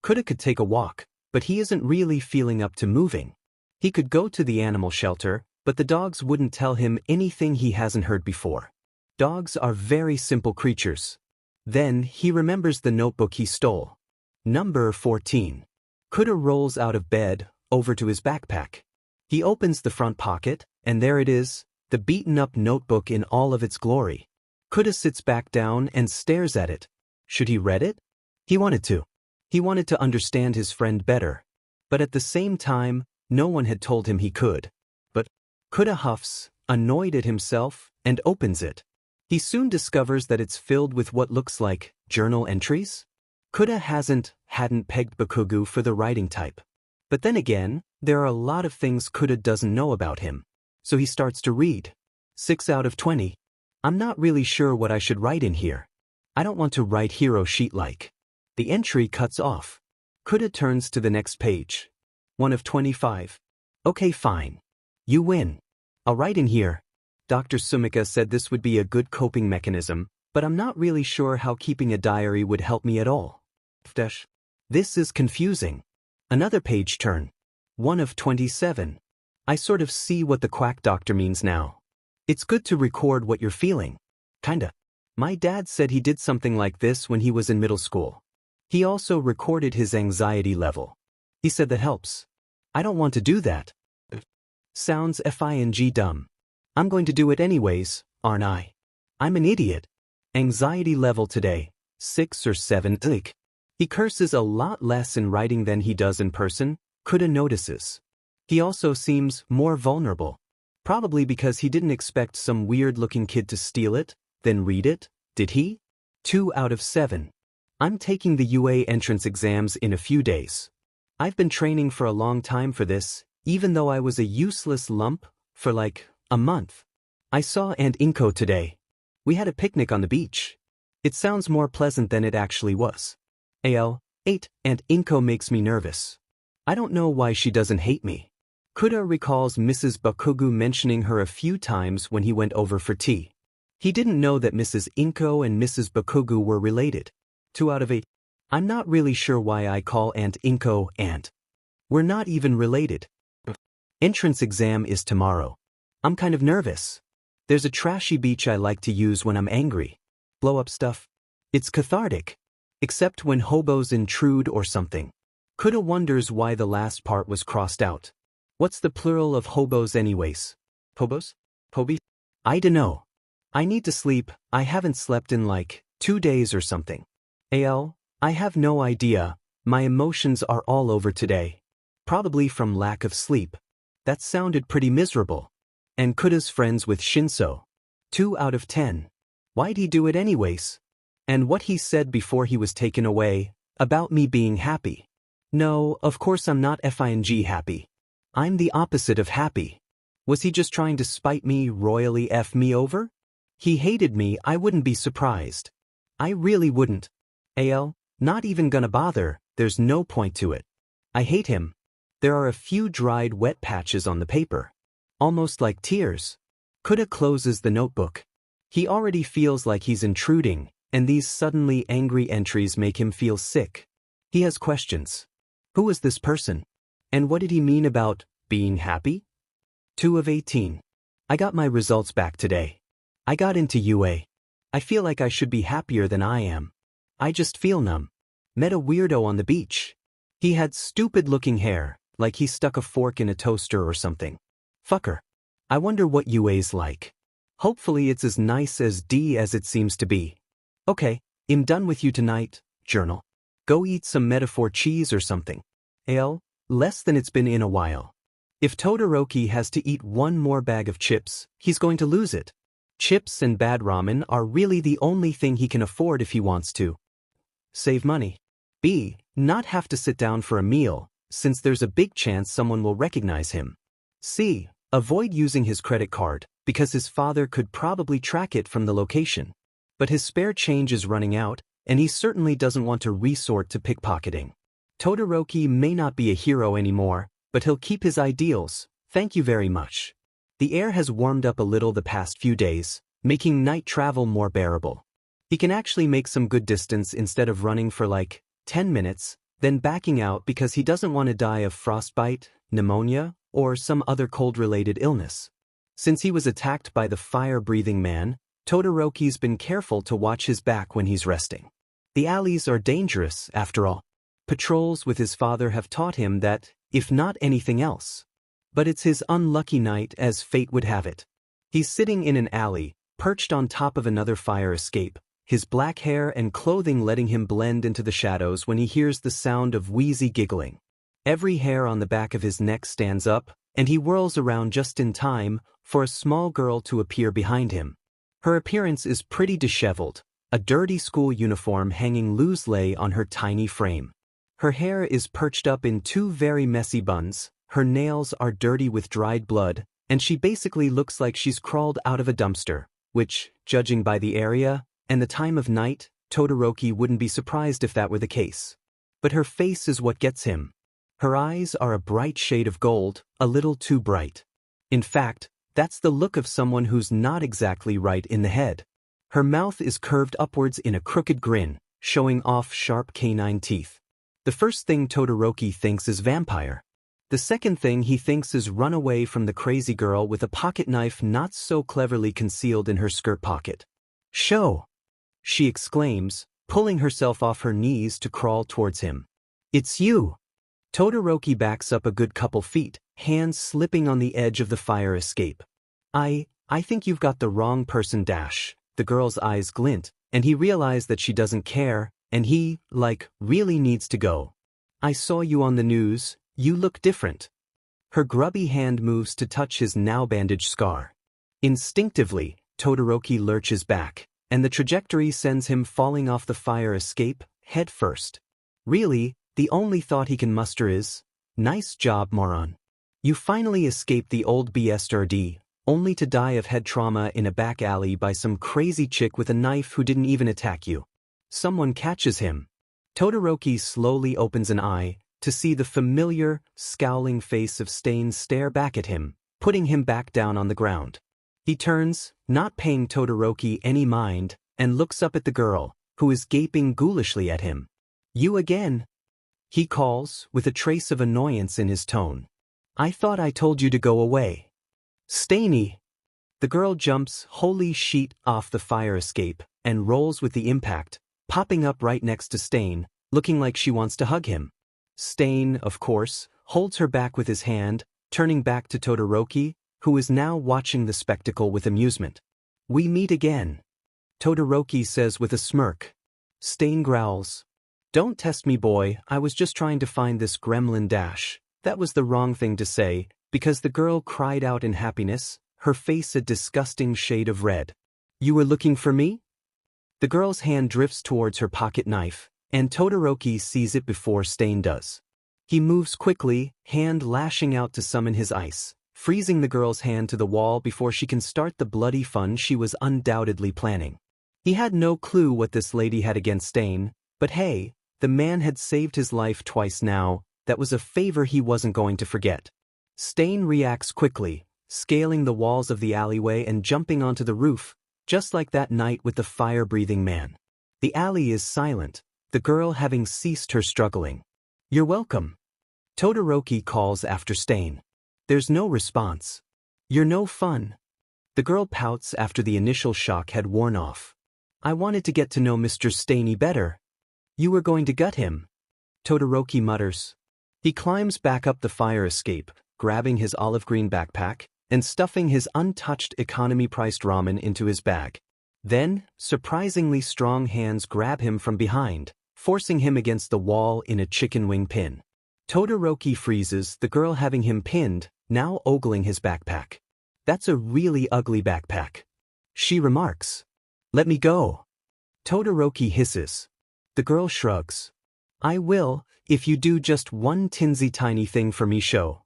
Kuda could take a walk, but he isn't really feeling up to moving. He could go to the animal shelter, but the dogs wouldn't tell him anything he hasn't heard before. Dogs are very simple creatures. Then he remembers the notebook he stole. Number 14. Kuda rolls out of bed, over to his backpack. He opens the front pocket, and there it is, the beaten-up notebook in all of its glory. Kuda sits back down and stares at it. Should he read it? He wanted to. He wanted to understand his friend better. But at the same time, no one had told him he could. But Kuda huffs, annoyed at himself, and opens it. He soon discovers that it's filled with what looks like journal entries. Kuda hadn't pegged Bakugu for the writing type. But then again, there are a lot of things Kuda doesn't know about him. So he starts to read. 6 out of 20. I'm not really sure what I should write in here. I don't want to write hero sheet-like. The entry cuts off. Kuda turns to the next page. 1 of 25. Okay, fine. You win. I'll write in here. Dr. Sumika said this would be a good coping mechanism, but I'm not really sure how keeping a diary would help me at all. This is confusing. Another page turn. 1 of 27. I sort of see what the quack doctor means now. It's good to record what you're feeling. Kinda. My dad said he did something like this when he was in middle school. He also recorded his anxiety level. He said that helps. I don't want to do that. Sounds fing dumb. I'm going to do it anyways, aren't I? I'm an idiot. Anxiety level today, 6 or 7. He curses a lot less in writing than he does in person, Kuda notices. He also seems more vulnerable. Probably because he didn't expect some weird-looking kid to steal it, then read it, did he? 2 out of 7. I'm taking the UA entrance exams in a few days. I've been training for a long time for this, even though I was a useless lump for like a month. I saw Aunt Inko today. We had a picnic on the beach. It sounds more pleasant than it actually was. AL, 8, Aunt Inko makes me nervous. I don't know why she doesn't hate me. Kuda recalls Mrs. Bakugu mentioning her a few times when he went over for tea. He didn't know that Mrs. Inko and Mrs. Bakugu were related. 2 out of 8. I'm not really sure why I call Aunt Inko Aunt. We're not even related. Entrance exam is tomorrow. I'm kind of nervous. There's a trashy beach I like to use when I'm angry. Blow up stuff. It's cathartic. Except when hobos intrude or something. Kuda wonders why the last part was crossed out. What's the plural of hobos anyways? Hobos? Hobi? I dunno. I need to sleep, I haven't slept in like 2 days or something. AL, I have no idea, my emotions are all over today. Probably from lack of sleep. That sounded pretty miserable. And Kuda's friends with Shinso. 2 out of 10. Why'd he do it anyways? And what he said before he was taken away, about me being happy. No, of course I'm not fing happy. I'm the opposite of happy. Was he just trying to spite me, royally F me over? He hated me, I wouldn't be surprised. I really wouldn't. Not even gonna bother, there's no point to it. I hate him. There are a few dried wet patches on the paper. Almost like tears. Kuda closes the notebook. He already feels like he's intruding, and these suddenly angry entries make him feel sick. He has questions. Who is this person? And what did he mean about being happy? 2 of 18. I got my results back today. I got into UA. I feel like I should be happier than I am. I just feel numb. Met a weirdo on the beach. He had stupid-looking hair, like he stuck a fork in a toaster or something. Fucker. I wonder what UA's like. Hopefully it's as nice as D as it seems to be. Okay, I'm done with you tonight, journal. Go eat some metaphor cheese or something. Less than it's been in a while. If Todoroki has to eat one more bag of chips, he's going to lose it. Chips and bad ramen are really the only thing he can afford if he wants to. Save money. B. Not have to sit down for a meal, since there's a big chance someone will recognize him. C. Avoid using his credit card, because his father could probably track it from the location. But his spare change is running out, and he certainly doesn't want to resort to pickpocketing. Todoroki may not be a hero anymore, but he'll keep his ideals, thank you very much. The air has warmed up a little the past few days, making night travel more bearable. He can actually make some good distance instead of running for like 10 minutes, then backing out because he doesn't want to die of frostbite, pneumonia, or some other cold-related illness. Since he was attacked by the fire-breathing man, Todoroki's been careful to watch his back when he's resting. The alleys are dangerous, after all. Patrols with his father have taught him that, if not anything else. But it's his unlucky night as fate would have it. He's sitting in an alley, perched on top of another fire escape, his black hair and clothing letting him blend into the shadows when he hears the sound of wheezy giggling. Every hair on the back of his neck stands up, and he whirls around just in time for a small girl to appear behind him. Her appearance is pretty disheveled, a dirty school uniform hanging loosely on her tiny frame. Her hair is perched up in 2 very messy buns, her nails are dirty with dried blood, and she basically looks like she's crawled out of a dumpster, which, judging by the area and the time of night, Todoroki wouldn't be surprised if that were the case. But her face is what gets him. Her eyes are a bright shade of gold, a little too bright. In fact, that's the look of someone who's not exactly right in the head. Her mouth is curved upwards in a crooked grin, showing off sharp canine teeth. The first thing Todoroki thinks is vampire. The second thing he thinks is run away from the crazy girl with a pocket knife not so cleverly concealed in her skirt pocket. "Show!" she exclaims, pulling herself off her knees to crawl towards him. "It's you!" Todoroki backs up a good couple feet, hands slipping on the edge of the fire escape. I think you've got the wrong person, Dash." The girl's eyes glint, and he realizes that she doesn't care, and he, really needs to go. "I saw you on the news, you look different." Her grubby hand moves to touch his now bandaged scar. Instinctively, Todoroki lurches back, and the trajectory sends him falling off the fire escape, head first. Really, the only thought he can muster is, "Nice job, moron. You finally escaped the old BSRD, only to die of head trauma in a back alley by some crazy chick with a knife who didn't even attack you." Someone catches him. Todoroki slowly opens an eye, to see the familiar, scowling face of Stain stare back at him, putting him back down on the ground. He turns, not paying Todoroki any mind, and looks up at the girl, who is gaping ghoulishly at him. "You again?" he calls, with a trace of annoyance in his tone. "I thought I told you to go away." "Stainy!" The girl jumps holy shit off the fire escape, and rolls with the impact, popping up right next to Stain, looking like she wants to hug him. Stain, of course, holds her back with his hand, turning back to Todoroki, who is now watching the spectacle with amusement. "We meet again," Todoroki says with a smirk. Stain growls. "Don't test me, boy, I was just trying to find this gremlin Dash." That was the wrong thing to say, because the girl cried out in happiness, her face a disgusting shade of red. "You were looking for me?" The girl's hand drifts towards her pocket knife, and Todoroki sees it before Stain does. He moves quickly, hand lashing out to summon his ice, freezing the girl's hand to the wall before she can start the bloody fun she was undoubtedly planning. He had no clue what this lady had against Stain, but hey, the man had saved his life twice now. That was a favor he wasn't going to forget. Stain reacts quickly, scaling the walls of the alleyway and jumping onto the roof, just like that night with the fire-breathing man. The alley is silent, the girl having ceased her struggling. "You're welcome." Todoroki calls after Stain. There's no response. "You're no fun." The girl pouts after the initial shock had worn off. "I wanted to get to know Mr. Stainy better." "You were going to gut him," Todoroki mutters. He climbs back up the fire escape, grabbing his olive green backpack and stuffing his untouched economy-priced ramen into his bag. Then, surprisingly strong hands grab him from behind, forcing him against the wall in a chicken wing pin. Todoroki freezes, the girl having him pinned, now ogling his backpack. "That's a really ugly backpack," she remarks. "Let me go." Todoroki hisses. The girl shrugs. "I will, if you do just one tinsy tiny thing for me, show."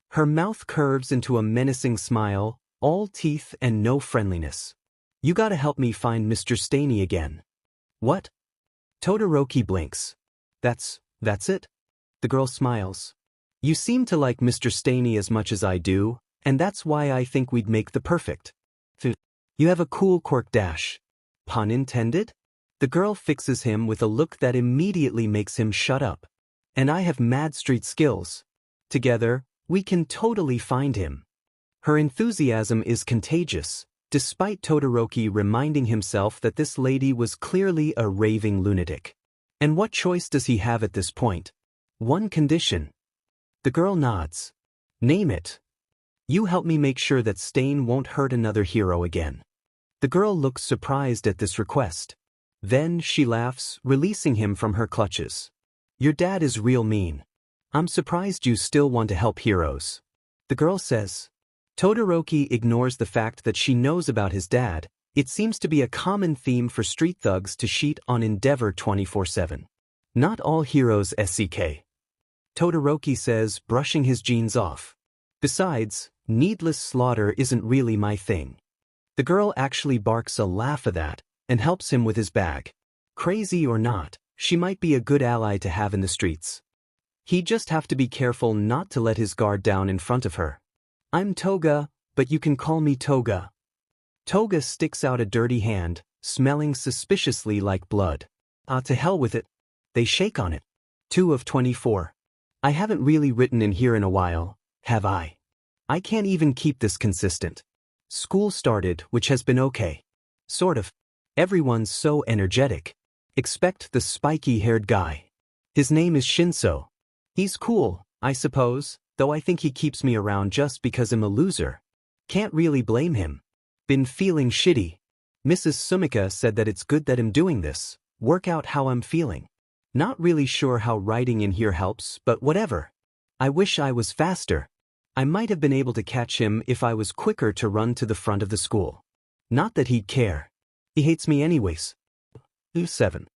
Her mouth curves into a menacing smile, all teeth and no friendliness. "You gotta help me find Mr. Stainy again." "What?" Todoroki blinks. That's it?" The girl smiles. "You seem to like Mr. Stainy as much as I do, and that's why I think we'd make the perfect. You have a cool quirk dash. Pun intended?" The girl fixes him with a look that immediately makes him shut up. "And I have mad street skills. Together, we can totally find him." Her enthusiasm is contagious, despite Todoroki reminding himself that this lady was clearly a raving lunatic. And what choice does he have at this point? One condition. The girl nods. "Name it." "You help me make sure that Stain won't hurt another hero again." The girl looks surprised at this request. Then she laughs, releasing him from her clutches. "Your dad is real mean. I'm surprised you still want to help heroes," the girl says. Todoroki ignores the fact that she knows about his dad. It seems to be a common theme for street thugs to cheat on Endeavor 24/7. "Not all heroes SCK," Todoroki says, brushing his jeans off. "Besides, needless slaughter isn't really my thing." The girl actually barks a laugh at that and helps him with his bag. Crazy or not, she might be a good ally to have in the streets. He'd just have to be careful not to let his guard down in front of her. "I'm Toga, but you can call me Toga." Toga sticks out a dirty hand, smelling suspiciously like blood. To hell with it." They shake on it. 2 of 24. "I haven't really written in here in a while, have I? I can't even keep this consistent. School started, which has been okay. Sort of. Everyone's so energetic. Expect the spiky-haired guy. His name is Shinso. He's cool, I suppose, though I think he keeps me around just because I'm a loser. Can't really blame him. Been feeling shitty. Mrs. Sumika said that it's good that I'm doing this, work out how I'm feeling. Not really sure how writing in here helps, but whatever. I wish I was faster. I might have been able to catch him if I was quicker to run to the front of the school. Not that he'd care. He hates me anyways." 7.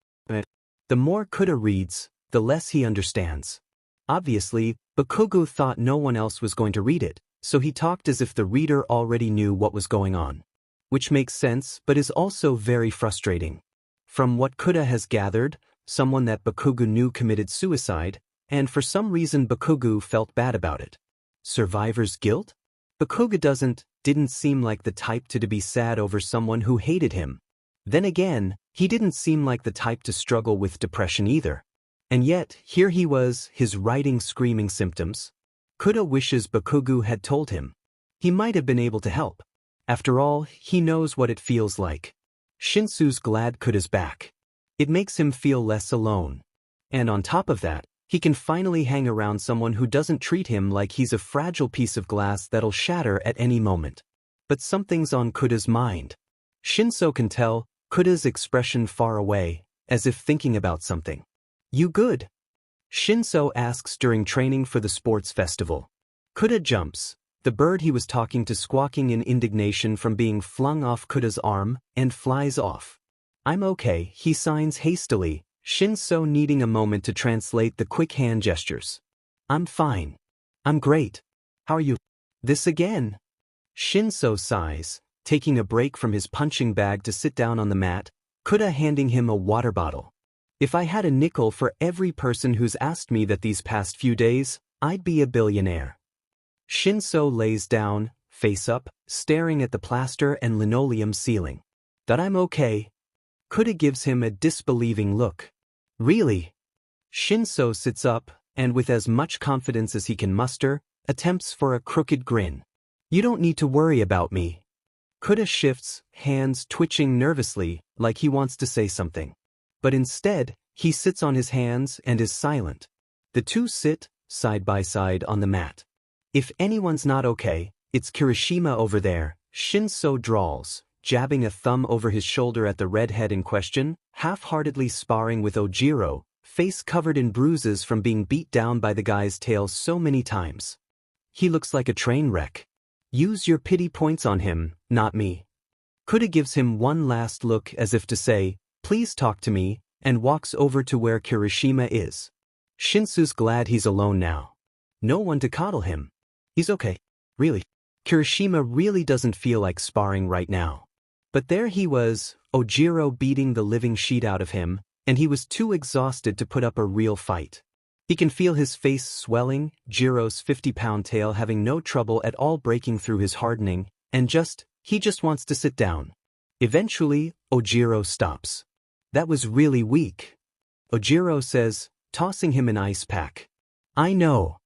The more Kuda reads, the less he understands. Obviously, Bakugo thought no one else was going to read it, so he talked as if the reader already knew what was going on. Which makes sense but is also very frustrating. From what Kuda has gathered, someone that Bakugo knew committed suicide, and for some reason Bakugo felt bad about it. Survivor's guilt? Bakugo didn't seem like the type to be sad over someone who hated him. Then again, he didn't seem like the type to struggle with depression either. And yet, here he was, his writing screaming symptoms. Kuda wishes Bakugo had told him. He might have been able to help. After all, he knows what it feels like. Shinsu's glad Kuda's back. It makes him feel less alone. And on top of that, he can finally hang around someone who doesn't treat him like he's a fragile piece of glass that'll shatter at any moment. But something's on Kuda's mind. Shinso can tell, Kuda's expression far away, as if thinking about something. "You good?" Shinso asks during training for the sports festival. Kuda jumps, the bird he was talking to squawking in indignation from being flung off Kuda's arm, and flies off. "I'm okay," he signs hastily, Shinso needing a moment to translate the quick hand gestures. "I'm fine. I'm great. How are you?" "This again?" Shinso sighs, taking a break from his punching bag to sit down on the mat, Kuda handing him a water bottle. If I had a nickel for every person who's asked me that these past few days, I'd be a billionaire. Shinso lays down, face up, staring at the plaster and linoleum ceiling. That I'm okay. Kuda gives him a disbelieving look. Really? Shinso sits up, and with as much confidence as he can muster, attempts for a crooked grin. You don't need to worry about me. Kuda shifts, hands twitching nervously, like he wants to say something. But instead, he sits on his hands and is silent. The two sit, side by side on the mat. If anyone's not okay, it's Kirishima over there, Shinso drawls, jabbing a thumb over his shoulder at the redhead in question, half-heartedly sparring with Ojiro, face covered in bruises from being beat down by the guy's tail so many times. He looks like a train wreck. Use your pity points on him, not me. Kuda gives him one last look as if to say, please talk to me, and walks over to where Kirishima is. Shinsu's glad he's alone now. No one to coddle him. He's okay. Really. Kirishima really doesn't feel like sparring right now. But there he was, Ojiro beating the living shit out of him, and he was too exhausted to put up a real fight. He can feel his face swelling, Jiro's 50-pound tail having no trouble at all breaking through his hardening, and he just wants to sit down. Eventually, Ojiro stops. That was really weak. Ojiro says, tossing him an ice pack. I know.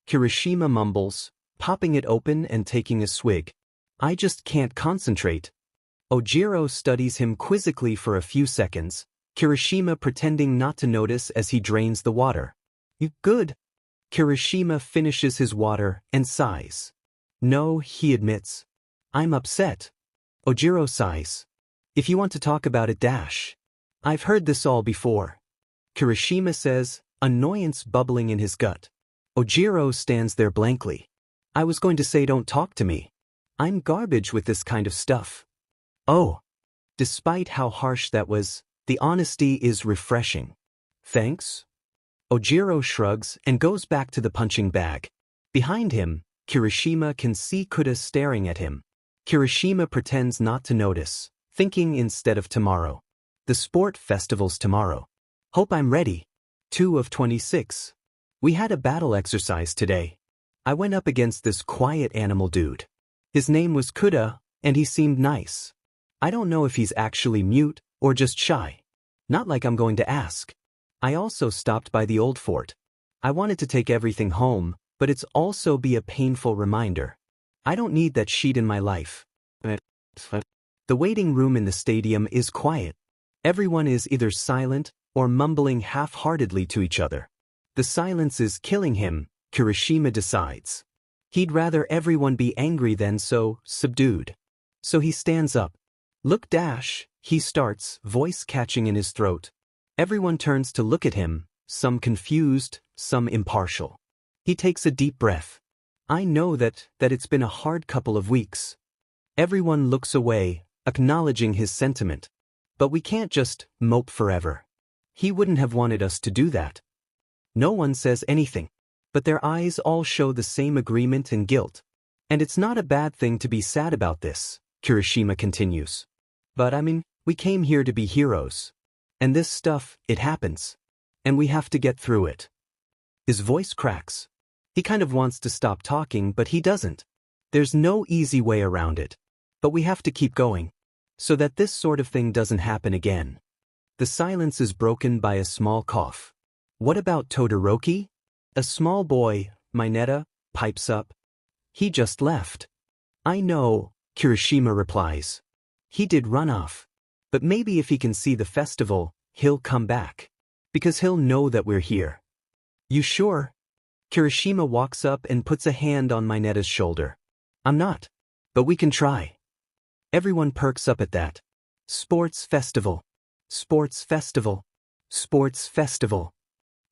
Kirishima mumbles, popping it open and taking a swig. I just can't concentrate. Ojiro studies him quizzically for a few seconds, Kirishima pretending not to notice as he drains the water. You good? Kirishima finishes his water and sighs. No, he admits. I'm upset. Ojiro sighs. If you want to talk about it, I've heard this all before. Kirishima says, annoyance bubbling in his gut. Ojiro stands there blankly. I was going to say don't talk to me. I'm garbage with this kind of stuff. Oh. Despite how harsh that was, the honesty is refreshing. Thanks? Ojiro shrugs and goes back to the punching bag. Behind him, Kirishima can see Kuda staring at him. Kirishima pretends not to notice, thinking instead of tomorrow. The sport festival's tomorrow. Hope I'm ready. 2 of 26. We had a battle exercise today. I went up against this quiet animal dude. His name was Kuda, and he seemed nice. I don't know if he's actually mute or just shy. Not like I'm going to ask. I also stopped by the old fort. I wanted to take everything home, but it's also be a painful reminder. I don't need that sheet in my life. The waiting room in the stadium is quiet. Everyone is either silent or mumbling half-heartedly to each other. The silence is killing him, Kirishima decides. He'd rather everyone be angry than so subdued. So he stands up. Look, he starts, voice catching in his throat. Everyone turns to look at him, some confused, some impartial. He takes a deep breath. I know that it's been a hard couple of weeks. Everyone looks away, acknowledging his sentiment. But we can't just mope forever. He wouldn't have wanted us to do that. No one says anything, but their eyes all show the same agreement and guilt. And it's not a bad thing to be sad about this, Kirishima continues. But we came here to be heroes. And this stuff, it happens. And we have to get through it. His voice cracks. He kind of wants to stop talking, but he doesn't. There's no easy way around it. But we have to keep going, so that this sort of thing doesn't happen again. The silence is broken by a small cough. What about Todoroki? A small boy, Mineta, pipes up. He just left. I know, Kirishima replies. He did run off. But maybe if he can see the festival, he'll come back. Because he'll know that we're here. You sure? Kirishima walks up and puts a hand on Mineta's shoulder. I'm not. But we can try. Everyone perks up at that. Sports festival. Sports festival. Sports festival.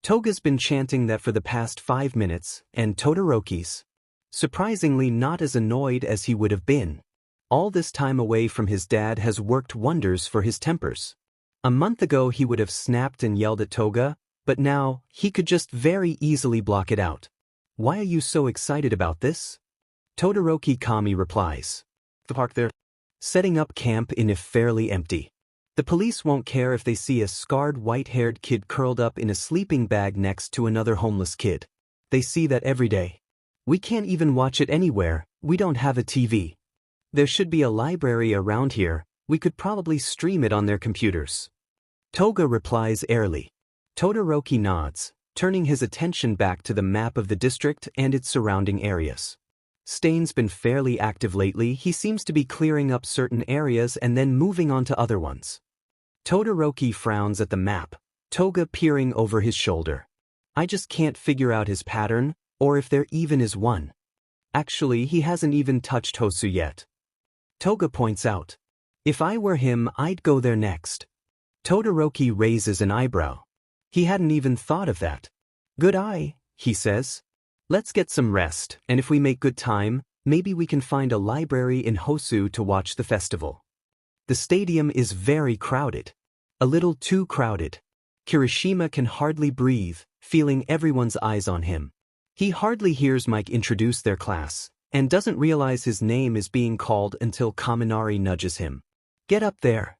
Toga's been chanting that for the past 5 minutes, and Todoroki's, surprisingly not as annoyed as he would have been. All this time away from his dad has worked wonders for his tempers. A month ago he would have snapped and yelled at Toga, but now he could just very easily block it out. Why are you so excited about this? Todoroki Kami replies. The park there. Setting up camp in if fairly empty. The police won't care if they see a scarred white-haired kid curled up in a sleeping bag next to another homeless kid. They see that every day. We can't even watch it anywhere, we don't have a TV. There should be a library around here, we could probably stream it on their computers. Toga replies airily. Todoroki nods, turning his attention back to the map of the district and its surrounding areas. Stain's been fairly active lately, he seems to be clearing up certain areas and then moving on to other ones. Todoroki frowns at the map, Toga peering over his shoulder. I just can't figure out his pattern, or if there even is one. Actually, he hasn't even touched Hosu yet. Toga points out. If I were him, I'd go there next. Todoroki raises an eyebrow. He hadn't even thought of that. Good eye, he says. Let's get some rest, and if we make good time, maybe we can find a library in Hosu to watch the festival. The stadium is very crowded. A little too crowded. Kirishima can hardly breathe, feeling everyone's eyes on him. He hardly hears Mike introduce their class, and doesn't realize his name is being called until Kaminari nudges him. Get up there.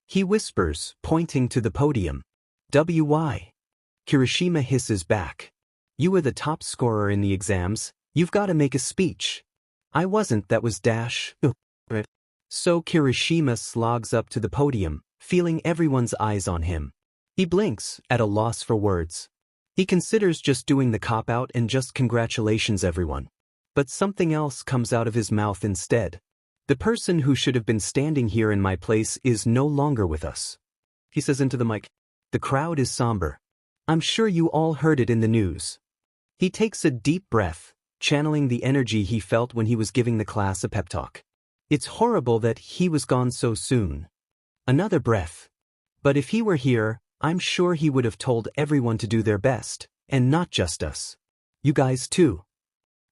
He whispers, pointing to the podium. WY. Kirishima hisses back. You were the top scorer in the exams, you've got to make a speech. I wasn't, that was Dash. So Kirishima slogs up to the podium, feeling everyone's eyes on him. He blinks, at a loss for words. He considers just doing the cop-out and just congratulations everyone. But something else comes out of his mouth instead. The person who should have been standing here in my place is no longer with us. He says into the mic. The crowd is somber. I'm sure you all heard it in the news. He takes a deep breath, channeling the energy he felt when he was giving the class a pep talk. It's horrible that he was gone so soon. Another breath. But if he were here, I'm sure he would have told everyone to do their best, and not just us. You guys too.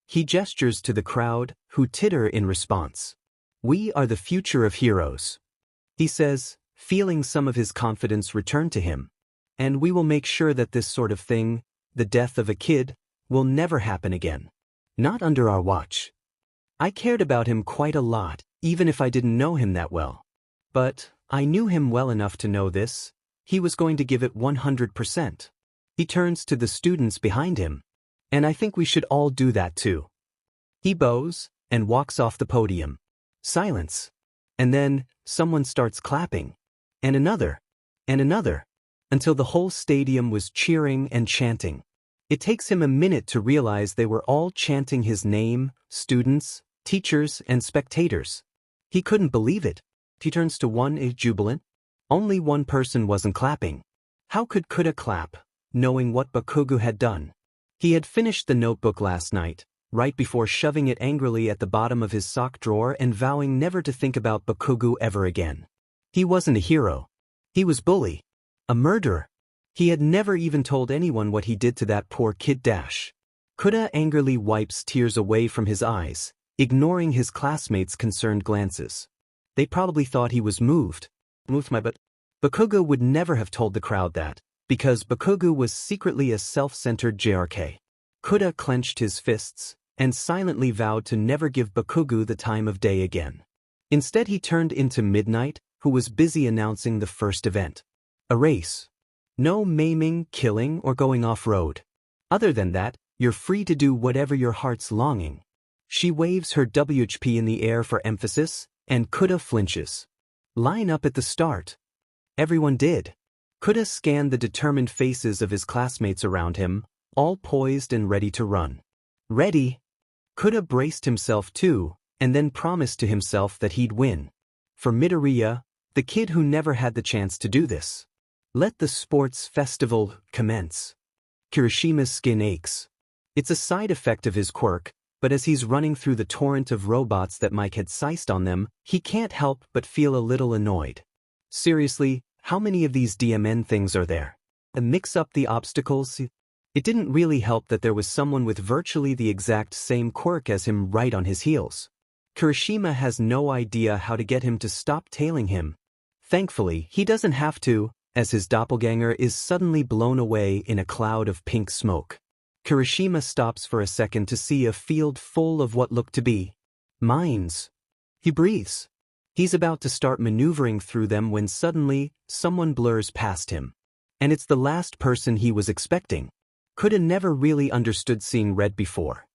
He gestures to the crowd, who titter in response. We are the future of heroes. He says, feeling some of his confidence return to him. And we will make sure that this sort of thing, the death of a kid, will never happen again. Not under our watch. I cared about him quite a lot, even if I didn't know him that well. But I knew him well enough to know this. He was going to give it 100%. He turns to the students behind him. And I think we should all do that too. He bows, and walks off the podium. Silence. And then, someone starts clapping. And another. And another. Until the whole stadium was cheering and chanting. It takes him a minute to realize they were all chanting his name, students, teachers, and spectators. He couldn't believe it. He turns to one, jubilant. Only one person wasn't clapping. How could Kuda clap, knowing what Bakugo had done? He had finished the notebook last night, right before shoving it angrily at the bottom of his sock drawer and vowing never to think about Bakugo ever again. He wasn't a hero. He was bully. A murderer. He had never even told anyone what he did to that poor kid Dash. Kuda angrily wipes tears away from his eyes, ignoring his classmates' concerned glances. They probably thought he was moved. But Bakugo would never have told the crowd that, because Bakugo was secretly a self-centered JRK. Kuda clenched his fists, and silently vowed to never give Bakugo the time of day again. Instead he turned into Midnight, who was busy announcing the first event. A race. No maiming, killing, or going off-road. Other than that, you're free to do whatever your heart's longing. She waves her WHP in the air for emphasis, and Kuda flinches. Line up at the start. Everyone did. Kuda scanned the determined faces of his classmates around him, all poised and ready to run. Ready? Kuda braced himself too, and then promised to himself that he'd win. For Midoriya, the kid who never had the chance to do this. Let the sports festival commence. Kirishima's skin aches. It's a side effect of his quirk, but as he's running through the torrent of robots that Mike had sized on them, he can't help but feel a little annoyed. Seriously, how many of these DMN things are there? And mix up the obstacles? It didn't really help that there was someone with virtually the exact same quirk as him right on his heels. Kirishima has no idea how to get him to stop tailing him. Thankfully, he doesn't have to, as his doppelganger is suddenly blown away in a cloud of pink smoke. Kirishima stops for a second to see a field full of what looked to be mines. He breathes. He's about to start maneuvering through them when suddenly, someone blurs past him. And it's the last person he was expecting. Kuda never really understood seeing red before.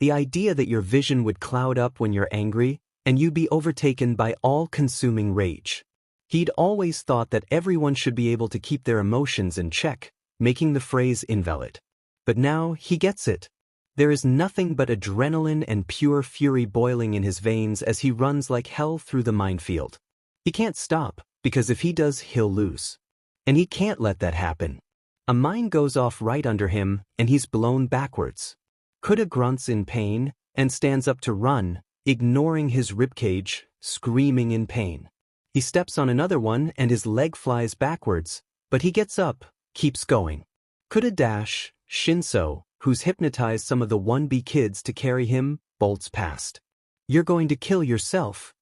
The idea that your vision would cloud up when you're angry, and you'd be overtaken by all-consuming rage. He'd always thought that everyone should be able to keep their emotions in check, making the phrase invalid. But now he gets it. There is nothing but adrenaline and pure fury boiling in his veins as he runs like hell through the minefield. He can't stop, because if he does, he'll lose. And he can't let that happen. A mine goes off right under him, and he's blown backwards. Kuda grunts in pain, and stands up to run, ignoring his ribcage, screaming in pain. He steps on another one and his leg flies backwards, but he gets up, keeps going. Kuda dash, Shinso, who's hypnotized some of the 1B kids to carry him, bolts past. You're going to kill yourself.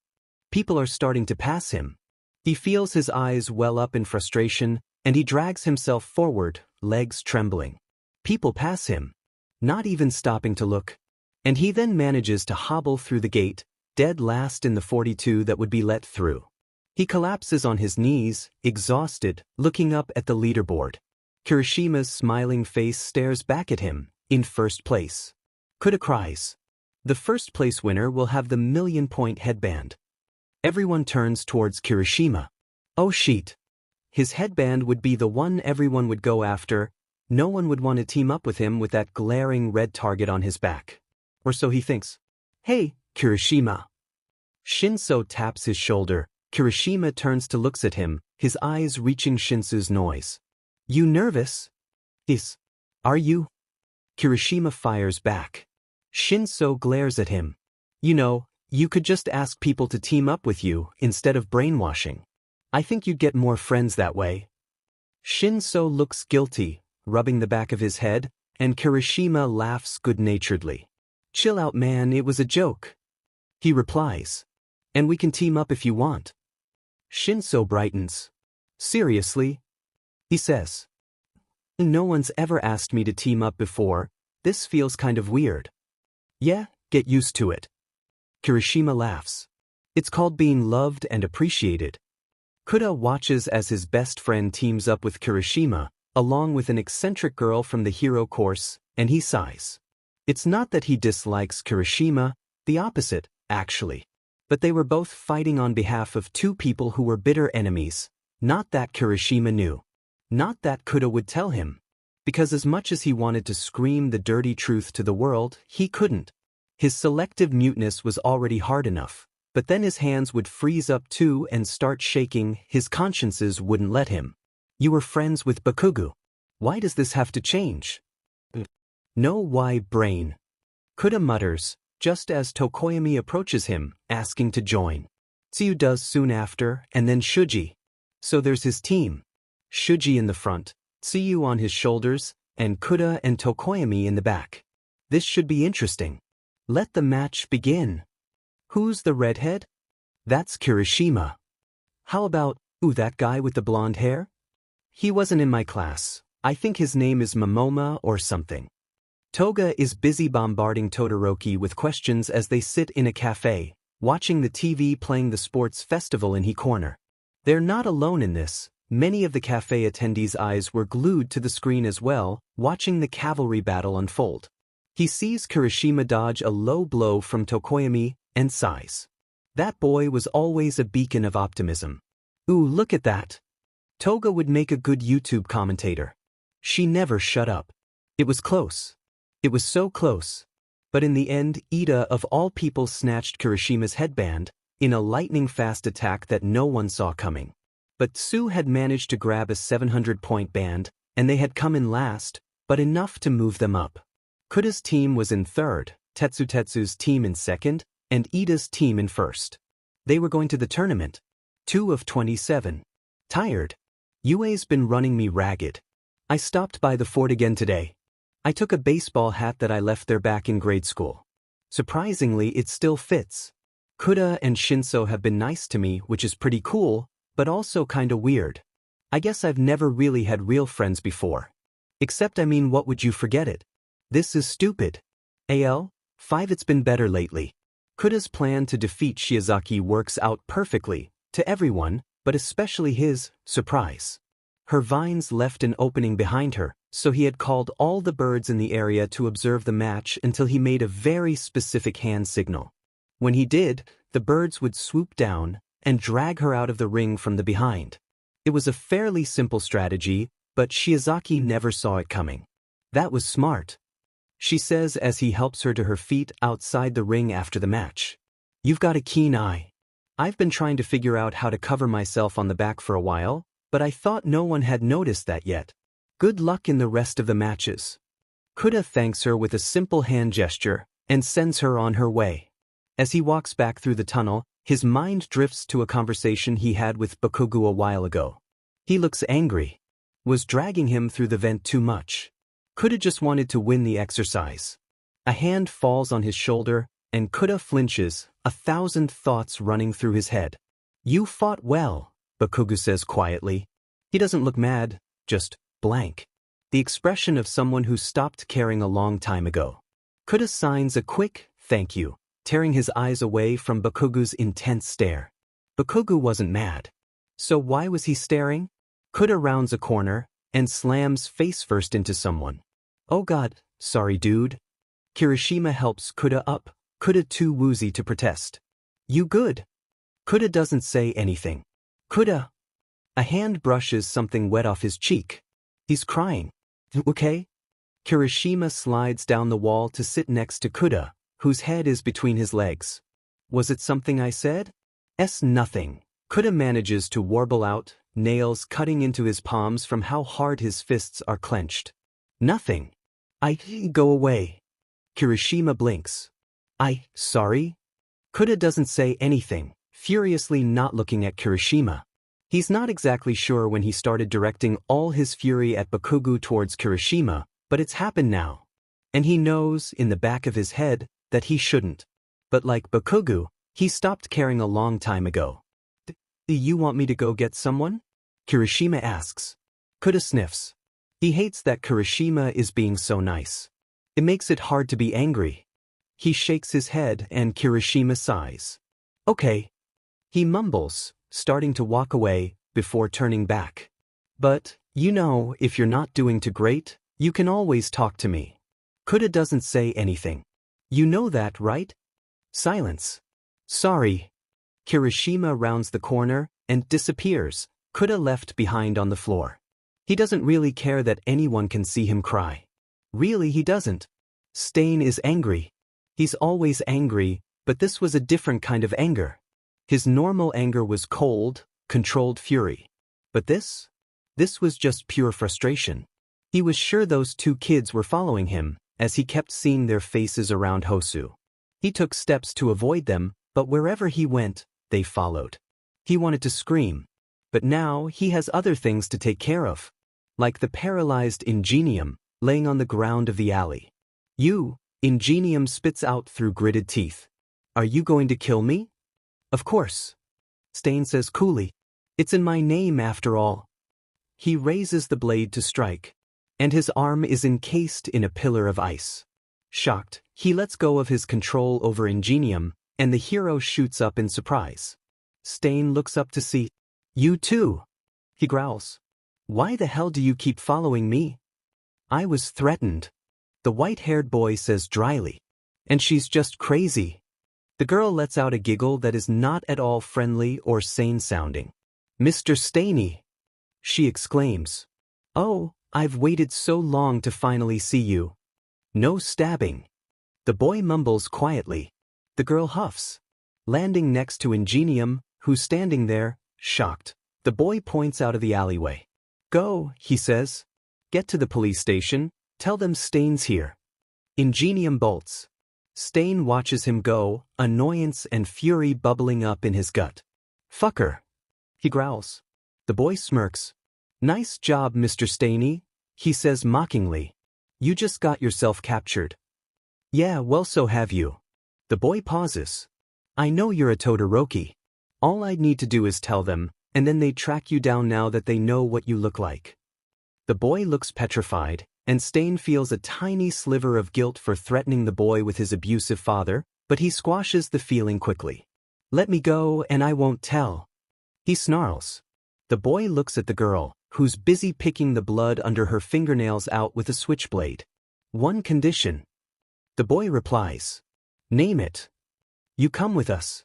People are starting to pass him. He feels his eyes well up in frustration, and he drags himself forward, legs trembling. People pass him, not even stopping to look. And he then manages to hobble through the gate, dead last in the 42 that would be let through. He collapses on his knees, exhausted, looking up at the leaderboard. Kirishima's smiling face stares back at him, in first place. Kuda cries. The first place winner will have the 1,000,000-point headband. Everyone turns towards Kirishima. Oh shit. His headband would be the one everyone would go after. No one would want to team up with him with that glaring red target on his back. Or so he thinks. Hey, Kirishima. Shinso taps his shoulder. Kirishima turns to looks at him, his eyes reaching Shinsu's noise. You nervous? Is. Are you? Kirishima fires back. Shinso glares at him. You know, you could just ask people to team up with you instead of brainwashing. I think you'd get more friends that way. Shinso looks guilty, rubbing the back of his head, and Kirishima laughs good-naturedly. Chill out, man, it was a joke. He replies. And we can team up if you want. Shinso brightens. Seriously? He says. No one's ever asked me to team up before. This feels kind of weird. Yeah, get used to it. Kirishima laughs. It's called being loved and appreciated. Kuda watches as his best friend teams up with Kirishima, along with an eccentric girl from the hero course, and he sighs. It's not that he dislikes Kirishima, the opposite, actually. But they were both fighting on behalf of two people who were bitter enemies. Not that Kirishima knew. Not that Kuda would tell him. Because as much as he wanted to scream the dirty truth to the world, he couldn't. His selective muteness was already hard enough. But then his hands would freeze up too and start shaking, his consciences wouldn't let him. You were friends with Bakugo. Why does this have to change? No, why, brain? Kuda mutters, just as Tokoyami approaches him, asking to join. Tsuyu does soon after, and then Shuji. So there's his team. Shuji in the front, Tsuyu on his shoulders, and Kuda and Tokoyami in the back. This should be interesting. Let the match begin. Who's the redhead? That's Kirishima. How about, that guy with the blonde hair? He wasn't in my class. I think his name is Momoma or something. Toga is busy bombarding Todoroki with questions as they sit in a cafe, watching the TV playing the sports festival in He Corner. They're not alone in this. Many of the cafe attendees' eyes were glued to the screen as well, watching the cavalry battle unfold. He sees Kirishima dodge a low blow from Tokoyami and sighs. That boy was always a beacon of optimism. Ooh, look at that. Toga would make a good YouTube commentator. She never shut up. It was close. It was so close. But in the end, Ida of all people snatched Kirishima's headband, in a lightning-fast attack that no one saw coming. But Tsu had managed to grab a 700-point band, and they had come in last, but enough to move them up. Kuda's team was in third, Tetsu's team in second, and Ida's team in first. They were going to the tournament. 2 of 27. Tired. Yue's been running me ragged. I stopped by the fort again today. I took a baseball hat that I left there back in grade school. Surprisingly, it still fits. Kuda and Shinso have been nice to me, which is pretty cool, but also kinda weird. I guess I've never really had real friends before. Except what would you forget it? This is stupid. AL, 5 it's been better lately. Kuda's plan to defeat Shiozaki works out perfectly, to everyone, but especially his surprise. Her vines left an opening behind her, so he had called all the birds in the area to observe the match until he made a very specific hand signal. When he did, the birds would swoop down and drag her out of the ring from the behind. It was a fairly simple strategy, but Shiozaki never saw it coming. That was smart, she says as he helps her to her feet outside the ring after the match. You've got a keen eye. I've been trying to figure out how to cover myself on the back for a while, but I thought no one had noticed that yet. Good luck in the rest of the matches. Kuda thanks her with a simple hand gesture and sends her on her way. As he walks back through the tunnel, his mind drifts to a conversation he had with Bakugo a while ago. He looks angry. Was dragging him through the vent too much? Kuda just wanted to win the exercise. A hand falls on his shoulder, and Kuda flinches, 1,000 thoughts running through his head. You fought well, Bakugo says quietly. He doesn't look mad, just blank. The expression of someone who stopped caring a long time ago. Kuda signs a quick thank you, tearing his eyes away from Bakugo's intense stare. Bakugo wasn't mad. So why was he staring? Kuda rounds a corner and slams face first into someone. Oh god, sorry dude. Kirishima helps Kuda up, Kuda too woozy to protest. You good? Kuda doesn't say anything. Kuda. A hand brushes something wet off his cheek. He's crying. Okay? Kirishima slides down the wall to sit next to Kuda, whose head is between his legs. Was it something I said? Nothing. Kuda manages to warble out, nails cutting into his palms from how hard his fists are clenched. Nothing. Go away. Kirishima blinks. Sorry? Kuda doesn't say anything, furiously not looking at Kirishima. He's not exactly sure when he started directing all his fury at Bakugo towards Kirishima, but it's happened now. And he knows, in the back of his head, that he shouldn't. But like Bakugo, he stopped caring a long time ago. You want me to go get someone? Kirishima asks. Kuda sniffs. He hates that Kirishima is being so nice. It makes it hard to be angry. He shakes his head and Kirishima sighs. Okay. He mumbles, starting to walk away, before turning back. But, if you're not doing too great, you can always talk to me. Kuda doesn't say anything. You know that, right? Silence. Sorry. Kirishima rounds the corner and disappears, Kuda left behind on the floor. He doesn't really care that anyone can see him cry. Really, he doesn't. Stain is angry. He's always angry, but this was a different kind of anger. His normal anger was cold, controlled fury. But this was just pure frustration. He was sure those two kids were following him, as he kept seeing their faces around Hosu. He took steps to avoid them, but wherever he went, they followed. He wanted to scream. But now he has other things to take care of. Like the paralyzed Ingenium, laying on the ground of the alley. Ingenium spits out through gritted teeth. Are you going to kill me? Of course. Stain says coolly. It's in my name after all. He raises the blade to strike. And his arm is encased in a pillar of ice. Shocked, he lets go of his control over Ingenium, and the hero shoots up in surprise. Stain looks up to see. You too. He growls. Why the hell do you keep following me? I was threatened. The white-haired boy says dryly. And she's just crazy. The girl lets out a giggle that is not at all friendly or sane-sounding. Mr. Stainy! She exclaims. Oh, I've waited so long to finally see you. No stabbing. The boy mumbles quietly. The girl huffs. Landing next to Ingenium, who's standing there, shocked. The boy points out of the alleyway. Go, he says. Get to the police station, tell them Stain's here. Ingenium bolts. Stain watches him go, annoyance and fury bubbling up in his gut. Fucker. He growls. The boy smirks. Nice job, Mr. Stainy, he says mockingly. You just got yourself captured. Yeah, well, so have you. The boy pauses. I know you're a Todoroki. All I'd need to do is tell them, and then they track you down now that they know what you look like. The boy looks petrified, and Stain feels a tiny sliver of guilt for threatening the boy with his abusive father, But he squashes the feeling quickly. Let me go and I won't tell. He snarls. The boy looks at the girl, who's busy picking the blood under her fingernails out with a switchblade. One condition. The boy replies. Name it. You come with us.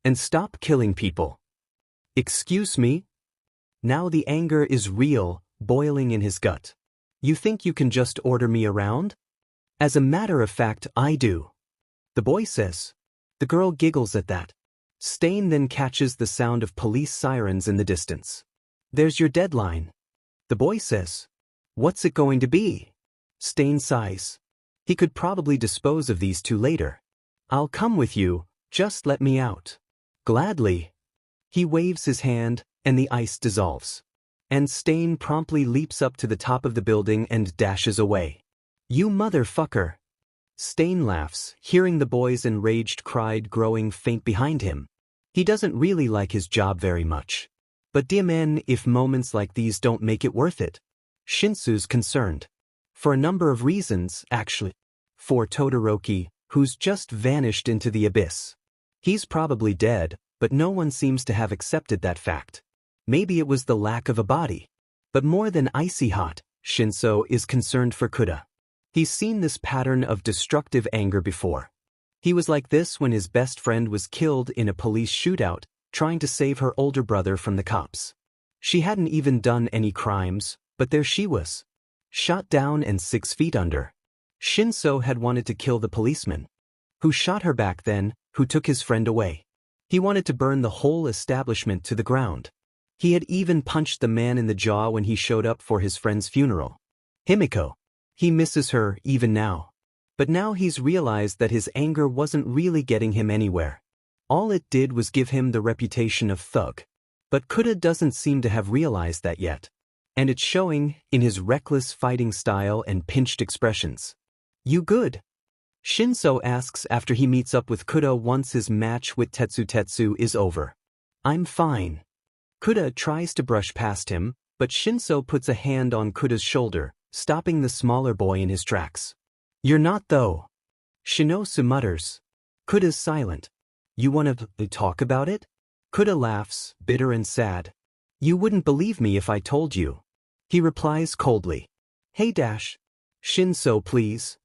And stop killing people. Excuse me? Now the anger is real, boiling in his gut. You think you can just order me around? As a matter of fact, I do. The boy says. The girl giggles at that. Stain then catches the sound of police sirens in the distance. There's your deadline. The boy says. What's it going to be? Stain sighs. He could probably dispose of these two later. I'll come with you, just let me out. Gladly. He waves his hand, and the ice dissolves. And Stain promptly leaps up to the top of the building and dashes away. You motherfucker. Stain laughs, hearing the boy's enraged cry growing faint behind him. He doesn't really like his job very much. But damn if moments like these don't make it worth it. Shinsu's concerned. For a number of reasons, actually. For Todoroki, who's just vanished into the abyss. He's probably dead, but no one seems to have accepted that fact. Maybe it was the lack of a body. But more than icy hot, Shinso is concerned for Kuda. He's seen this pattern of destructive anger before. He was like this when his best friend was killed in a police shootout, trying to save her older brother from the cops. She hadn't even done any crimes, but there she was. Shot down and 6 feet under. Shinso had wanted to kill the policeman. Who shot her back then, who took his friend away. He wanted to burn the whole establishment to the ground. He had even punched the man in the jaw when he showed up for his friend's funeral. Himiko. He misses her even now. But now he's realized that his anger wasn't really getting him anywhere. All it did was give him the reputation of thug. But Kuda doesn't seem to have realized that yet. And it's showing in his reckless fighting style and pinched expressions. You good? Shinso asks after he meets up with Kuda once his match with Tetsu is over. I'm fine. Kuda tries to brush past him, but Shinso puts a hand on Kuda's shoulder, stopping the smaller boy in his tracks. You're not though. Shinosu mutters. Kuda's silent. You want to talk about it? Kuda laughs, bitter and sad. You wouldn't believe me if I told you. He replies coldly. Hey Dash. Shinso please.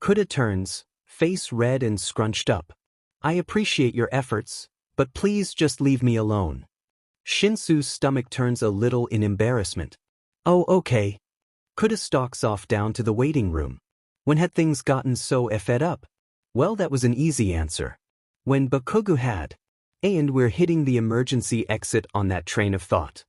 Kuda turns, face red and scrunched up. I appreciate your efforts, but please just leave me alone. Shinsu's stomach turns a little in embarrassment. Oh okay. Kuda stalks off down to the waiting room. When had things gotten so fed up? Well, that was an easy answer. When Bakugo had. And we're hitting the emergency exit on that train of thought.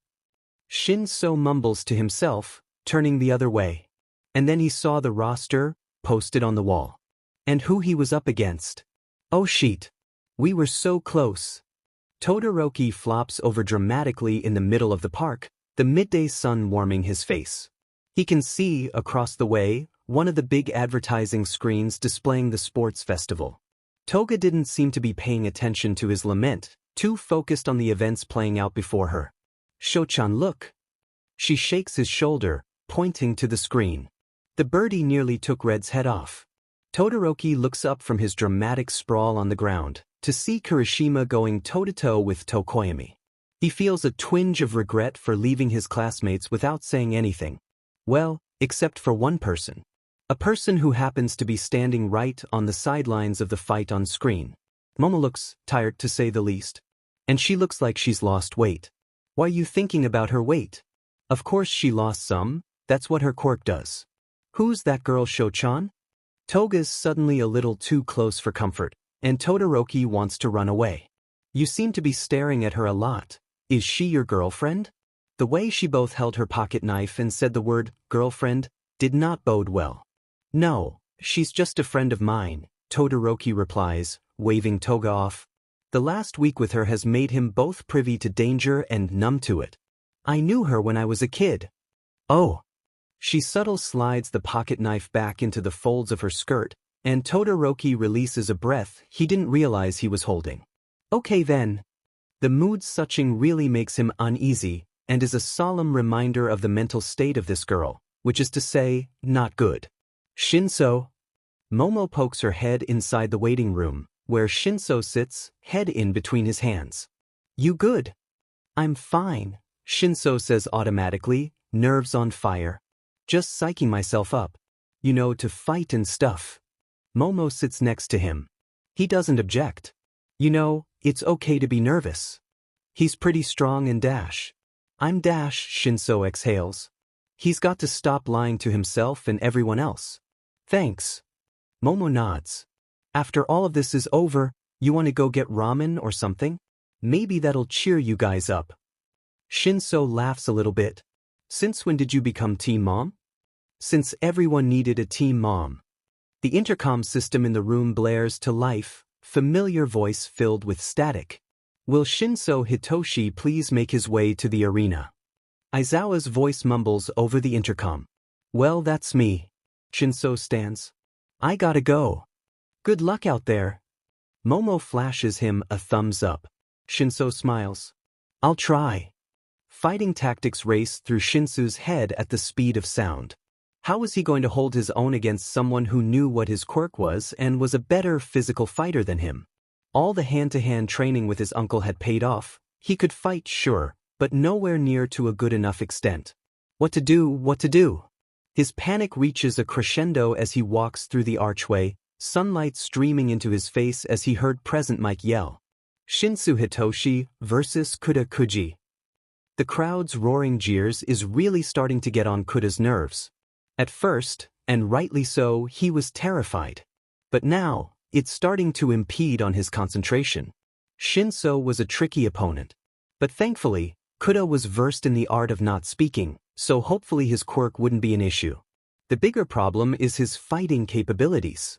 Shinso mumbles to himself, turning the other way. And then he saw the roster, posted on the wall. And who he was up against. Oh shit. We were so close. Todoroki flops over dramatically in the middle of the park, the midday sun warming his face. He can see, across the way, one of the big advertising screens displaying the sports festival. Toga didn't seem to be paying attention to his lament, too focused on the events playing out before her. Sho-chan, look. She shakes his shoulder, pointing to the screen. The birdie nearly took Red's head off. Todoroki looks up from his dramatic sprawl on the ground, to see Kirishima going toe-to-toe with Tokoyami. He feels a twinge of regret for leaving his classmates without saying anything. Well, except for one person. A person who happens to be standing right on the sidelines of the fight on screen. Momo looks tired to say the least. And she looks like she's lost weight. Why are you thinking about her weight? Of course she lost some, that's what her quirk does. Who's that girl, Sho-chan? Toga's suddenly a little too close for comfort, and Todoroki wants to run away. You seem to be staring at her a lot. Is she your girlfriend? The way she both held her pocket knife and said the word, girlfriend, did not bode well. No, she's just a friend of mine, Todoroki replies, waving Toga off. The last week with her has made him both privy to danger and numb to it. I knew her when I was a kid. Oh. She subtle slides the pocket knife back into the folds of her skirt, and Todoroki releases a breath he didn't realize he was holding. Okay then. The mood switching really makes him uneasy, and is a solemn reminder of the mental state of this girl, which is to say, not good. Shinso. Momo pokes her head inside the waiting room, where Shinso sits, head in between his hands. You good? I'm fine, Shinso says automatically, nerves on fire. Just psyching myself up. You know, to fight and stuff. Momo sits next to him. He doesn't object. You know, it's okay to be nervous. He's pretty strong and dash. I'm dash, Shinso exhales. He's got to stop lying to himself and everyone else. Thanks. Momo nods. After all of this is over, you want to go get ramen or something? Maybe that'll cheer you guys up. Shinso laughs a little bit. Since when did you become team mom? Since everyone needed a team mom. The intercom system in the room blares to life, familiar voice filled with static. Will Shinso Hitoshi please make his way to the arena? Aizawa's voice mumbles over the intercom. Well, that's me. Shinso stands. I gotta go. Good luck out there. Momo flashes him a thumbs up. Shinso smiles. I'll try. Fighting tactics race through Shinsu's head at the speed of sound. How was he going to hold his own against someone who knew what his quirk was and was a better physical fighter than him? All the hand-to-hand training with his uncle had paid off. He could fight, sure, but nowhere near to a good enough extent. What to do? His panic reaches a crescendo as he walks through the archway, sunlight streaming into his face as he heard Present Mike yell. Shinsu Hitoshi versus Kuda Kuji. The crowd's roaring jeers is really starting to get on Kuda's nerves. At first, and rightly so, he was terrified. But now, it's starting to impede on his concentration. Shinso was a tricky opponent. But thankfully, Kuda was versed in the art of not speaking, so hopefully his quirk wouldn't be an issue. The bigger problem is his fighting capabilities.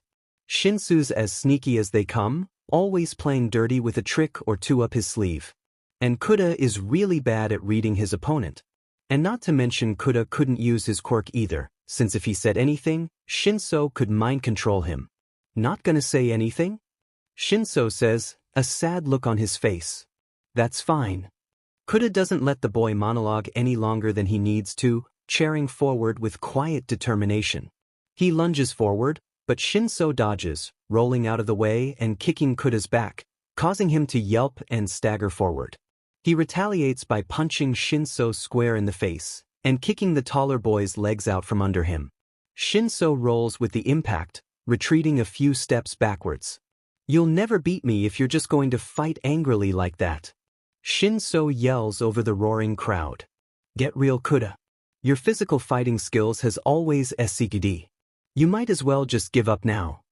Shinsu's as sneaky as they come, always playing dirty with a trick or two up his sleeve. And Kuda is really bad at reading his opponent. And not to mention Kuda couldn't use his quirk either, since if he said anything, Shinso could mind control him. Not gonna say anything? Shinso says, a sad look on his face. That's fine. Kuda doesn't let the boy monologue any longer than he needs to, charing forward with quiet determination. He lunges forward, but Shinso dodges, rolling out of the way and kicking Kuda's back, causing him to yelp and stagger forward. He retaliates by punching Shinso square in the face and kicking the taller boy's legs out from under him. Shinso rolls with the impact, retreating a few steps backwards. You'll never beat me if you're just going to fight angrily like that. Shinso yells over the roaring crowd. Get real, Kuda. Your physical fighting skills has always SCD. You might as well just give up now.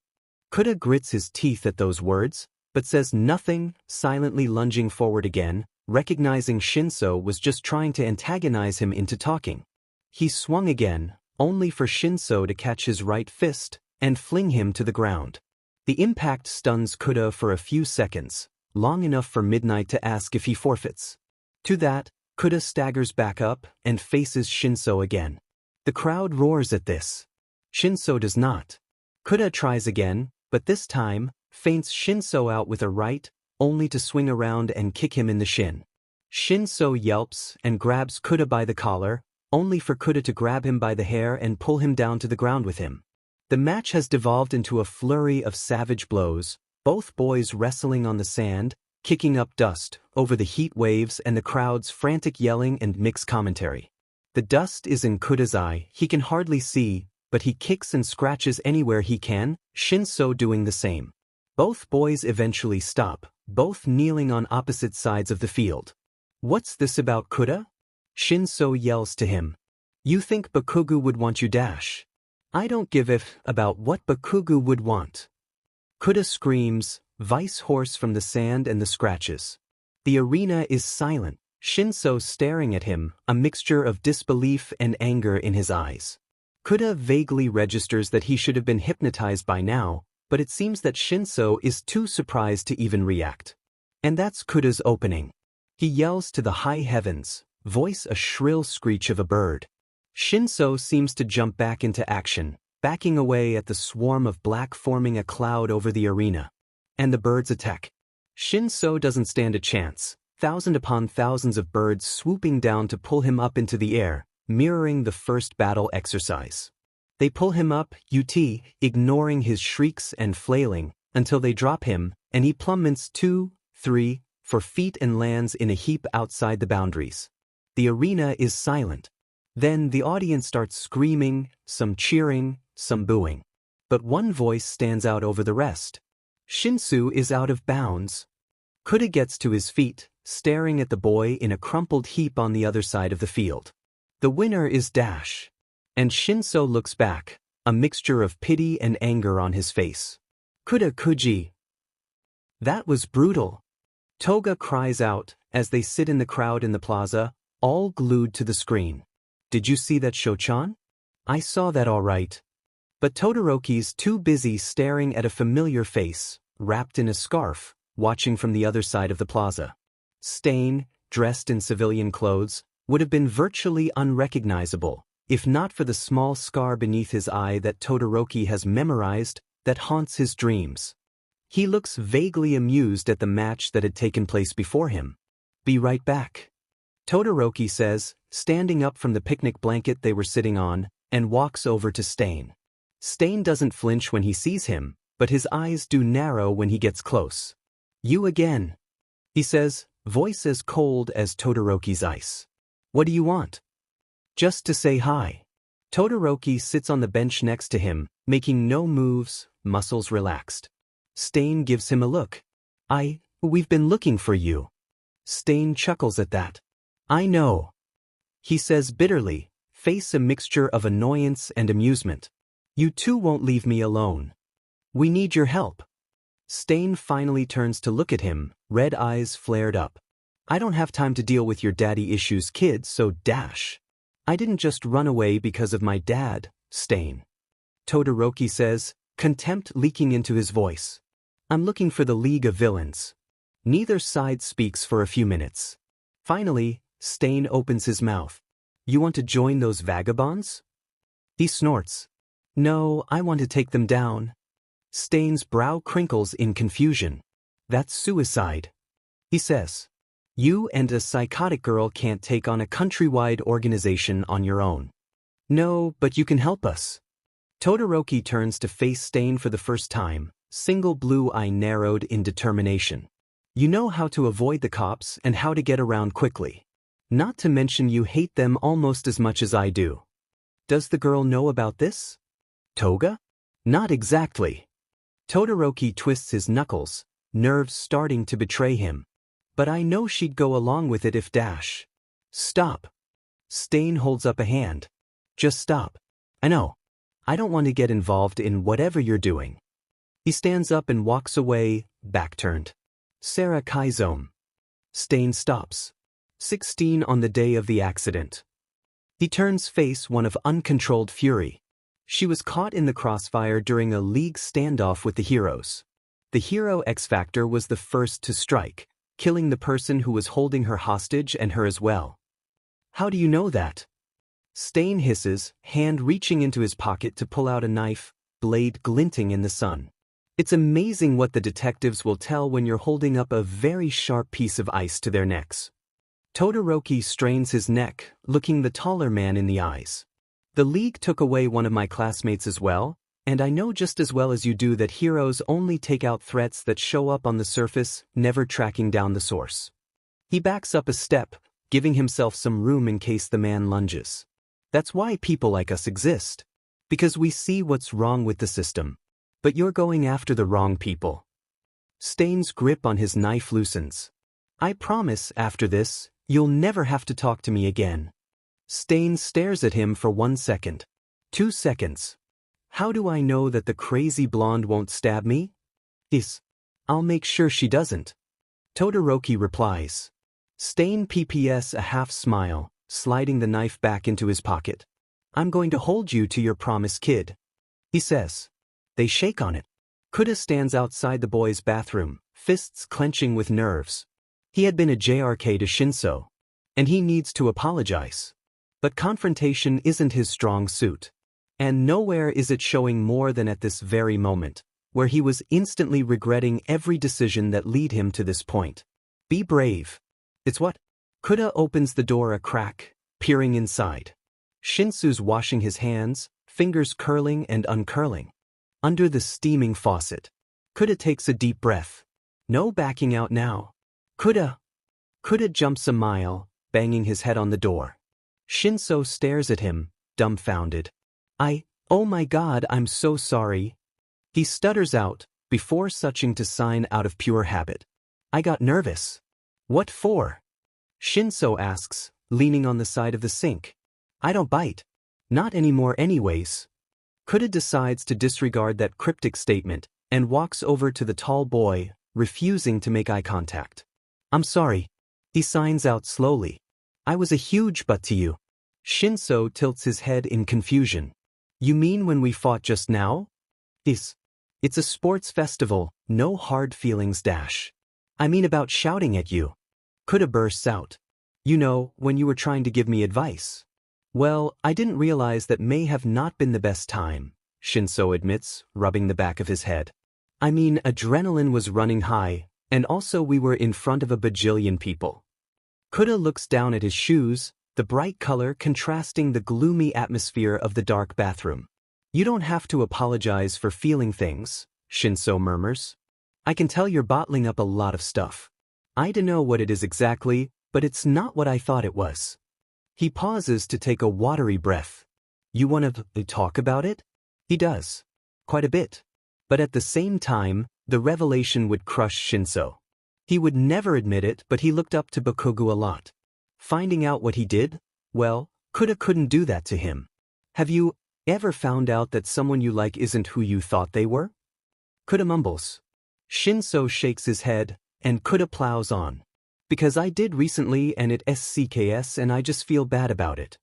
Kuda grits his teeth at those words, but says nothing, silently lunging forward again, recognizing Shinso was just trying to antagonize him into talking. He swung again, only for Shinso to catch his right fist and fling him to the ground. The impact stuns Kuda for a few seconds, long enough for Midnight to ask if he forfeits. To that, Kuda staggers back up and faces Shinso again. The crowd roars at this. Shinso does not. Kuda tries again, but this time, feints Shinso out with a right, only to swing around and kick him in the shin. Shinso yelps and grabs Kuda by the collar, only for Kuda to grab him by the hair and pull him down to the ground with him. The match has devolved into a flurry of savage blows, both boys wrestling on the sand, kicking up dust over the heat waves and the crowd's frantic yelling and mixed commentary. The dust is in Kuda's eye, he can hardly see, but he kicks and scratches anywhere he can, Shinso doing the same. Both boys eventually stop, both kneeling on opposite sides of the field. What's this about, Kuda? Shinso yells to him. You think Bakugo would want you dash? I don't give a f about what Bakugo would want. Kuda screams, vice horse from the sand and the scratches. The arena is silent, Shinso staring at him, a mixture of disbelief and anger in his eyes. Kuda vaguely registers that he should have been hypnotized by now, but it seems that Shinso is too surprised to even react. And that's Kuda's opening. He yells to the high heavens, voice a shrill screech of a bird. Shinso seems to jump back into action, backing away at the swarm of black forming a cloud over the arena. And the birds attack. Shinso doesn't stand a chance, thousands upon thousands of birds swooping down to pull him up into the air, mirroring the first battle exercise. They pull him up, ignoring his shrieks and flailing, until they drop him, and he plummets 2, 3, 4 feet and lands in a heap outside the boundaries. The arena is silent. Then the audience starts screaming, some cheering, some booing. But one voice stands out over the rest. Shinsu is out of bounds. Kuda gets to his feet, staring at the boy in a crumpled heap on the other side of the field. The winner is Dash. And Shinso looks back, a mixture of pity and anger on his face. Kuda Kuji. That was brutal. Toga cries out as they sit in the crowd in the plaza, all glued to the screen. Did you see that, Shochan? I saw that all right. But Todoroki's too busy staring at a familiar face, wrapped in a scarf, watching from the other side of the plaza. Stain, dressed in civilian clothes, would have been virtually unrecognizable, if not for the small scar beneath his eye that Todoroki has memorized that haunts his dreams. He looks vaguely amused at the match that had taken place before him. Be right back, Todoroki says, standing up from the picnic blanket they were sitting on, and walks over to Stain. Stain doesn't flinch when he sees him, but his eyes do narrow when he gets close. You again, he says, voice as cold as Todoroki's ice. What do you want? Just to say hi. Todoroki sits on the bench next to him, making no moves, muscles relaxed. Stain gives him a look. We've been looking for you. Stain chuckles at that. I know. He says bitterly, face a mixture of annoyance and amusement. You two won't leave me alone. We need your help. Stain finally turns to look at him, red eyes flared up. I don't have time to deal with your daddy issues, kid, so Dash. I didn't just run away because of my dad, Stain. Todoroki says, contempt leaking into his voice. I'm looking for the League of Villains. Neither side speaks for a few minutes. Finally, Stain opens his mouth. You want to join those vagabonds? He snorts. No, I want to take them down. Stain's brow crinkles in confusion. That's suicide. He says. You and a psychotic girl can't take on a countrywide organization on your own. No, but you can help us. Todoroki turns to face Stain for the first time, single blue eye narrowed in determination. You know how to avoid the cops and how to get around quickly. Not to mention you hate them almost as much as I do. Does the girl know about this? Toga? Not exactly. Todoroki twists his knuckles, nerves starting to betray him. But I know she'd go along with it if Dash. Stop. Stain holds up a hand. Just stop. I know. I don't want to get involved in whatever you're doing. He stands up and walks away, back turned. Sarah Kaizome. Stain stops. 16 on the day of the accident. He turns face one of uncontrolled fury. She was caught in the crossfire during a league standoff with the heroes. The hero X Factor was the first to strike, killing the person who was holding her hostage and her as well. How do you know that? Stain hisses, hand reaching into his pocket to pull out a knife, blade glinting in the sun. It's amazing what the detectives will tell when you're holding up a very sharp piece of ice to their necks. Todoroki strains his neck, looking the taller man in the eyes. The league took away one of my classmates as well, and I know just as well as you do that heroes only take out threats that show up on the surface, never tracking down the source. He backs up a step, giving himself some room in case the man lunges. That's why people like us exist. Because we see what's wrong with the system. But you're going after the wrong people. Stain's grip on his knife loosens. I promise, after this, you'll never have to talk to me again. Stain stares at him for 1 second. 2 seconds. How do I know that the crazy blonde won't stab me? I'll make sure she doesn't. Todoroki replies. Stain PPS a half smile, sliding the knife back into his pocket. I'm going to hold you to your promise, kid. He says. They shake on it. Kuda stands outside the boys' bathroom, fists clenching with nerves. He had been a JRK to Shinso. And he needs to apologize. But confrontation isn't his strong suit. And nowhere is it showing more than at this very moment, where he was instantly regretting every decision that led him to this point. Be brave. It's what? Kuda opens the door a crack, peering inside. Shinsu's washing his hands, fingers curling and uncurling. Under the steaming faucet. Kuda takes a deep breath. No backing out now. Kuda jumps a mile, banging his head on the door. Shinso stares at him, dumbfounded. Oh my god, I'm so sorry. He stutters out, before suching to sign out of pure habit. I got nervous. What for? Shinso asks, leaning on the side of the sink. I don't bite. Not anymore anyways. Kuda decides to disregard that cryptic statement, and walks over to the tall boy, refusing to make eye contact. I'm sorry. He signs out slowly. I was a huge butt to you. Shinso tilts his head in confusion. You mean when we fought just now? It's a sports festival, no hard feelings dash. I mean about shouting at you. Kuda bursts out. You know, when you were trying to give me advice. Well, I didn't realize that may have not been the best time, Shinso admits, rubbing the back of his head. I mean, adrenaline was running high, and also we were in front of a bajillion people. Kuda looks down at his shoes, the bright color contrasting the gloomy atmosphere of the dark bathroom. You don't have to apologize for feeling things, Shinso murmurs. I can tell you're bottling up a lot of stuff. I don't know what it is exactly, but it's not what I thought it was. He pauses to take a watery breath. You want to talk about it? He does. Quite a bit. But at the same time, the revelation would crush Shinso. He would never admit it, but he looked up to Bakugo a lot. Finding out what he did? Well, Kuda couldn't do that to him. Have you ever found out that someone you like isn't who you thought they were? Kuda mumbles. Shinso shakes his head, and Kuda plows on. Because I did recently and it SCKS and I just feel bad about it.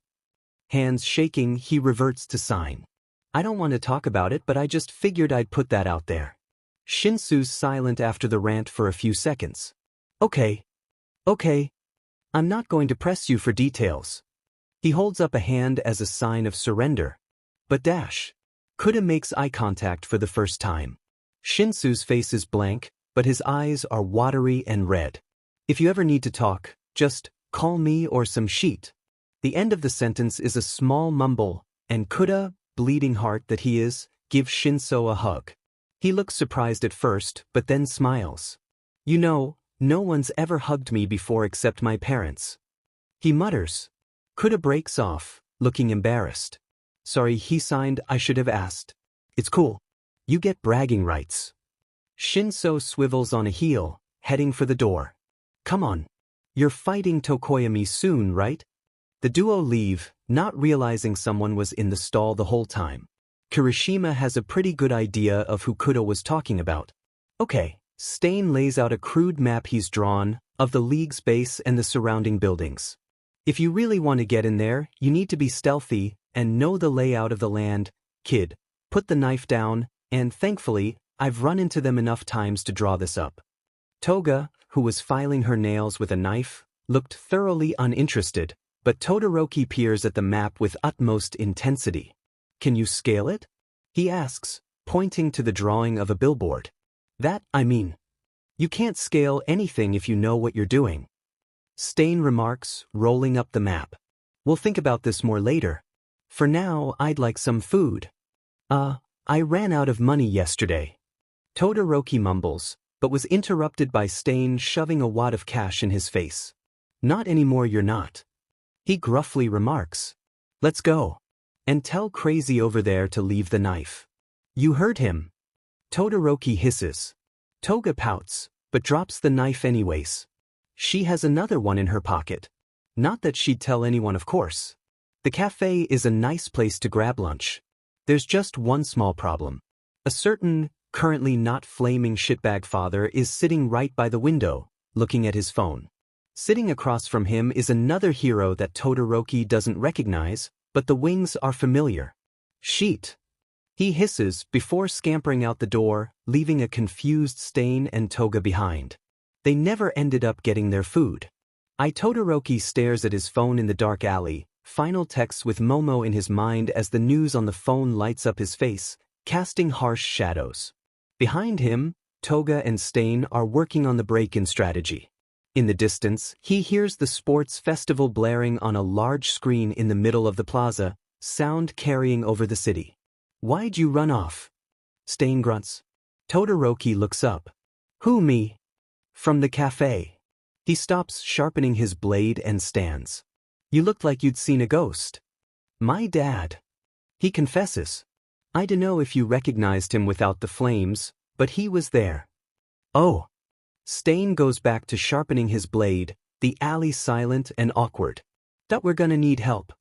Hands shaking, he reverts to sign. I don't want to talk about it, but I just figured I'd put that out there. Shinsu's silent after the rant for a few seconds. Okay. I'm not going to press you for details. He holds up a hand as a sign of surrender. But Kuda makes eye contact for the first time. Shinsu's face is blank, but his eyes are watery and red. If you ever need to talk, just call me or some sheet. The end of the sentence is a small mumble, and Kuda, bleeding heart that he is, gives Shinso a hug. He looks surprised at first, but then smiles. You know, no one's ever hugged me before except my parents. He mutters. Kuda breaks off, looking embarrassed. Sorry, he signed, I should have asked. It's cool. You get bragging rights. Shinso swivels on a heel, heading for the door. Come on. You're fighting Tokoyami soon, right? The duo leave, not realizing someone was in the stall the whole time. Kirishima has a pretty good idea of who Kuda was talking about. Okay, Stain lays out a crude map he's drawn of the league's base and the surrounding buildings. If you really want to get in there, you need to be stealthy and know the layout of the land. Kid, put the knife down, and thankfully, I've run into them enough times to draw this up. Toga, who was filing her nails with a knife, looked thoroughly uninterested, but Todoroki peers at the map with utmost intensity. Can you scale it? He asks, pointing to the drawing of a billboard. You can't scale anything if you know what you're doing. Stain remarks, rolling up the map. We'll think about this more later. For now, I'd like some food. I ran out of money yesterday. Todoroki mumbles, but was interrupted by Stain shoving a wad of cash in his face. Not anymore, you're not. He gruffly remarks. Let's go. And tell Crazy over there to leave the knife. You heard him. Todoroki hisses. Toga pouts, but drops the knife anyways. She has another one in her pocket. Not that she'd tell anyone, of course. The cafe is a nice place to grab lunch. There's just one small problem. A certain, currently not flaming shitbag father is sitting right by the window, looking at his phone. Sitting across from him is another hero that Todoroki doesn't recognize, but the wings are familiar. Sheet. He hisses before scampering out the door, leaving a confused Stain and Toga behind. They never ended up getting their food. Todoroki stares at his phone in the dark alley, final texts with Momo in his mind as the news on the phone lights up his face, casting harsh shadows. Behind him, Toga and Stain are working on the break-in strategy. In the distance, he hears the sports festival blaring on a large screen in the middle of the plaza, sound carrying over the city. Why'd you run off? Stain grunts. Todoroki looks up. Who, me? From the cafe. He stops sharpening his blade and stands. You looked like you'd seen a ghost. My dad. He confesses. I dunno if you recognized him without the flames, but he was there. Oh. Stain goes back to sharpening his blade, the alley silent and awkward. That we're gonna need help.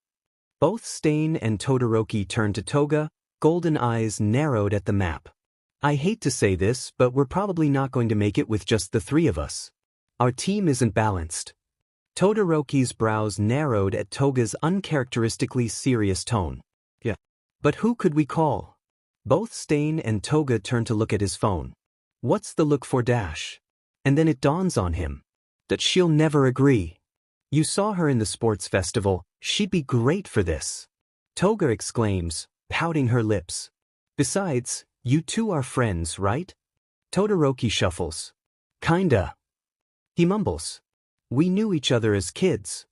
Both Stain and Todoroki turn to Toga, golden eyes narrowed at the map. I hate to say this, but we're probably not going to make it with just the three of us. Our team isn't balanced. Todoroki's brows narrowed at Toga's uncharacteristically serious tone. Yeah. But who could we call? Both Stain and Toga turn to look at his phone. What's the look for dash? And then it dawns on him that she'll never agree. You saw her in the sports festival, she'd be great for this. Toga exclaims, pouting her lips. Besides, you two are friends, right? Todoroki shuffles. Kinda. He mumbles. We knew each other as kids.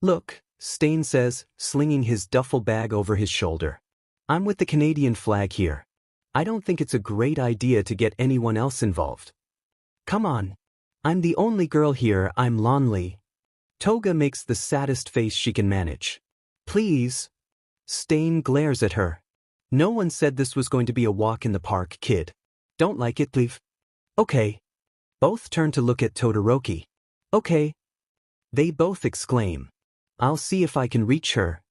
Look, Stain says, slinging his duffel bag over his shoulder. I'm with the Canadian flag here. I don't think it's a great idea to get anyone else involved. Come on. I'm the only girl here, I'm lonely. Toga makes the saddest face she can manage. Please. Stain glares at her. No one said this was going to be a walk in the park, kid. Don't like it, leave. Okay. Both turn to look at Todoroki. Okay. They both exclaim. I'll see if I can reach her.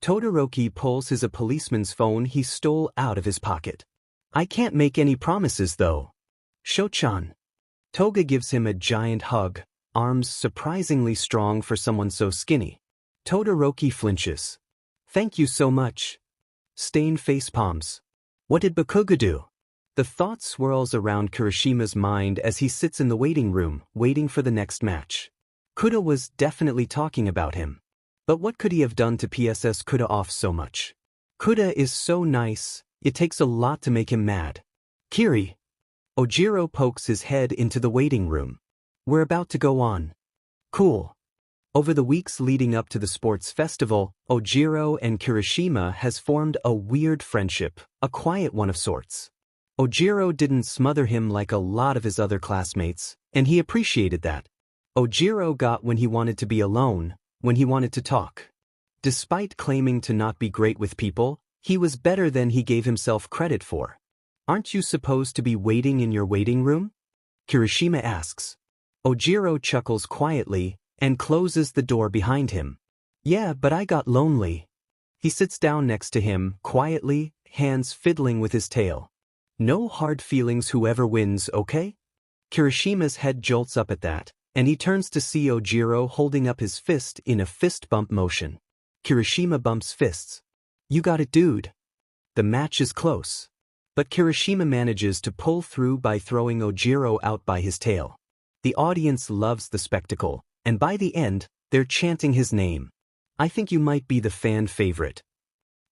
Todoroki pulls a policeman's phone he stole out of his pocket. I can't make any promises though. Sho-chan. Toga gives him a giant hug, arms surprisingly strong for someone so skinny. Todoroki flinches. Thank you so much. Stain facepalms. What did Bakuga do? The thought swirls around Kirishima's mind as he sits in the waiting room, waiting for the next match. Kuda was definitely talking about him. But what could he have done to PSS Kuda off so much? Kuda is so nice, it takes a lot to make him mad. Kiri. Ojiro pokes his head into the waiting room. We're about to go on. Cool. Over the weeks leading up to the sports festival, Ojiro and Kirishima has formed a weird friendship, a quiet one of sorts. Ojiro didn't smother him like a lot of his other classmates, and he appreciated that. Ojiro got when he wanted to be alone, when he wanted to talk. Despite claiming to not be great with people, he was better than he gave himself credit for. Aren't you supposed to be waiting in your waiting room? Kirishima asks. Ojiro chuckles quietly and closes the door behind him. Yeah, but I got lonely. He sits down next to him, quietly, hands fiddling with his tail. No hard feelings whoever wins, okay? Kirishima's head jolts up at that, and he turns to see Ojiro holding up his fist in a fist bump motion. Kirishima bumps fists. You got it, dude. The match is close. But Kirishima manages to pull through by throwing Ojiro out by his tail. The audience loves the spectacle, and by the end, they're chanting his name. I think you might be the fan favorite.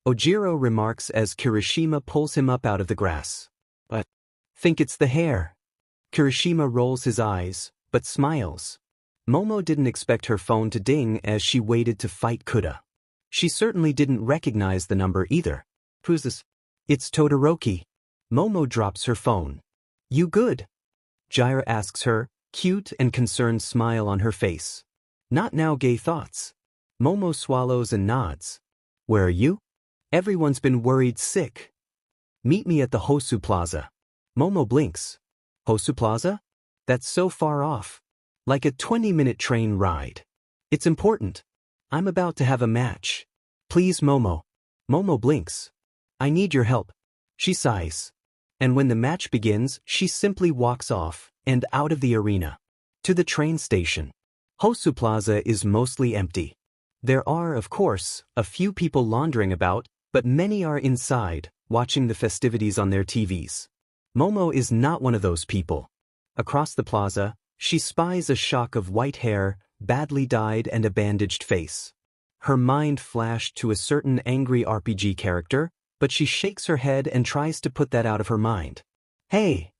Ojiro remarks as Kirishima pulls him up out of the grass. But think it's the hair. Kirishima rolls his eyes, but smiles. Momo didn't expect her phone to ding as she waited to fight Kuda. She certainly didn't recognize the number either. Who's this? It's Todoroki. Momo drops her phone. You good? Jaira asks her, cute and concerned smile on her face. Not now, gay thoughts. Momo swallows and nods. Where are you? Everyone's been worried sick. Meet me at the Hosu Plaza. Momo blinks. Hosu Plaza? That's so far off. Like a 20-minute train ride. It's important. I'm about to have a match. Please, Momo. Momo blinks. I need your help. She sighs. And when the match begins, she simply walks off, and out of the arena. To the train station. Hosu Plaza is mostly empty. There are, of course, a few people laundering about, but many are inside, watching the festivities on their TVs. Momo is not one of those people. Across the plaza, she spies a shock of white hair, badly dyed and a bandaged face. Her mind flashed to a certain angry RPG character, but she shakes her head and tries to put that out of her mind. Hey!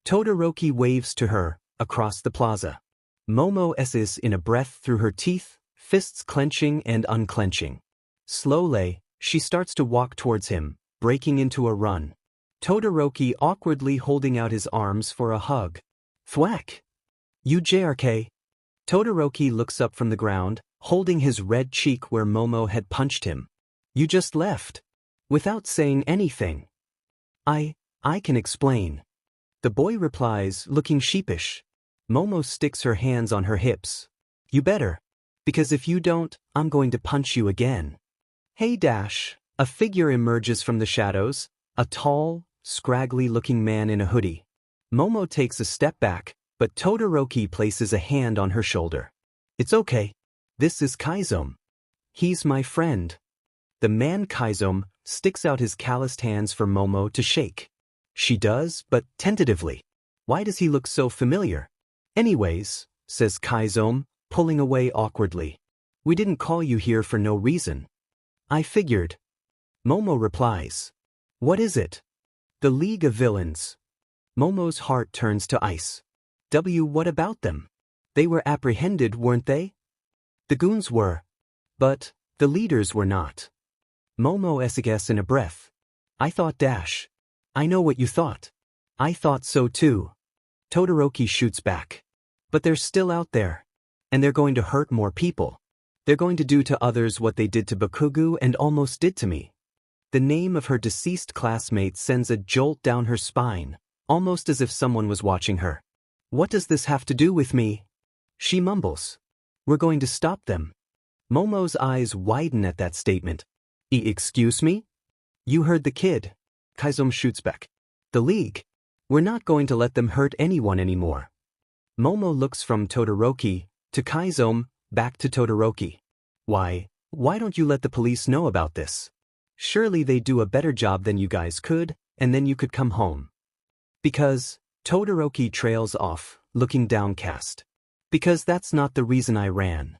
Todoroki waves to her, across the plaza. Momo esses in a breath through her teeth, fists clenching and unclenching. Slowly, she starts to walk towards him, breaking into a run. Todoroki awkwardly holding out his arms for a hug. Thwack! You JRK. Todoroki looks up from the ground, holding his red cheek where Momo had punched him. You just left. Without saying anything. I can explain. The boy replies, looking sheepish. Momo sticks her hands on her hips. You better. Because if you don't, I'm going to punch you again. Hey Dash. A figure emerges from the shadows, a tall, scraggly-looking man in a hoodie. Momo takes a step back, but Todoroki places a hand on her shoulder. It's okay. This is Kaizome. He's my friend. The man Kaizome sticks out his calloused hands for Momo to shake. She does, but tentatively. Why does he look so familiar? Anyways, says Kaizome, pulling away awkwardly. We didn't call you here for no reason. I figured. Momo replies. What is it? The League of Villains. Momo's heart turns to ice. What about them? They were apprehended, weren't they? The goons were. But the leaders were not. Momo esigues in a breath. I thought Dash. I know what you thought. I thought so too. Todoroki shoots back. But they're still out there. And they're going to hurt more people. They're going to do to others what they did to Bakugo and almost did to me. The name of her deceased classmate sends a jolt down her spine, almost as if someone was watching her. What does this have to do with me? She mumbles. We're going to stop them. Momo's eyes widen at that statement. Excuse me? You heard the kid. Kaizome shoots back. The League. We're not going to let them hurt anyone anymore. Momo looks from Todoroki to Kaizome, back to Todoroki. Why don't you let the police know about this? Surely they'd do a better job than you guys could, and then you could come home. Because Todoroki trails off, looking downcast. Because that's not the reason I ran.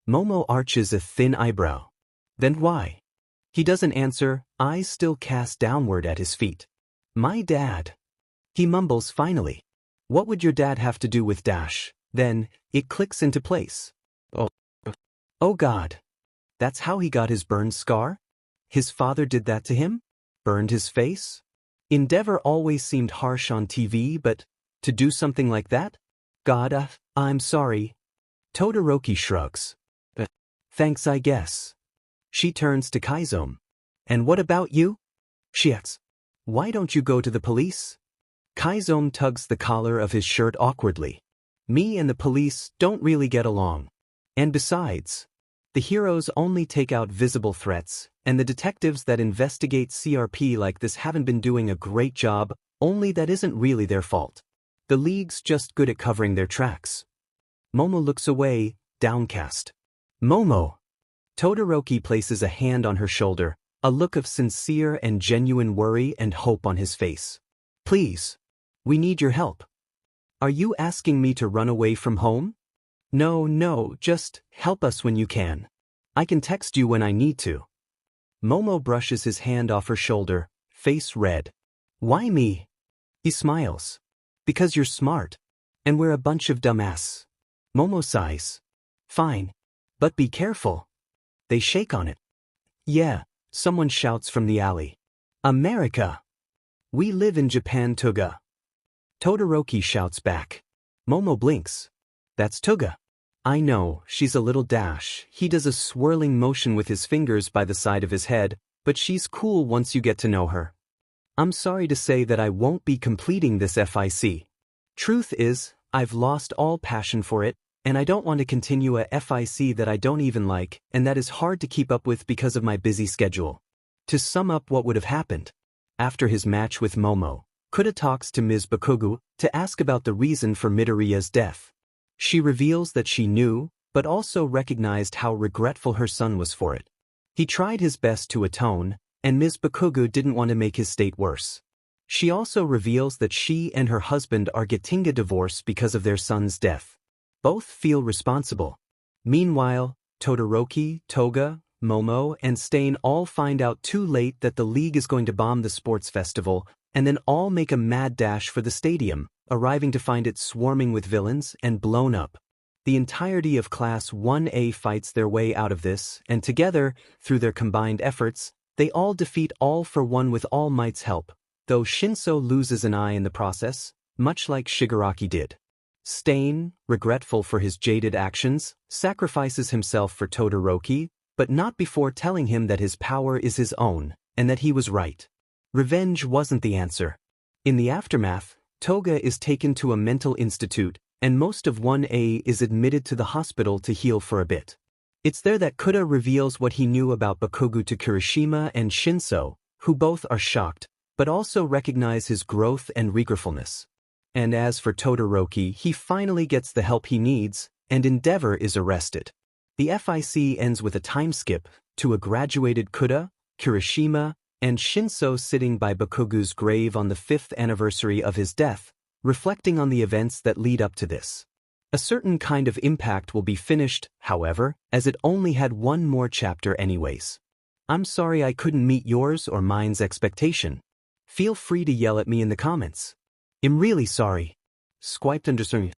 Momo arches a thin eyebrow. Then why? He doesn't answer, eyes still cast downward at his feet. My dad. He mumbles finally. What would your dad have to do with Dash? Then, it clicks into place. Oh God. That's how he got his burn scar? His father did that to him? Burned his face? Endeavor always seemed harsh on TV, but to do something like that? God, I'm sorry. Todoroki shrugs. Thanks, I guess. She turns to Kaizome. And what about you? She asks. Why don't you go to the police? Kaizome tugs the collar of his shirt awkwardly. Me and the police don't really get along. And besides, the heroes only take out visible threats, and the detectives that investigate CRP like this haven't been doing a great job, only that isn't really their fault. The League's just good at covering their tracks. Momo looks away, downcast. Momo! Todoroki places a hand on her shoulder, a look of sincere and genuine worry and hope on his face. Please. We need your help. Are you asking me to run away from home? No, just help us when you can. I can text you when I need to. Momo brushes his hand off her shoulder, face red. Why me? He smiles. Because you're smart. And we're a bunch of dumbass. Momo sighs. Fine. But be careful. They shake on it. Yeah, someone shouts from the alley. America! We live in Japan, Tuga. Todoroki shouts back. Momo blinks. That's Tuga. I know, she's a little dash. He does a swirling motion with his fingers by the side of his head, but she's cool once you get to know her. I'm sorry to say that I won't be completing this FIC. Truth is, I've lost all passion for it, and I don't want to continue a FIC that I don't even like, and that is hard to keep up with because of my busy schedule. To sum up what would have happened. After his match with Momo, Kuda talks to Ms. Bakugo to ask about the reason for Midoriya's death. She reveals that she knew, but also recognized how regretful her son was for it. He tried his best to atone, and Ms. Bakugo didn't want to make his state worse. She also reveals that she and her husband are getting a divorce because of their son's death. Both feel responsible. Meanwhile, Todoroki, Toga, Momo, and Stain all find out too late that the League is going to bomb the sports festival, and then all make a mad dash for the stadium, arriving to find it swarming with villains and blown up. The entirety of Class 1A fights their way out of this, and together, through their combined efforts, they all defeat All for One with All Might's help, though Shinso loses an eye in the process, much like Shigaraki did. Stain, regretful for his jaded actions, sacrifices himself for Todoroki, but not before telling him that his power is his own, and that he was right. Revenge wasn't the answer. In the aftermath, Toga is taken to a mental institute, and most of 1A is admitted to the hospital to heal for a bit. It's there that Kuda reveals what he knew about Bakugo to Kirishima and Shinso, who both are shocked, but also recognize his growth and regretfulness. And as for Todoroki, he finally gets the help he needs, and Endeavor is arrested. The FIC ends with a time skip to a graduated Kuda, Kirishima, and Shinso sitting by Bakugo's grave on the 5th anniversary of his death, reflecting on the events that lead up to this. A certain kind of impact will be finished, however, as it only had one more chapter anyways. I'm sorry I couldn't meet yours or mine's expectation. Feel free to yell at me in the comments. I'm really sorry. Squiped understanding.